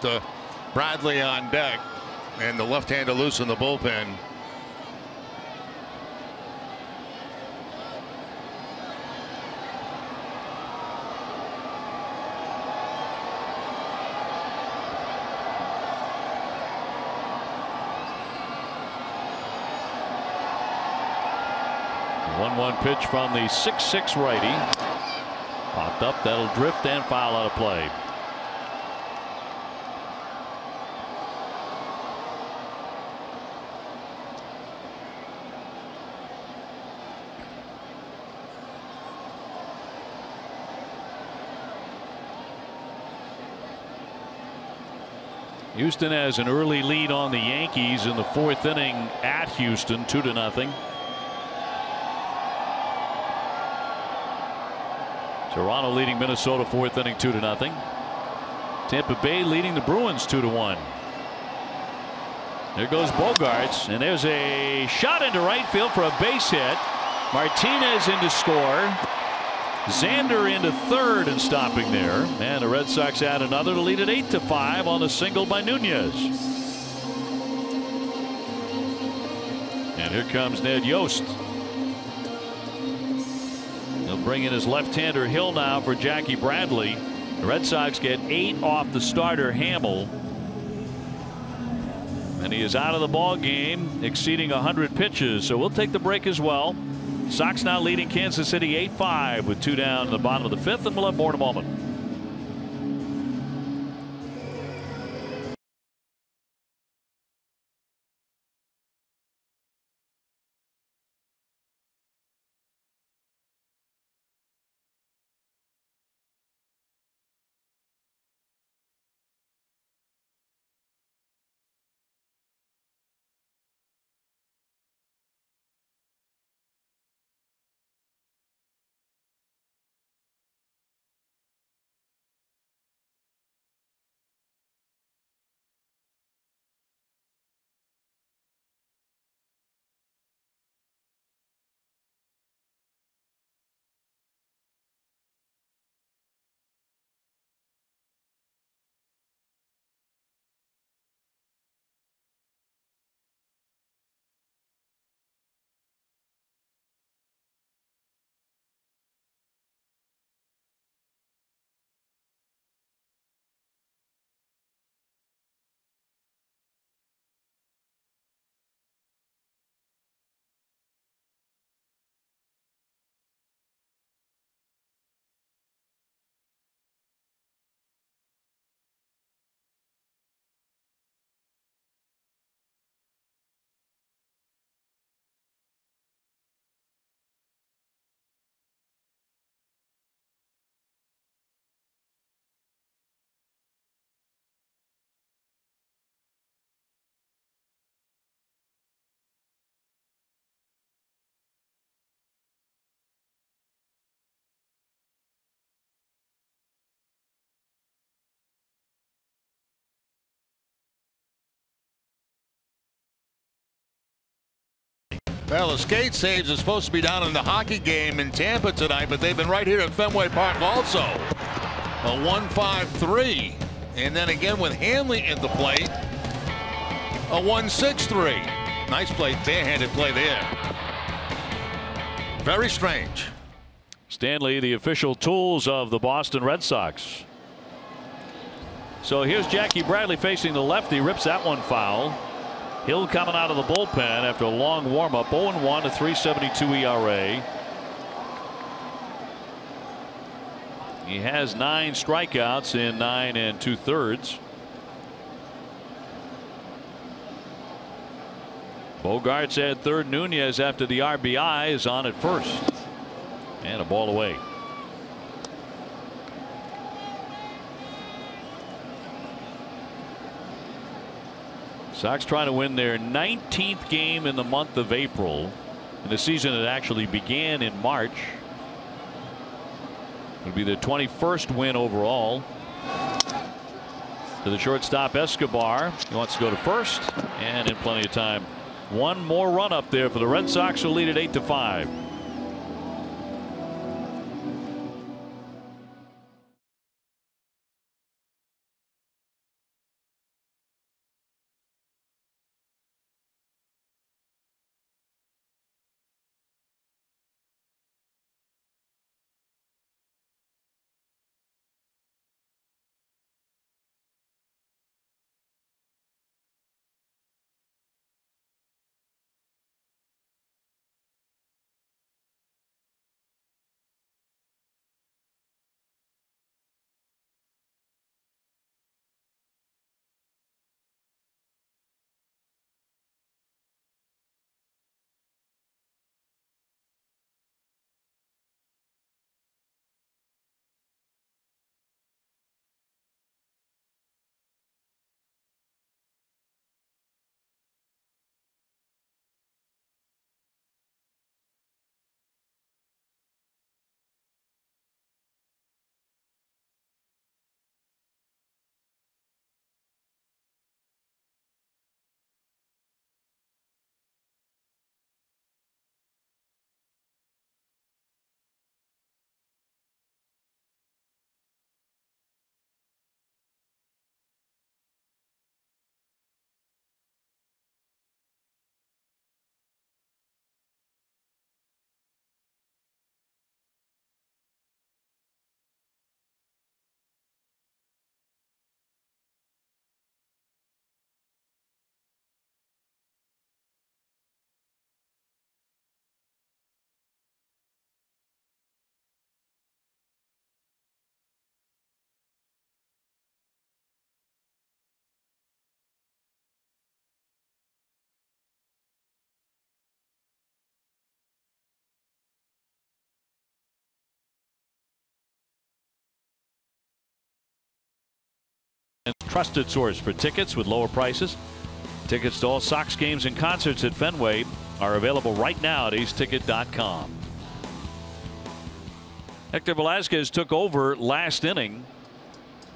Bradley on deck and the left-hander loose in the bullpen.
One pitch from the 6'6" righty. Popped up. That'll drift and foul out of play. Houston has an early lead on the Yankees in the 4th inning at Houston, 2-0. Toronto leading Minnesota 4th inning 2-0. Tampa Bay leading the Bruins 2-1. There goes Bogaerts, and there's a shot into right field for a base hit. Martinez in to score. Xander into third and stopping there. And the Red Sox add another to lead at 8-5 on a single by Nunez. And here comes Ned Yost. He'll bring in his left-hander Hill now for Jackie Bradley. The Red Sox get 8 off the starter Hamill. And he is out of the ball game, exceeding 100 pitches. So we'll take the break as well. Sox now leading Kansas City 8-5 with 2 down in the bottom of the 5th, and we'll have more in a moment.
Well, the skate saves are supposed to be down in the hockey game in Tampa tonight, but they've been right here at Fenway Park also. A 1-5-3. And then again with Hanley at the plate, a 1-6-3. Nice play, barehanded play there. Very strange.
Stanley, the official tools of the Boston Red Sox. So here's Jackie Bradley facing the lefty, rips that one foul. Hill coming out of the bullpen after a long warm-up, 0-1, a 3.72 ERA. He has 9 strikeouts in 9 2/3. Bogarts at third. Nunez after the RBI is on at first. And a ball away. Sox trying to win their 19th game in the month of April. And the season that actually began in March. It'll be their 21st win overall. To the shortstop Escobar. He wants to go to first. And in plenty of time. One more run up there for the Red Sox, who lead at 8-5. Trusted source for tickets with lower prices. Tickets to all Sox games and concerts at Fenway are available right now at aceticket.com. Hector Velazquez took over last inning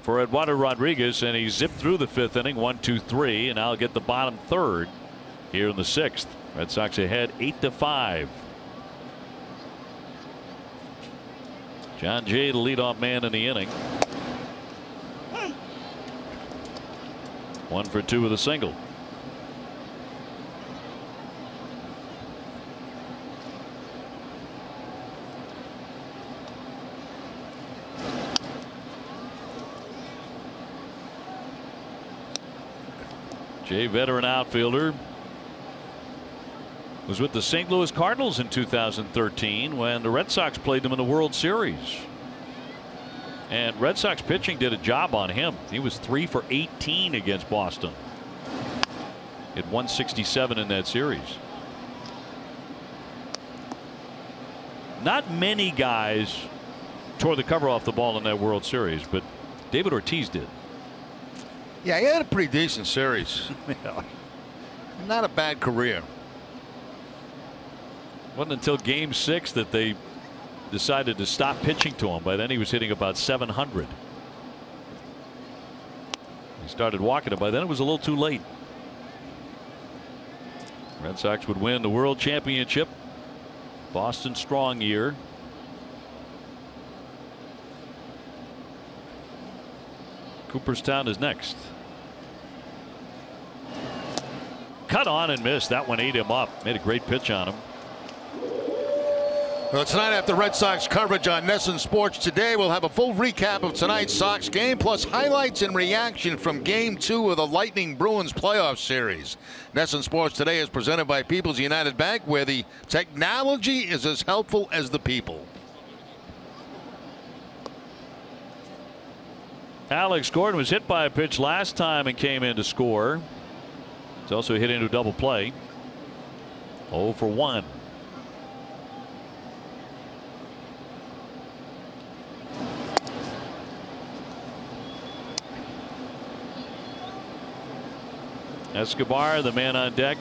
for Eduardo Rodriguez, and he zipped through the 5th inning, 1-2-3, and now get the bottom 3rd here in the 6th. Red Sox ahead 8-5. John Jay, the leadoff man in the inning. 1 for 2 with a single. Jay, veteran outfielder, was with the St. Louis Cardinals in 2013 when the Red Sox played them in the World Series. And Red Sox pitching did a job on him. He was 3 for 18 against Boston. Hit 167 in that series. Not many guys tore the cover off the ball in that World Series, but David Ortiz did.
Yeah, he had a pretty decent series.
Yeah.
Not a bad career.
Wasn't until Game 6 that they decided to stop pitching to him. By then he was hitting about 700. He started walking him. By then it was a little too late. Red Sox would win the World Championship. Boston strong year. Cooperstown is next. Cut on and missed. That one ate him up. Made a great pitch on him.
Well, tonight after Red Sox coverage on NESN Sports Today, we'll have a full recap of tonight's Sox game, plus highlights and reaction from Game 2 of the Lightning Bruins playoff series. NESN Sports Today is presented by People's United Bank, where the technology is as helpful as the people.
Alex Gordon was hit by a pitch last time and came in to score. He's also hit into a double play. 0 for 1. Escobar, the man on deck,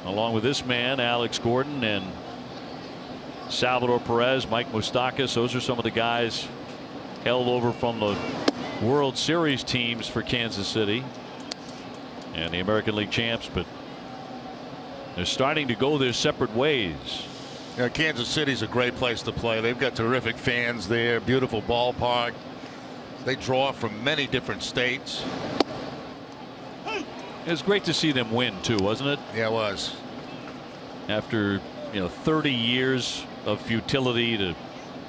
along with this man, Alex Gordon, and Salvador Perez, Mike Moustakas. Those are some of the guys held over from the World Series teams for Kansas City and the American League champs, but they're starting to go their separate ways.
You know, Kansas City's a great place to play. They've got terrific fans there, beautiful ballpark. They draw from many different states.
It was great to see them win too, wasn't it?
Yeah, it was.
After 30 years of futility to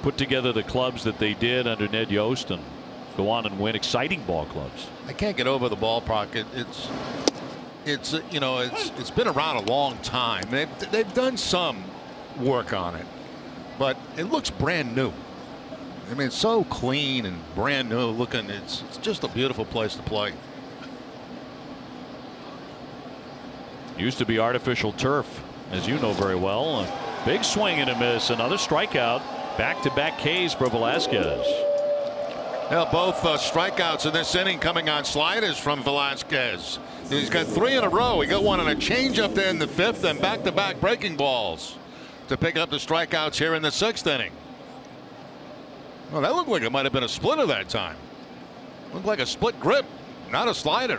put together the clubs that they did under Ned Yost and go on and win exciting ball clubs.
I can't get over the ballpark. It's been around a long time. They've done some work on it, but it looks brand new. I mean, it's so clean and brand new looking. It's just a beautiful place to play.
Used to be artificial turf, as you know very well. A big swing and a miss. Another strikeout. Back-to-back Ks for Velasquez.
Now both strikeouts in this inning coming on sliders from Velasquez. He's got 3 in a row. He got one on a changeup there in the 5th, and back-to-back breaking balls to pick up the strikeouts here in the 6th inning. Well, that looked like it might have been a splitter that time. Looked like a split grip, not a slider.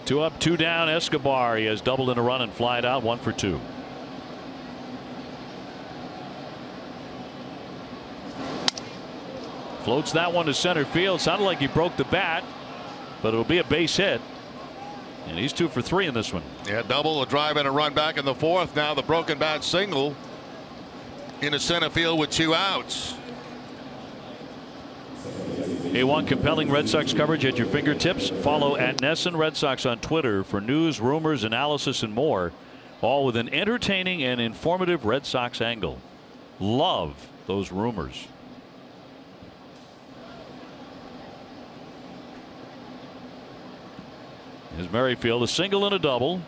2 up, 2 down. Escobar. He has doubled in a run and flied out. 1 for 2. Floats that one to center field. Sounded like he broke the bat, but it'll be a base hit. And he's 2 for 3 in this one.
Yeah, double, a drive and a run back in the 4th. Now the broken bat single into center field with 2 outs.
A1 compelling Red Sox coverage at your fingertips. Follow at NESN Red Sox on Twitter for news, rumors, analysis, and more, all with an entertaining and informative Red Sox angle. Love those rumors. Here's Merrifield, a single and a double.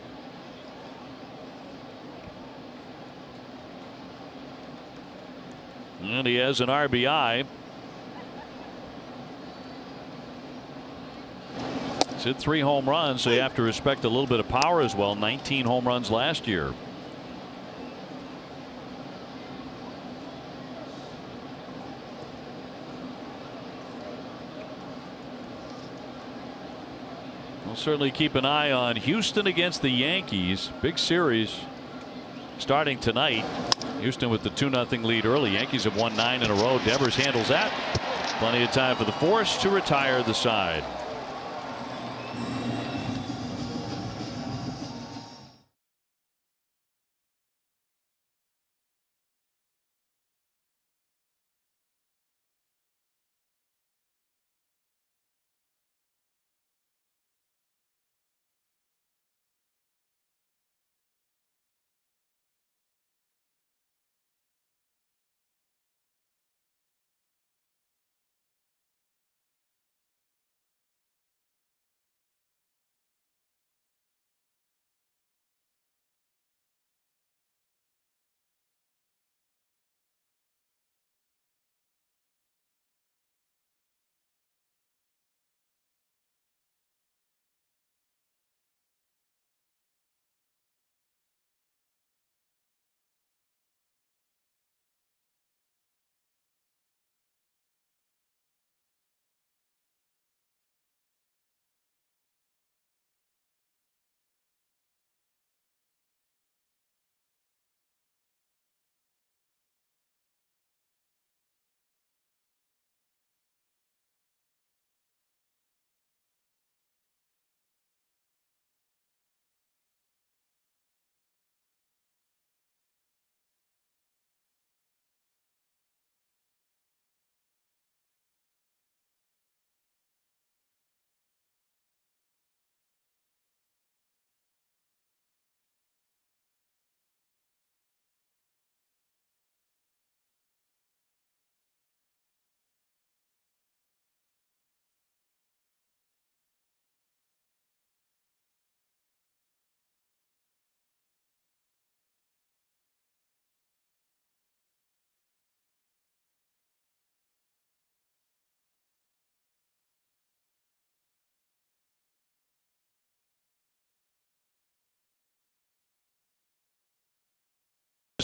And he has an RBI. He's hit 3 home runs, so you have to respect a little bit of power as well. 19 home runs last year. We'll certainly keep an eye on Houston against the Yankees. Big series starting tonight. Houston with the 2-0 lead early. Yankees have won 9 in a row. Devers handles that. Plenty of time for the Force to retire the side.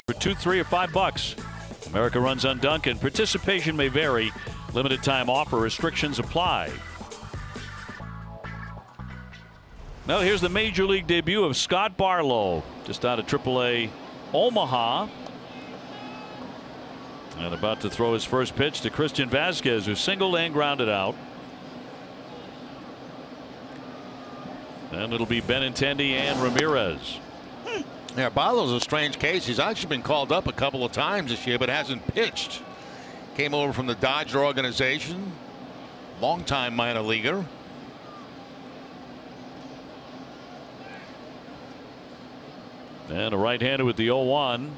for $2, $3, or $5. America Runs on Duncan. Participation may vary. Limited time offer. Restrictions apply. Now here's the major league debut of Scott Barlow, just out of AAA Omaha. And about to throw his first pitch to Christian Vasquez, who singled and grounded out. And it'll be Benintendi and Ramirez.
Yeah, Barlow's a strange case. He's actually been called up a couple of times this year, but hasn't pitched. Came over from the Dodger organization. Longtime minor leaguer.
And a right-hander with the 0-1.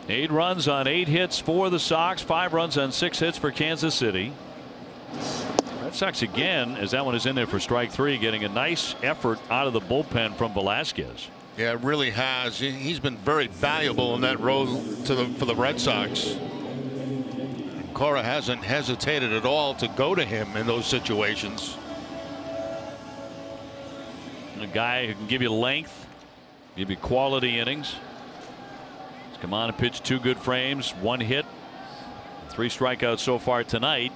Eight runs on 8 hits for the Sox, 5 runs on 6 hits for Kansas City. Red Sox again, as that one is in there for strike 3, getting a nice effort out of the bullpen from Velasquez.
Yeah, it really has. He's been very valuable in that role for the Red Sox. Cora hasn't hesitated at all to go to him in those situations.
A guy who can give you length, give you quality innings. Come on and pitch 2 good frames, 1 hit, 3 strikeouts so far tonight.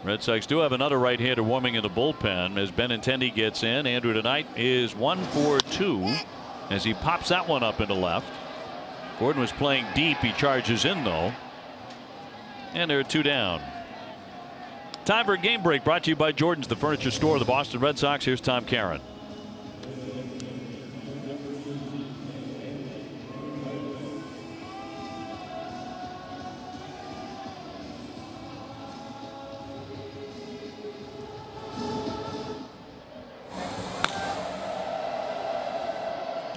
Red Sox do have another right-hander warming in the bullpen as Benintendi gets in. Andrew tonight is 1 for 2 as he pops that one up into left. Gordon was playing deep. He charges in though. And there are 2 down. Time for a game break brought to you by Jordan's, the furniture store of the Boston Red Sox. Here's Tom Caron.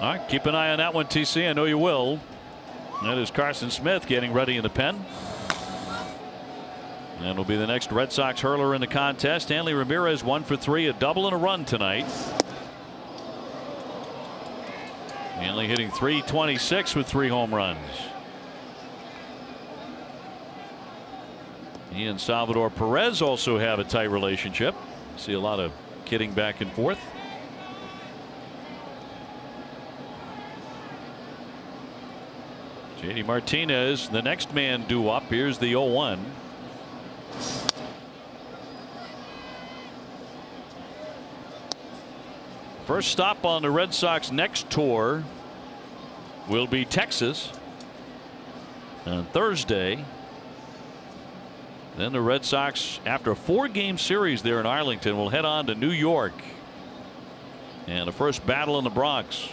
All right, keep an eye on that one, TC. I know you will. That is Carson Smith getting ready in the pen. And will be the next Red Sox hurler in the contest. Hanley Ramirez 1 for 3, a double and a run tonight. Hanley hitting .326 with 3 home runs. He and Salvador Perez also have a tight relationship. See a lot of kidding back and forth. JD Martinez, the next man due up. Here's the 0-1. First stop on the Red Sox next tour will be Texas on Thursday. Then the Red Sox, after a 4-game series there in Arlington, will head on to New York. And the first battle in the Bronx.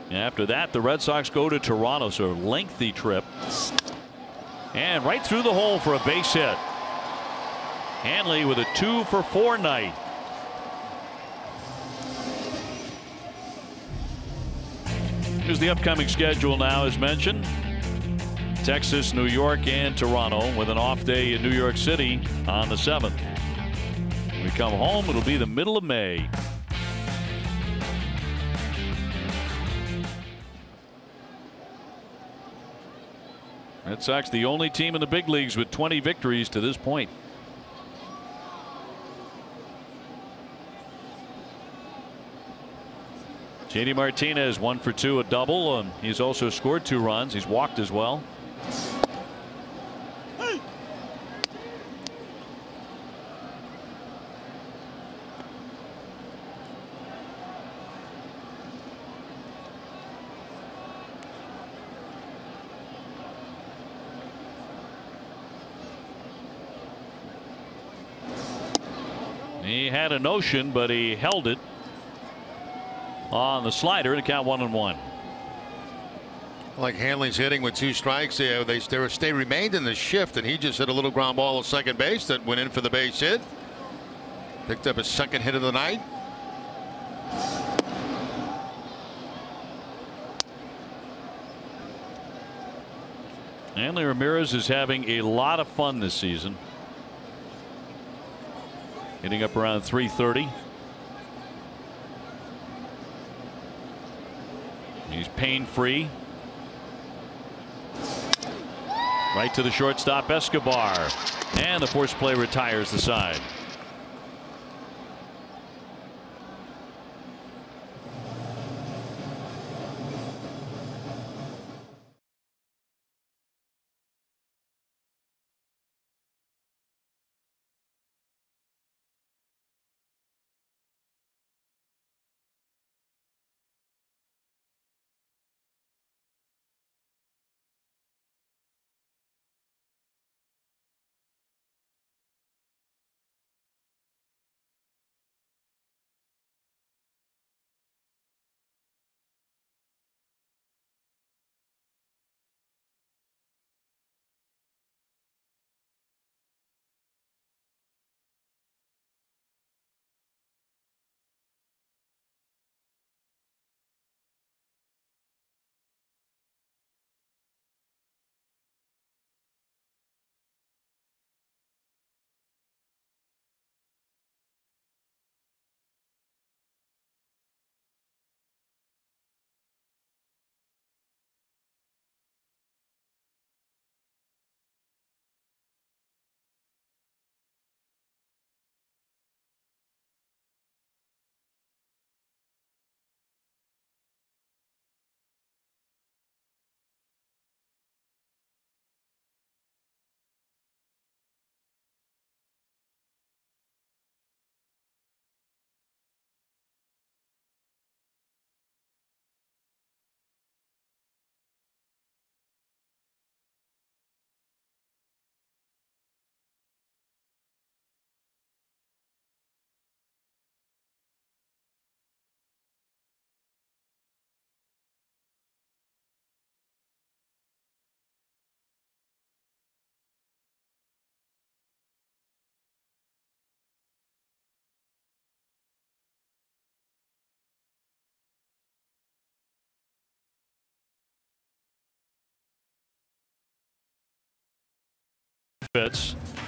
After that, the Red Sox go to Toronto, so a lengthy trip. And right through the hole for a base hit. Hanley with a 2 for 4 night. Here's the upcoming schedule now, as mentioned. Texas, New York, and Toronto, with an off day in New York City on the 7th. When we come home, it'll be the middle of May. Red Sox the only team in the big leagues with 20 victories to this point. JD Martinez 1 for 2, a double, and he's also scored 2 runs. He's walked as well. He had a notion, but he held it on the slider and count 1-1.
Like Hanley's hitting with 2 strikes. They remained in the shift, and he just hit a little ground ball to second base that went in for the base hit. Picked up his 2nd hit of the night.
Hanley Ramirez is having a lot of fun this season. Hitting up around .330. pain-free. Right to the shortstop, Escobar. And the force play retires the side.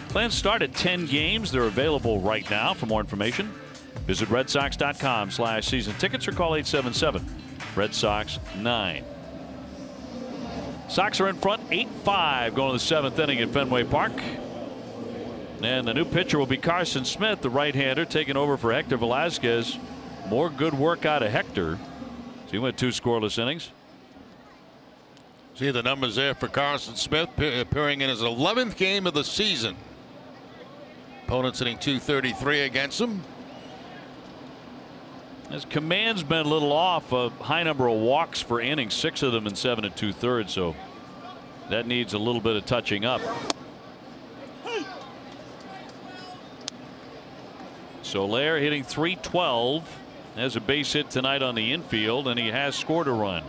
Plans start at 10 games. They're available right now. For more information, visit redsox.com/season tickets or call 877-RED SOX 9. Sox are in front 8-5 going to the 7th inning at Fenway Park. And the new pitcher will be Carson Smith, the right-hander, taking over for Hector Velasquez. More good work out of Hector. So he went 2 scoreless innings.
See the numbers there for Carson Smith, appearing in his 11th game of the season. Opponents hitting .233 against him.
His command's been a little off. A high number of walks for innings, 6 of them in 7 2/3. So that needs a little bit of touching up. Soler hitting .312. Has a base hit tonight on the infield, and he has scored a run.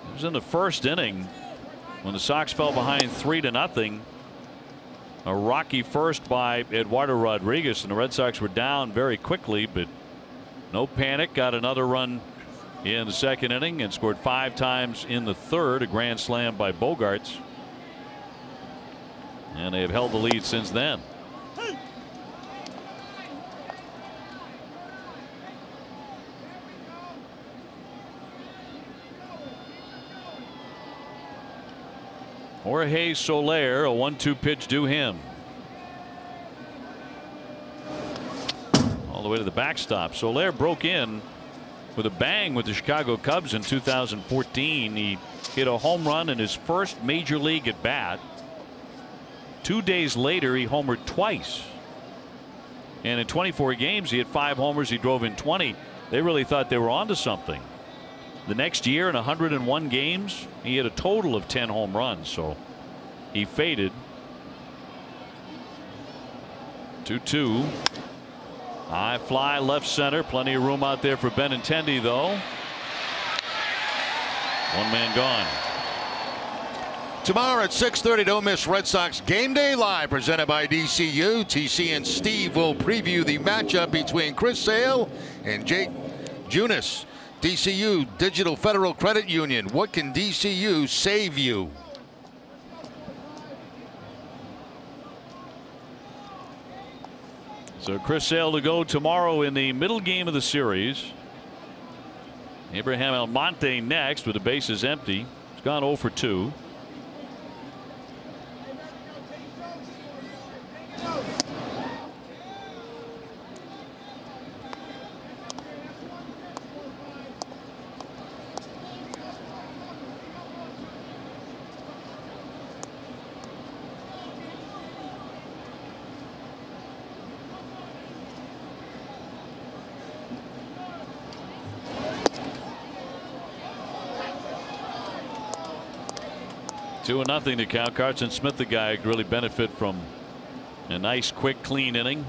It was in the first inning when the Sox fell behind 3-0. A rocky first by Eduardo Rodriguez, and the Red Sox were down very quickly, but no panic. Got another run in the second inning and scored 5 times in the third. A grand slam by Bogaerts, and they have held the lead since then. Jorge Soler, a 1-2 pitch due him. All the way to the backstop. Soler broke in with a bang with the Chicago Cubs in 2014. He hit a home run in his first major league at bat. 2 days later, he homered twice. And in 24 games, he had 5 homers. He drove in 20. They really thought they were onto something. The next year in 101 games, he had a total of 10 home runs, so he faded. 2-2. High fly left center. Plenty of room out there for Benintendi, though. 1 man gone.
Tomorrow at 6:30, don't miss Red Sox Game Day Live, presented by DCU. TC and Steve will preview the matchup between Chris Sale and Jake Junis. DCU, Digital Federal Credit Union. What can DCU save you?
So Chris Sale to go tomorrow in the middle game of the series. Abraham Almonte next with the bases empty. He's gone 0 for 2. Two and nothing to count. Carson Smith, the guy who really benefit from a nice, quick, clean inning.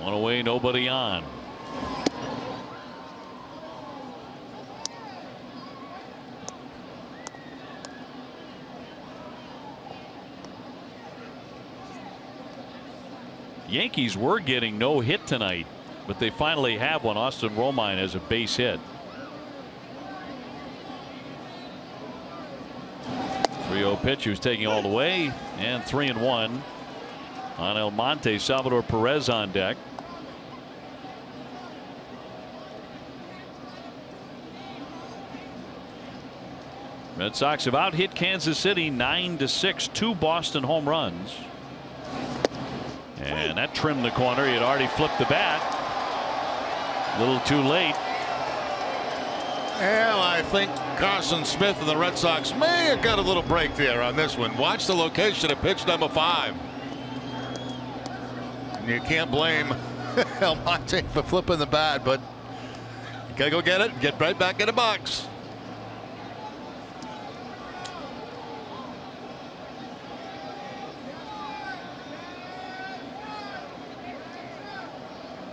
One away, nobody on. Yankees were getting no hit tonight, but they finally have one. Austin Romine has a base hit. 3-0 pitch. He was taking all the way, and 3-1 on Almonte. Salvador Perez on deck. Red Sox have out hit Kansas City 9-6. 2 Boston home runs. And that trimmed the corner. He had already flipped the bat. A little too late.
Well, I think Carson Smith and the Red Sox may have got a little break there on this one. Watch the location of pitch number 5. And you can't blame Almonte for flipping the bat, but you gotta go get it and get right back in the box.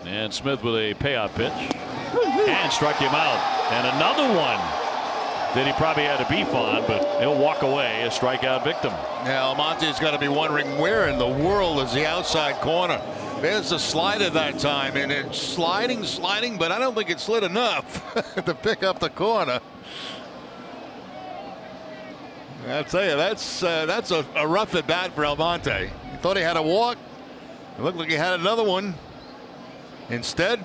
And Smith with a payoff pitch and struck him out. And another one that he probably had a beef on, but he'll walk away, a strikeout victim.
Now Almonte's got to be wondering where in the world is the outside corner. There's the slider that time, and it's sliding, but I don't think it slid enough to pick up the corner. I'll tell you, that's a rough at bat for Almonte. He thought he had a walk. It looked like he had another one. Instead,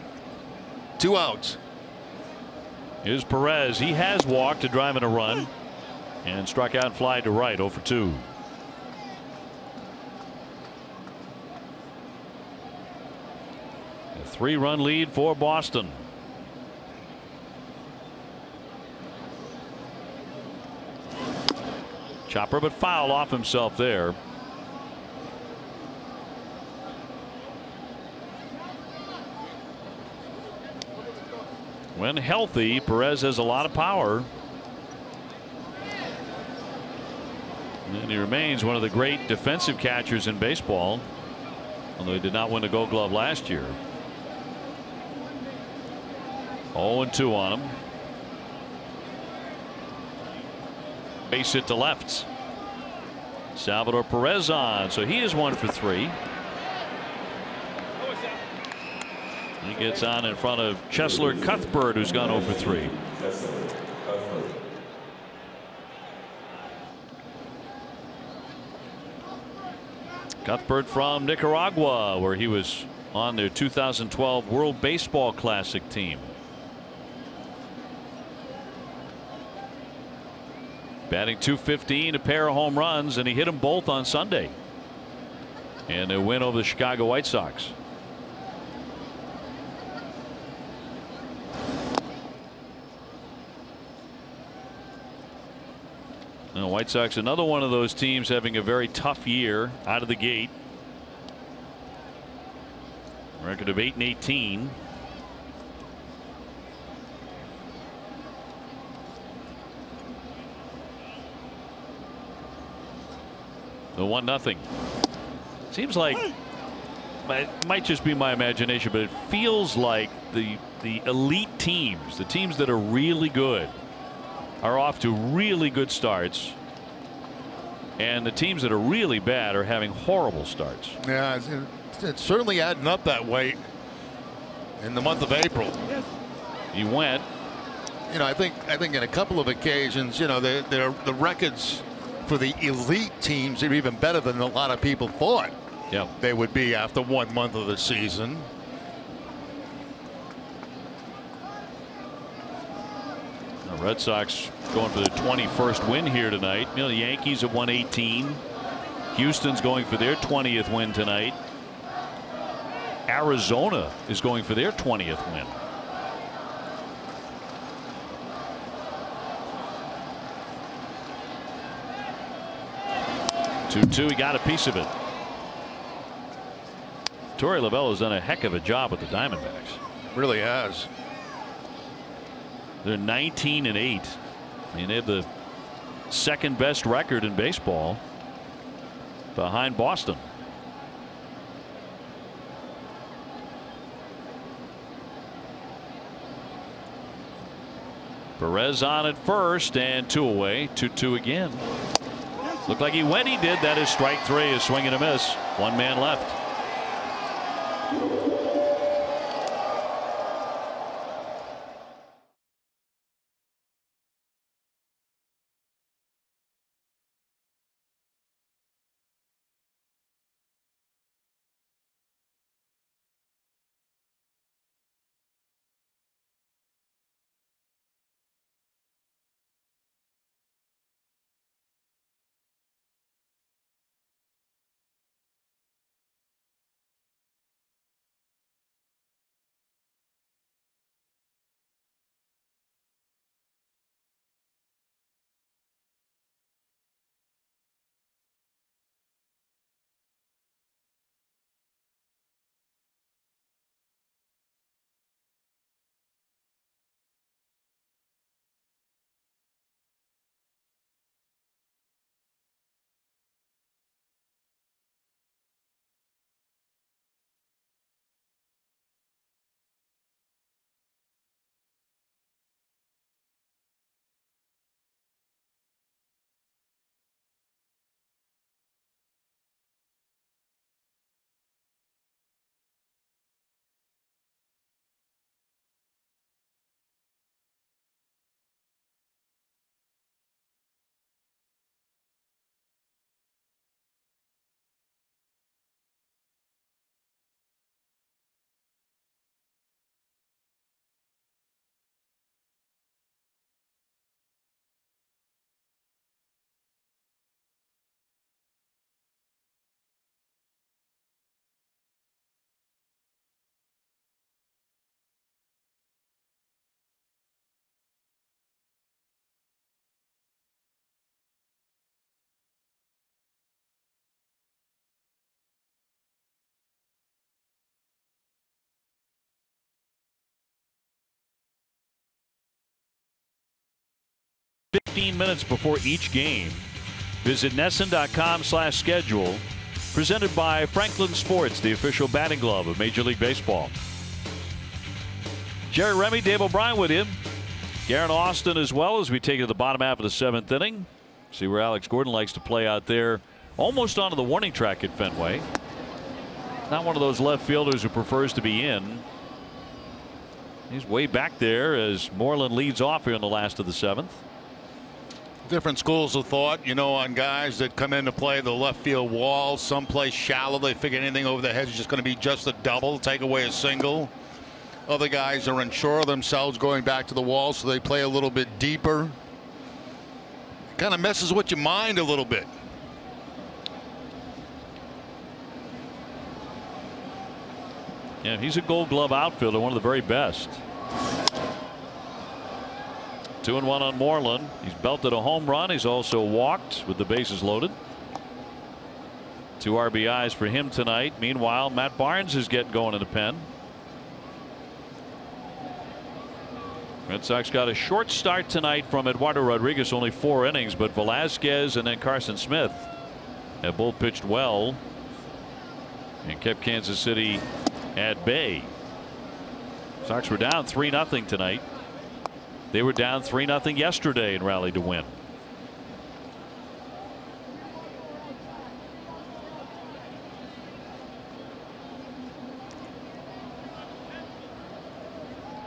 2 outs.
Here's Perez. He has walked to drive in a run and struck out and fly to right. 0 for 2. A 3-run lead for Boston. Chopper, but foul off himself there. When healthy, Perez has a lot of power. And he remains one of the great defensive catchers in baseball, although he did not win the Gold Glove last year. 0-2 on him. Base hit to left. Salvador Perez on, so he is 1 for 3. He gets on in front of Chesler Cuthbert, who's gone 0 for 3. Cuthbert from Nicaragua, where he was on their 2012 World Baseball Classic team. Batting .215, a pair of home runs, and he hit them both on Sunday. And a win over the Chicago White Sox. Now, White Sox, another one of those teams having a very tough year out of the gate. Record of 8-18. The 1-0. Seems like, it might just be my imagination, but it feels like the elite teams, the teams that are really good, are off to really good starts, and the teams that are really bad are having horrible starts.
Yeah, it's certainly adding up that way in the month of April.
He went.
You know, I think in a couple of occasions, you know, the records for the elite teams are even better than a lot of people thought. they would be after 1 month of the season.
The Red Sox going for their 21st win here tonight. You know, the Yankees have won 18. Houston's going for their 20th win tonight. Arizona is going for their 20th win. Two, he got a piece of it. Torey Lovullo has done a heck of a job with the Diamondbacks.
Really has.
They're 19-8. I mean, they have the second best record in baseball behind Boston. Perez on at first and 2 away. 2-2 again. Looked like he did. That is strike 3. A swing and a miss. 1 man left. Minutes before each game. Visit NESN.com/schedule. Presented by Franklin Sports, the official batting glove of Major League Baseball. Jerry Remy, Dave O'Brien with him. Garen Austin as well as we take it to the bottom half of the 7th inning. See where Alex Gordon likes to play out there. Almost onto the warning track at Fenway. Not one of those left fielders who prefers to be in. He's way back there as Moreland leads off here in the last of the 7th.
Different schools of thought, you know, on guys that come in to play the left field wall. Some play shallow. They figure anything over the head is just going to be just a double, take away a single. Other guys are unsure of themselves going back to the wall, so they play a little bit deeper. Kind of messes with your mind a little bit.
Yeah, he's a Gold Glove outfielder, one of the very best. 2-1 on Moreland. He's belted a home run. He's also walked with the bases loaded. 2 RBIs for him tonight. Meanwhile, Matt Barnes is getting going in the pen. Red Sox got a short start tonight from Eduardo Rodriguez, only 4 innings, but Velasquez and then Carson Smith have both pitched well and kept Kansas City at bay. Sox were down 3-0 tonight. They were down 3-0 yesterday and rallied to win.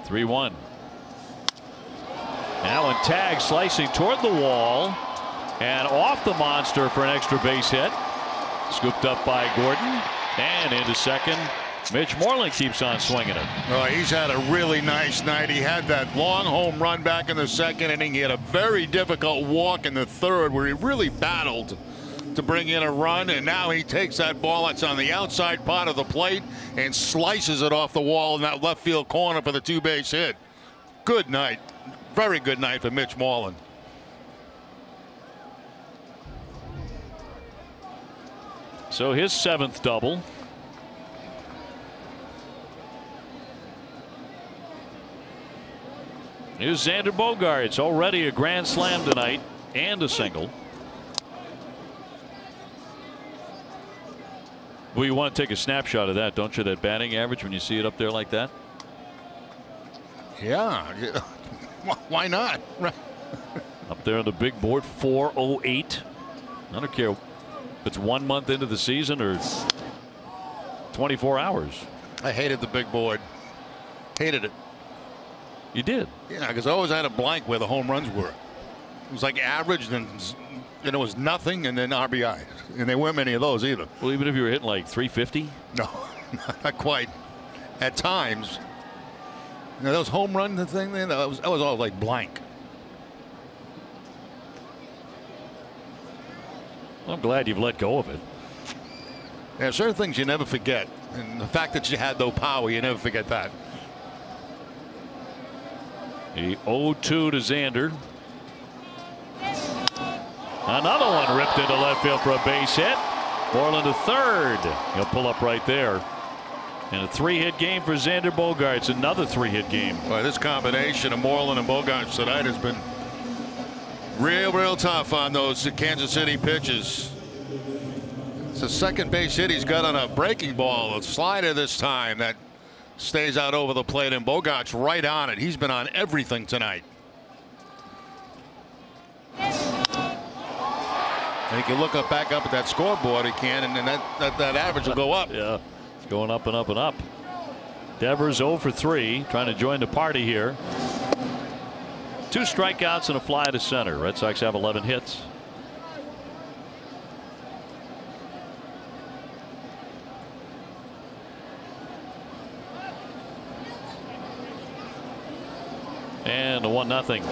(3-1). Allen Tagg slicing toward the wall and off the monster for an extra base hit. Scooped up by Gordon. And into second. Mitch Moreland keeps on swinging it.
Oh, he's had a really nice night. He had that long home run back in the second inning. He had a very difficult walk in the third where he really battled to bring in a run, and now he takes that ball that's on the outside part of the plate and slices it off the wall in that left field corner for the 2-base hit. Good night. Very good night for Mitch Moreland.
So his 7th double. Here's Xander Bogaerts, already a grand slam tonight and a single. Well, you want to take a snapshot of that, don't you? That batting average when you see it up there like that.
Yeah. Why not?
Up there on the big board, 408. I don't care if it's 1 month into the season or 24 hours.
I hated the big board. Hated it.
You did?
Yeah, because I always had a blank where the home runs were. It was like average, and it was nothing, and then RBI. And there weren't many of those either.
Well, even if you were hitting like 350?
No, not quite. At times. You know, those home run thing, that was all like blank.
Well, I'm glad you've let go of it.
There are certain things you never forget. And the fact that you had no power, you never forget that.
The 0-2 to Xander. Another one ripped into left field for a base hit. Moreland to third. He'll pull up right there. And a 3-hit game for Xander Bogaerts. Another 3-hit game.
Well, this combination of Moreland and Bogaerts tonight has been real tough on those Kansas City pitches. It's the second base hit he's got on a breaking ball, a slider this time that stays out over the plate, and Bogaerts right on it. He's been on everything tonight. And he can look back up at that scoreboard, he can, and then that average will go up.
Yeah, it's going up and up and up. Devers 0 for 3, trying to join the party here. 2 strikeouts and a fly to center. Red Sox have 11 hits. And a 1-0.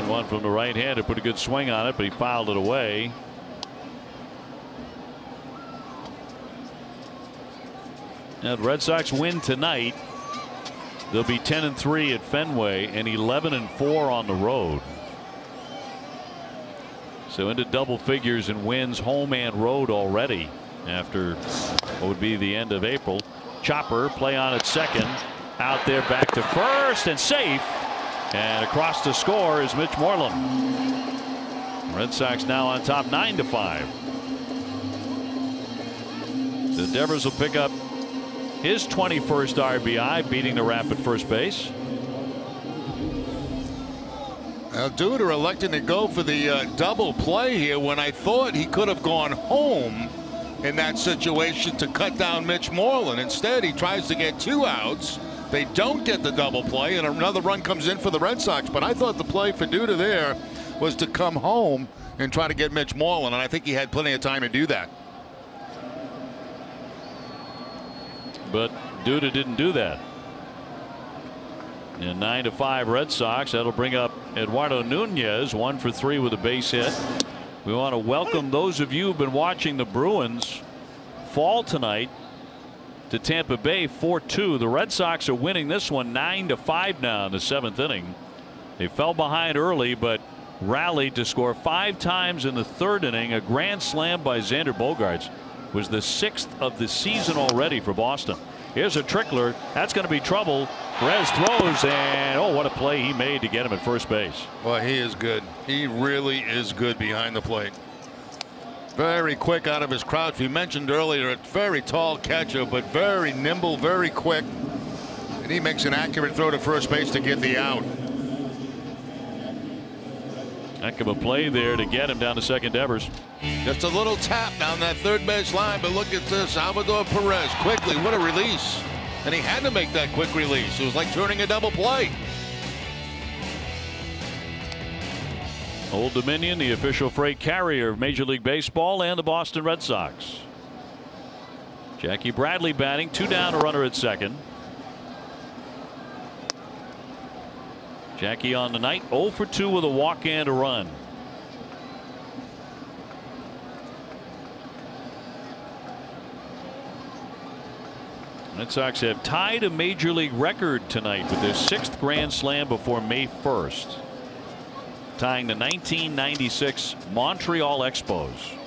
One from the right hander, put a good swing on it, but he fouled it away. Now the Red Sox win tonight. They'll be 10-3 at Fenway and 11-4 on the road. So into double figures in wins home and road already after what would be the end of April. Chopper play on at second, out there back to first and safe, and across to score is Mitch Moreland. Red Sox now on top 9-5. The Devers will pick up his 21st RBI, beating the Rap at first base.
Now, Duda electing to go for the double play here when I thought he could have gone home in that situation to cut down Mitch Moreland. Instead, he tries to get 2 outs. They don't get the double play, and another run comes in for the Red Sox. But I thought the play for Duda there was to come home and try to get Mitch Moreland, and I think he had plenty of time to do that.
But Duda didn't do that. And 9-5 Red Sox. That'll bring up Eduardo Nunez, 1 for 3 with a base hit. We want to welcome those of you who've been watching the Bruins fall tonight to Tampa Bay 4-2. The Red Sox are winning this one 9-5 now in the 7th inning. They fell behind early but rallied to score 5 times in the 3rd inning. A grand slam by Xander Bogaerts was the 6th of the season already for Boston. Here's a trickler. That's going to be trouble. Perez throws, and oh, what a play he made to get him at first base.
Well, he is good. He really is good behind the plate. Very quick out of his crouch. We mentioned earlier a very tall catcher, but very nimble, very quick. And he makes an accurate throw to first base to get the out.
Heck of a play there to get him down to second Devers.
Just a little tap down that third base line, but look at this. Salvador Perez quickly, what a release. And he had to make that quick release. It was like turning a double play.
Old Dominion, the official freight carrier of Major League Baseball and the Boston Red Sox. Jackie Bradley batting, 2 down, a runner at second. Jackie on the night, 0 for 2 with a walk and a run. Red Sox have tied a major league record tonight with their 6th grand slam before May 1st, tying the 1996 Montreal Expos.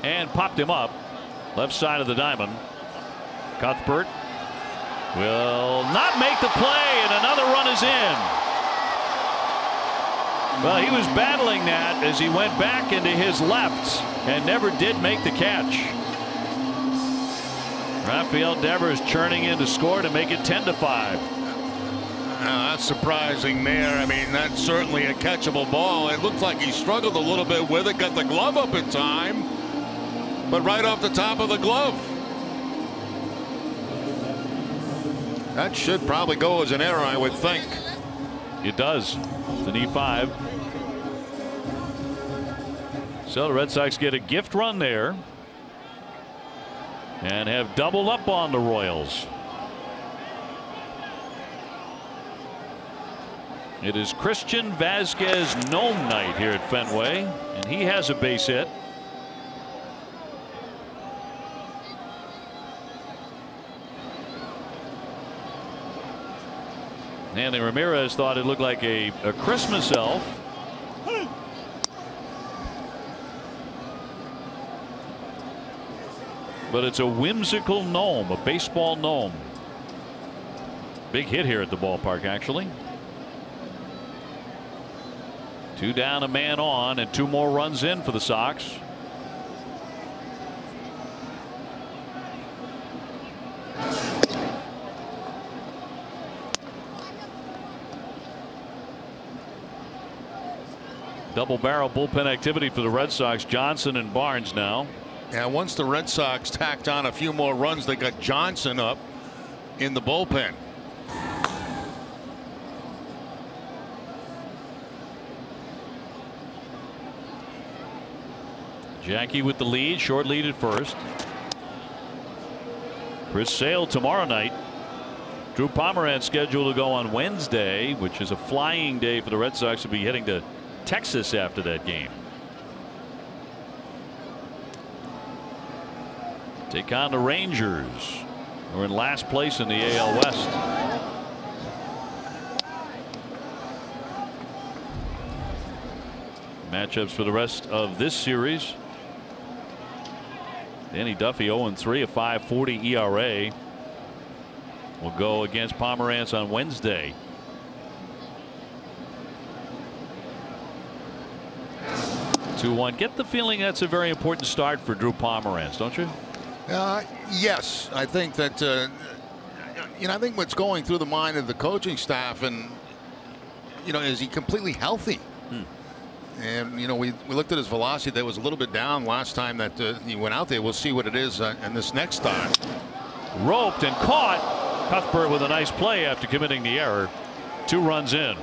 And popped him up. Left side of the diamond. Cuthbert will not make the play, and another run is in. Well, he was battling that as he went back into his left and never did make the catch. Rafael Devers churning in to score to make it 10-5.
That's surprising there. I mean, that's certainly a catchable ball. It looked like he struggled a little bit with it, got the glove up in time, but right off the top of the glove. That should probably go as an error, I would think.
It does. It's an E5. So the Red Sox get a gift run there and have doubled up on the Royals. It is Christian Vasquez Gnome night here at Fenway, and he has a base hit. Hanley Ramirez thought it looked like a Christmas elf. But it's a whimsical gnome, a baseball gnome. Big hit here at the ballpark, actually. 2 down, a man on, and 2 more runs in for the Sox. Double barrel bullpen activity for the Red Sox. Johnson and Barnes now.
And once the Red Sox tacked on a few more runs, they got Johnson up in the bullpen.
Jackie with the lead, short lead at first. Chris Sale tomorrow night. Drew Pomeranz scheduled to go on Wednesday, which is a flying day for the Red Sox to be heading to Texas after that game. Take on the Rangers, who are in last place in the AL West. Matchups for the rest of this series. Danny Duffy 0-3, a 5.40 ERA. Will go against Pomeranz on Wednesday. Get the feeling that's a very important start for Drew Pomeranz, don't you?
Yes, I think that I think what's going through the mind of the coaching staff, and is he completely healthy? And we looked at his velocity that was a little bit down last time that he went out there. We'll see what it is in this next start.
Roped and caught. Cuthbert with a nice play after committing the error. 2 runs in.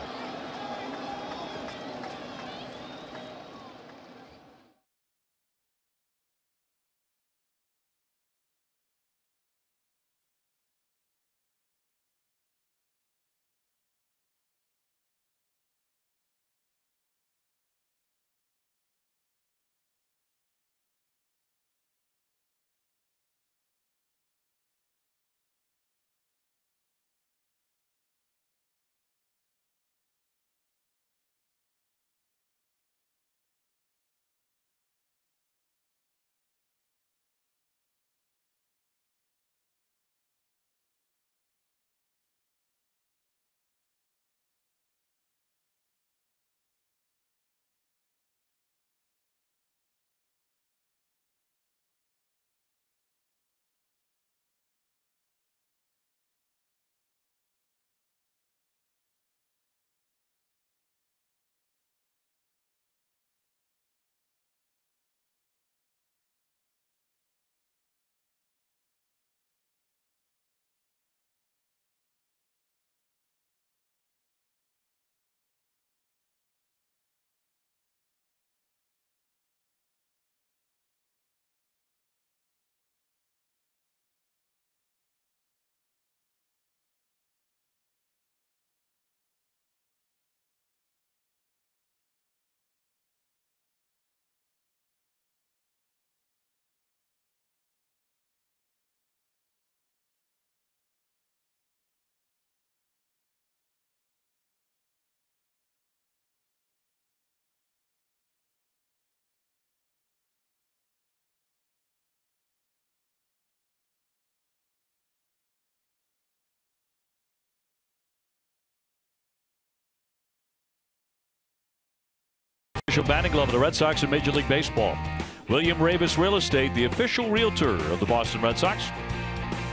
Official batting glove of the Red Sox in Major League Baseball. William Ravis Real Estate, the official realtor of the Boston Red Sox.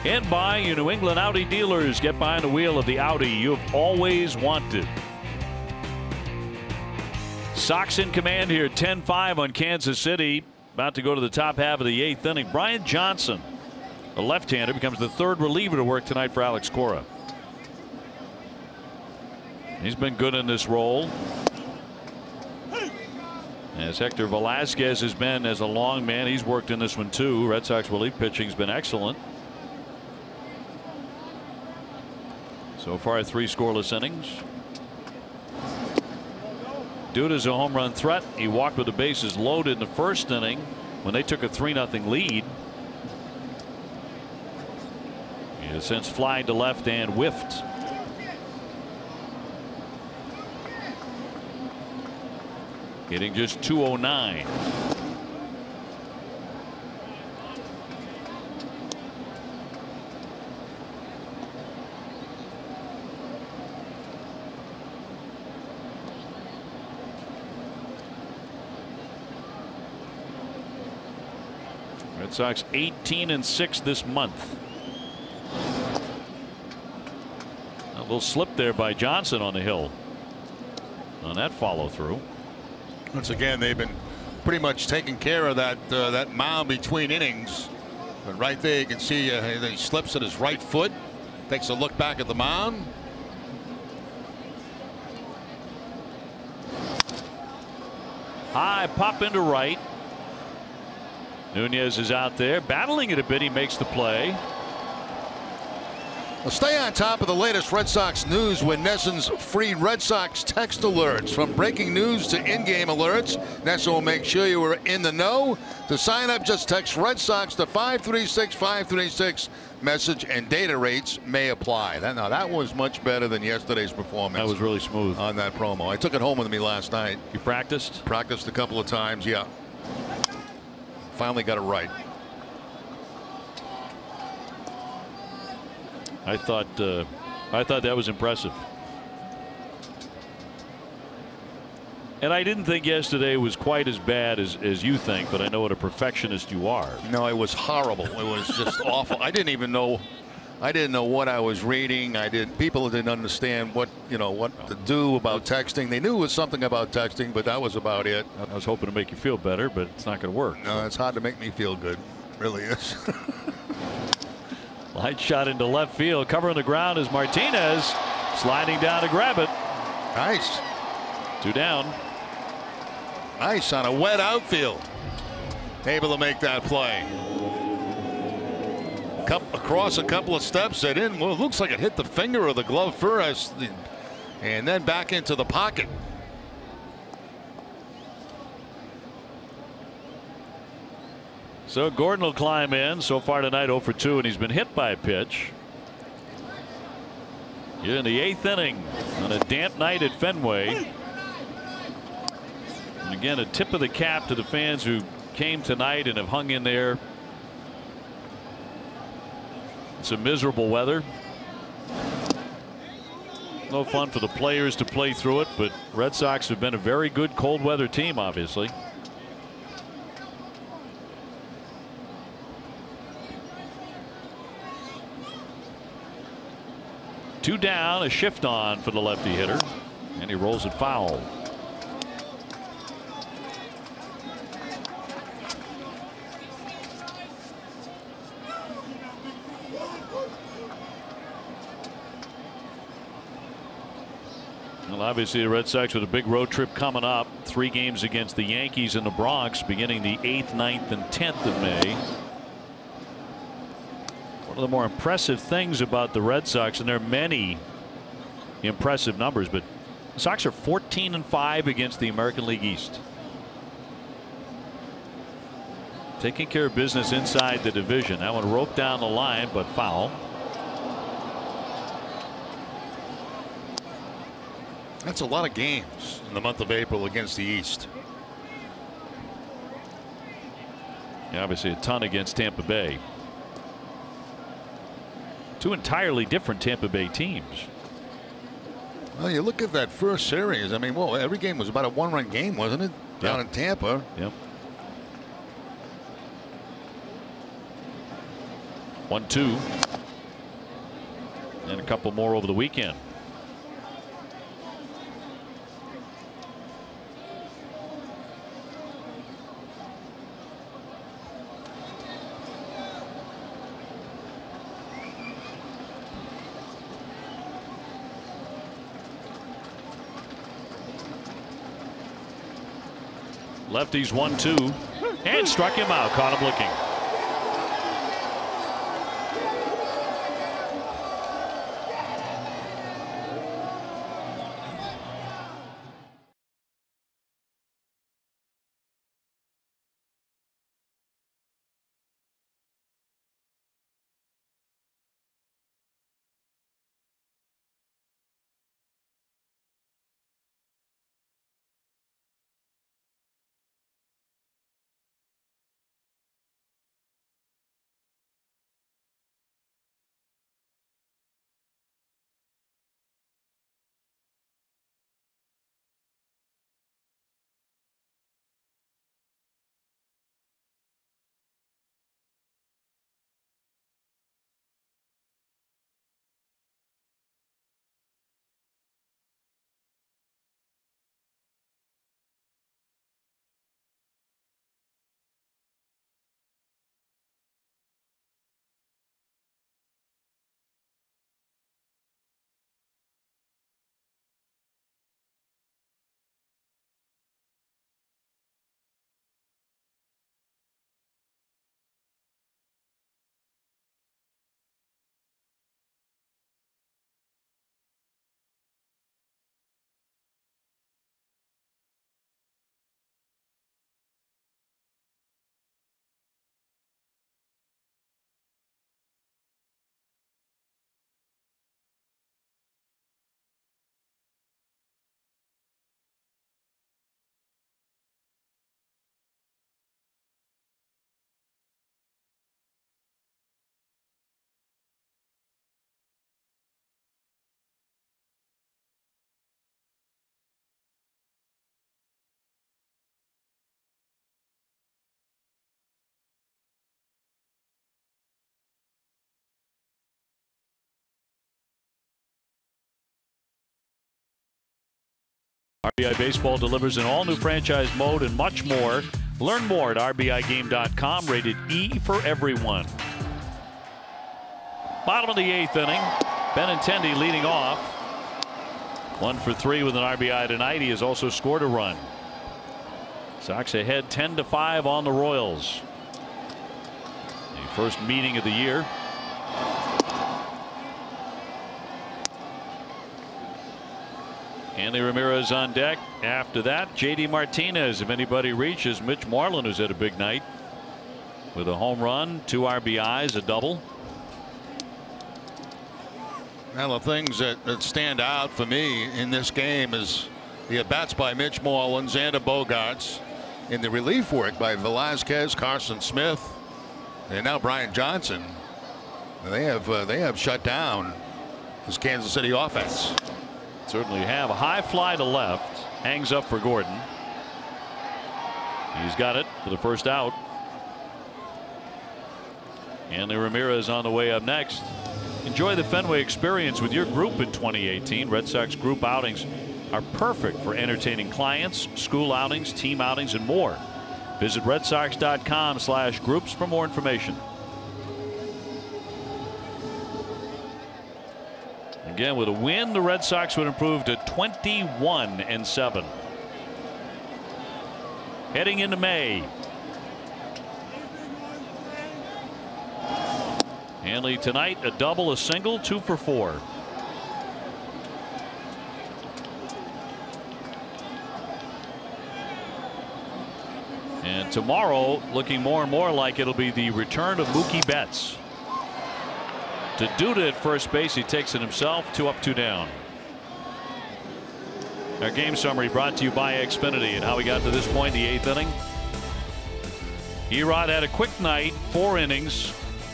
And by your New England Audi dealers. Get behind the wheel of the Audi you've always wanted. Sox in command here, 10-5 on Kansas City. About to go to the top half of the 8th inning. Brian Johnson, a left-hander, becomes the third reliever to work tonight for Alex Cora. He's been good in this role, as Hector Velasquez has been as a long man. He's worked in this one too. Red Sox relief pitching has been excellent. So far, 3 scoreless innings. Duda's a home run threat. He walked with the bases loaded in the first inning when they took a 3-0 lead. He has since flied to left and whiffed. Hitting just .209. Red Sox 18-6 this month. A little slip there by Johnson on the hill on that follow through.
Once again, they've been pretty much taking care of that mound between innings. But right there you can see he slips at his right foot, takes a look back at the mound.
High pop into right. Nunez is out there battling it a bit. He makes the play.
Well, stay on top of the latest Red Sox news with NESN's free Red Sox text alerts. From breaking news to in-game alerts, NESN will make sure you are in the know. To sign up, just text Red Sox to 536-536. Message and data rates may apply. That was much better than yesterday's performance.
That was really smooth
on that promo. I took it home with me last night.
You practiced?
Practiced a couple of times, yeah. Finally got it right.
I thought that was impressive. And I didn't think yesterday was quite as bad as you think, but I know what a perfectionist you are.
No, it was horrible. It was just awful. I didn't even know. I didn't know what I was reading. People didn't understand what to do about texting. They knew it was something about texting, but that was about it.
I was hoping to make you feel better, but it's not going to work.
No, it's hard to make me feel good. It really is.
Light shot into left field. Covering the ground is Martinez, sliding down to grab it.
Nice.
2 down.
Nice on a wet outfield. Able to make that play. Across a couple of steps, it in. Well, it looks like it hit the finger of the glove first, and then back into the pocket.
So Gordon will climb in. So far tonight 0 for 2, and he's been hit by a pitch. You're in the 8th inning on a damp night at Fenway. And again, a tip of the cap to the fans who came tonight and have hung in there. Some miserable weather. No fun for the players to play through it, but Red Sox have been a very good cold weather team, obviously. Two down, a shift on for the lefty hitter, and he rolls it foul. Well, obviously the Red Sox with a big road trip coming up. 3 games against the Yankees in the Bronx beginning the 8th, 9th, and 10th of May. One of the more impressive things about the Red Sox, and there are many impressive numbers, but the Sox are 14-5 against the American League East. Taking care of business inside the division. That one roped down the line, but foul.
That's a lot of games in the month of April against the East.
Yeah, obviously a ton against Tampa Bay. 2 entirely different Tampa Bay teams.
Well, you look at that first series. I mean, well, every game was about a 1-run game, wasn't it? down in Tampa.
Yep. 1-2. And a couple more over the weekend. Lefties 1-2 and struck him out. Caught him looking. RBI Baseball delivers an all-new franchise mode and much more. Learn more at RBIGame.com. Rated E for everyone. Bottom of the 8th inning. Benintendi leading off. 1 for 3 with an RBI tonight. He has also scored a run. Sox ahead 10-5 on the Royals. The first meeting of the year. Hanley Ramirez on deck. After that, J.D. Martinez. If anybody reaches, Mitch Marlin, who's had a big night with a home run, 2 RBIs, a double.
Now the things that stand out for me in this game is the at-bats by Mitch Marlin, Xander Bogaerts, and the relief work by Velasquez, Carson Smith, and now Brian Johnson. They have shut down this Kansas City offense.
Certainly have. A high fly to left. Hangs up for Gordon. He's got it for the first out. Hanley Ramirez on the way up next. Enjoy the Fenway experience with your group in 2018. Red Sox group outings are perfect for entertaining clients, school outings, team outings, and more. Visit redsox.com/groups for more information. Again, with a win, the Red Sox would improve to 21-7. Heading into May. Hanley tonight, a double, a single, 2 for 4. And tomorrow, looking more and more like it'll be the return of Mookie Betts. To Duda at first base, he takes it himself. 2 up, 2 down. Our game summary brought to you by Xfinity, and how we got to this point in the 8th inning. Erod had a quick night, 4 innings,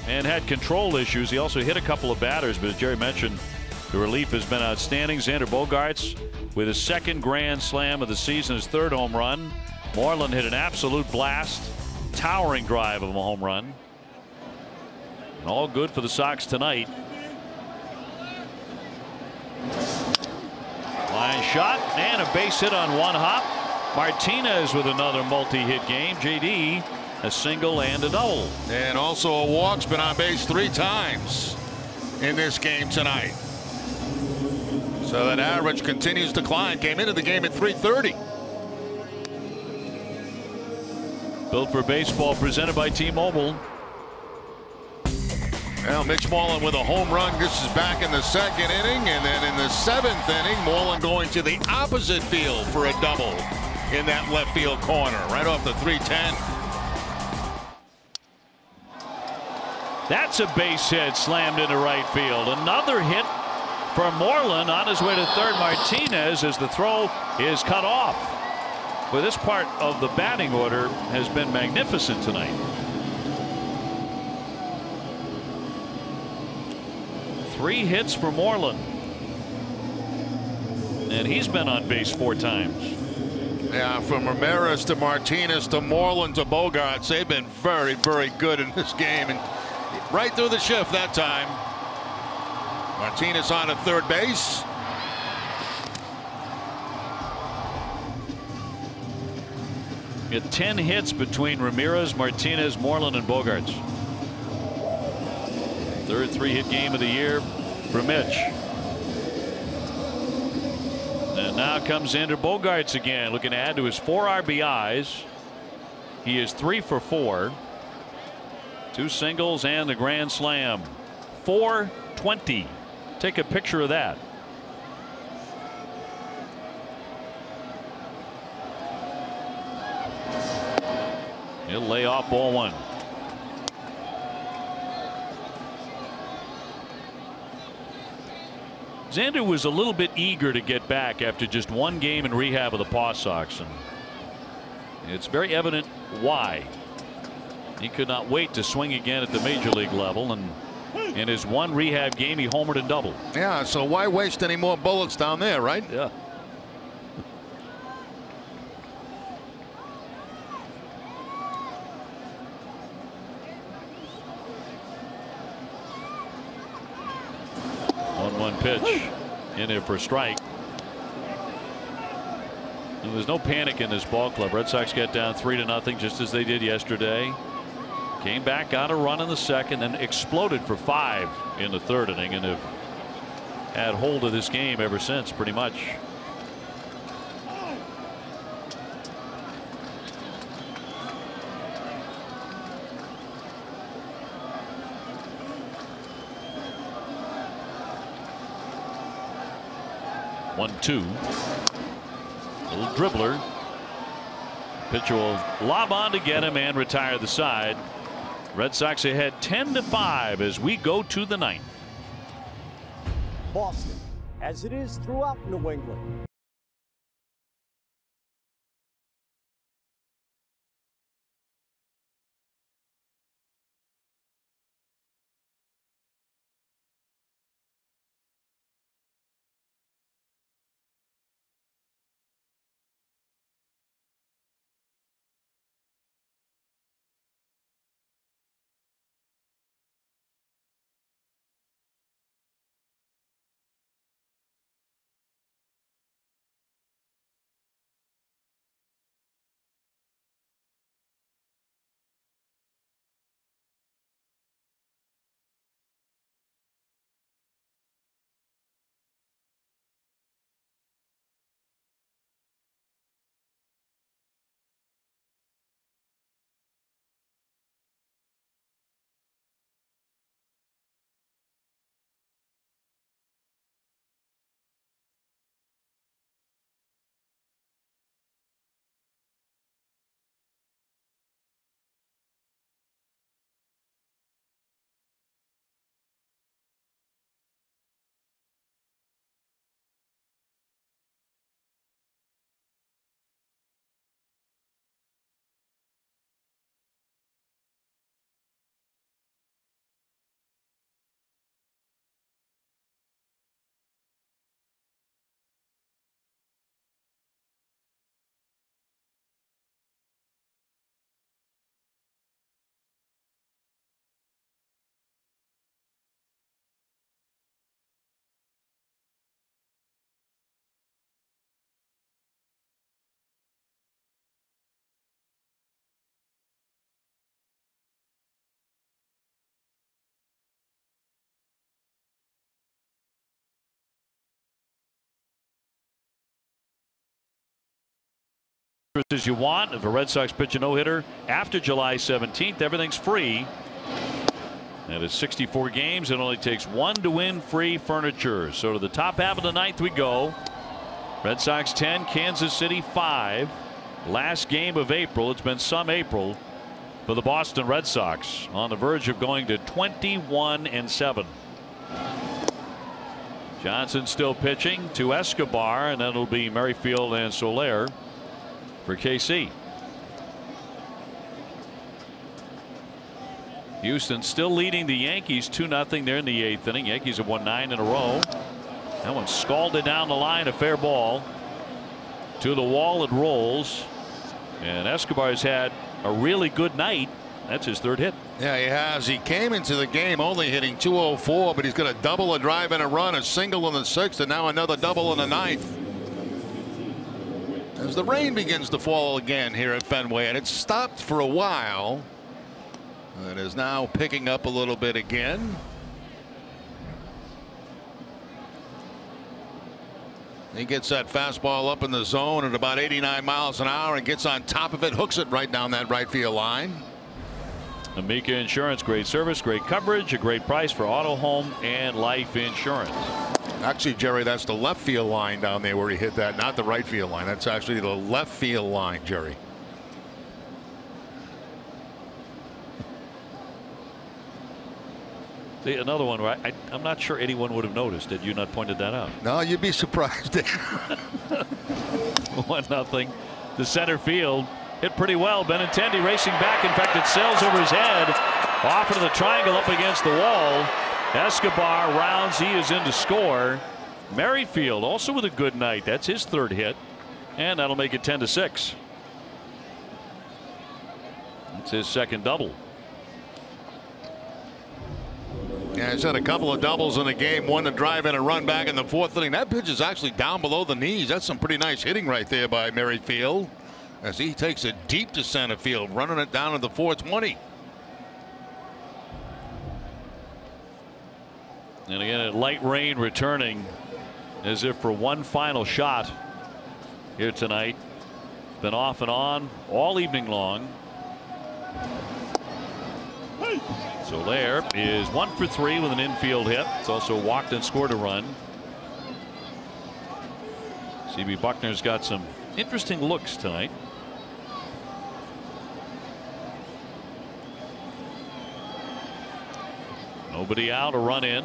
and had control issues. He also hit a couple of batters, but as Jerry mentioned, the relief has been outstanding. Xander Bogaerts with his 2nd grand slam of the season, his 3rd home run. Moreland hit an absolute blast. Towering drive of a home run. And all good for the Sox tonight. Line shot and a base hit on one hop. Martinez with another multi-hit game. JD a single and a double.
And also a walk's been on base 3 times in this game tonight. So that average continues to climb. Came into the game at 330.
Built for Baseball presented by T-Mobile.
Well, Mitch Moreland with a home run. This is back in the 2nd inning, and then in the 7th inning, Moreland going to the opposite field for a double in that left field corner, right off the 310.
That's a base hit slammed into right field. Another hit for Moreland on his way to third. Martinez as the throw is cut off. But this part of the batting order has been magnificent tonight. Three hits for Moreland. And he's been on base 4 times.
Yeah, from Ramirez to Martinez to Moreland to Bogarts, they've been very, very good in this game. And right through the shift that time. Martinez on at third base.
You had 10 hits between Ramirez, Martinez, Moreland, and Bogarts. Third 3-hit game of the year for Mitch. And now comes Xander Bogaerts again, looking to add to his 4 RBIs. He is 3 for 4. 2 singles and the grand slam. 420. Take a picture of that. He'll lay off ball 1. Xander was a little bit eager to get back after just 1 game in rehab of the Paw Sox, and it's very evident why. He could not wait to swing again at the major league level, and in his 1 rehab game he homered and doubled.
Yeah, so why waste any more bullets down there, right?
Yeah. One pitch in there for a strike. And there's no panic in this ball club. Red Sox get down 3-0 just as they did yesterday. Came back, got a run in the 2nd, then exploded for 5 in the 3rd inning, and have had hold of this game ever since, pretty much. One, 2. Little dribbler. Pitcher will lob on to get him and retire the side. Red Sox ahead 10-5 as we go to the 9th.
Boston, as it is throughout New England.
as you want. If a Red Sox pitch a no-hitter after July 17th, everything's free. And it's 64 games. It only takes one to win free furniture. So to the top half of the ninth we go. Red Sox 10, Kansas City 5. Last game of April. It's been some April for the Boston Red Sox, on the verge of going to 21-7. Johnson still pitching to Escobar, and then it'll be Merrifield and Soler for KC. Houston still leading the Yankees 2-0. They're in the 8th inning. Yankees have won 9 in a row. That one scalded down the line, a fair ball. To the wall it rolls. And Escobar's had a really good night. That's his 3rd hit.
Yeah, he has. He came into the game only hitting .204, but he's got a double, a drive, and a run, a single in the 6th, and now another double in the 9th. As the rain begins to fall again here at Fenway, and it stopped for a while. It is now picking up a little bit again. He gets that fastball up in the zone at about 89 miles an hour and gets on top of it, hooks it right down that right field line.
Amica Insurance, great service, great coverage, a great price for auto, home, and life insurance.
Actually, Jerry, that's the left field line down there where he hit that, not the right field line. That's actually the left field line, Jerry.
See, another one where I'm not sure anyone would have noticed had you not pointed that out.
No, you'd be surprised.
1-0 to center field. Hit pretty well. Benintendi racing back. In fact, it sails over his head. Off into the triangle up against the wall. Escobar rounds. He is in to score. Merrifield also with a good night. That's his 3rd hit. And that'll make it 10-6. It's his 2nd double.
Yeah, he's had a couple of doubles in the game, one to drive and a run back in the 4th inning. That pitch is actually down below the knees. That's some pretty nice hitting right there by Merrifield, as he takes it deep to center field, running it down to the 420.
And again, a light rain returning as if for one final shot here tonight. Been off and on all evening long. Soler is 1 for 3 with an infield hit. It's also walked and scored a run. CB Buckner's got some interesting looks tonight. Nobody out, a run in.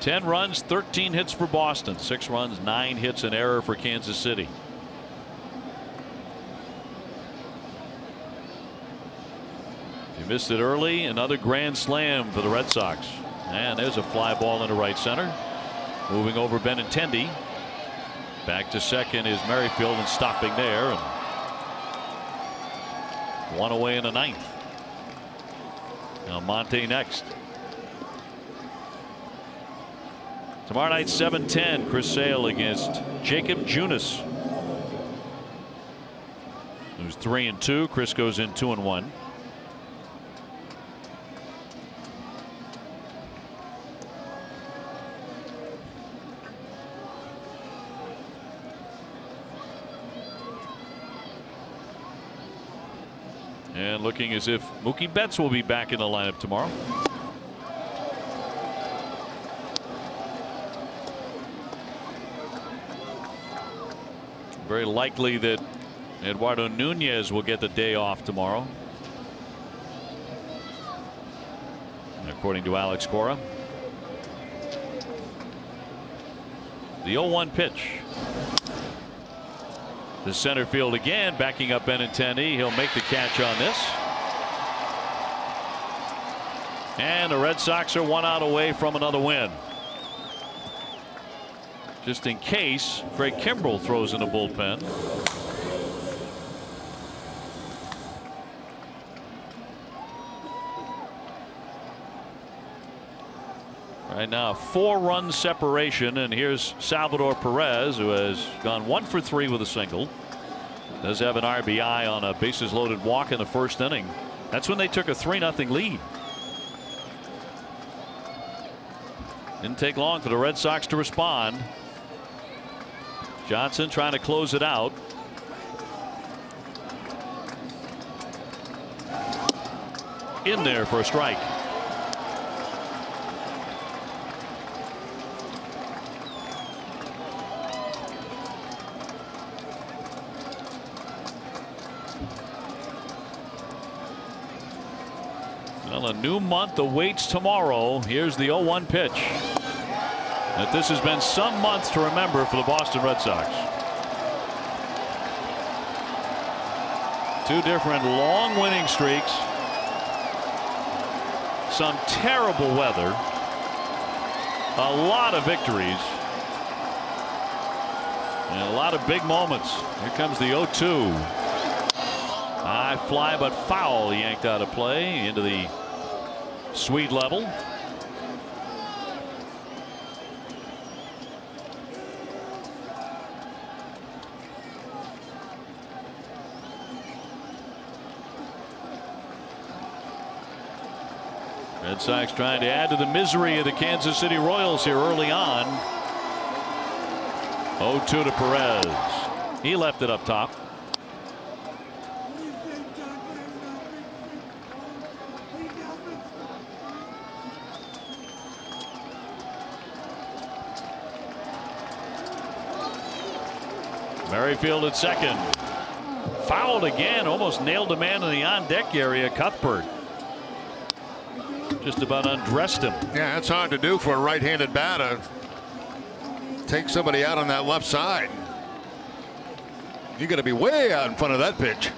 Ten runs, 13 hits for Boston, 6 runs, 9 hits, an error for Kansas City. He missed it early. Another grand slam for the Red Sox. And there's a fly ball into right center. Moving over Benintendi. Back to second is Merrifield, and stopping there. And one away in the 9th. Now Monte next. Tomorrow night 7:10, Chris Sale against Jacob Junis, who's 3-2. Chris goes in 2-1. And looking as if Mookie Betts will be back in the lineup tomorrow. Very likely that Eduardo Nunez will get the day off tomorrow, according to Alex Cora. The 0-1 pitch. The center field again, backing up Benintendi. He'll make the catch on this. And the Red Sox are 1 out away from another win. Just in case Craig Kimbrell throws in the bullpen. Right now, 4-run separation, and here's Salvador Perez, who has gone 1 for 3 with a single. Does have an RBI on a bases loaded walk in the 1st inning. That's when they took a 3-0 lead. Didn't take long for the Red Sox to respond. Johnson trying to close it out. In there for a strike. Well, a new month awaits tomorrow. Here's the 0-1 pitch. That this has been some months to remember for the Boston Red Sox. Two different long winning streaks. Some terrible weather. A lot of victories. And a lot of big moments. Here comes the 0-2. High fly but foul, yanked out of play into the sweet level. Red Sox trying to add to the misery of the Kansas City Royals here early on. 0-2 to Perez. He left it up top. Merrifield at second. Fouled again. Almost nailed a man in the on-deck area. Cuthbert just about undressed him.
Yeah, that's hard to do for a right-handed batter. Take somebody out on that left side. You got to be way out in front of that pitch.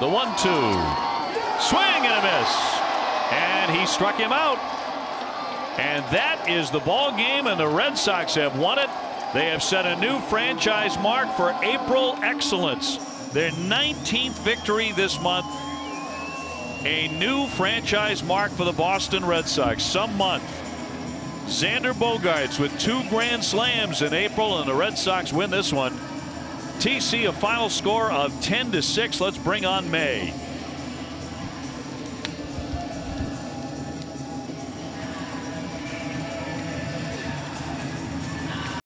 The 1-2. Swing and a miss. And he struck him out. And that is the ball game, and the Red Sox have won it. They have set a new franchise mark for April excellence. Their 19th victory this month. A new franchise mark for the Boston Red Sox. Some month. Xander Bogaerts with 2 grand slams in April, and the Red Sox win this one. TC a final score of 10-6. Let's bring on May.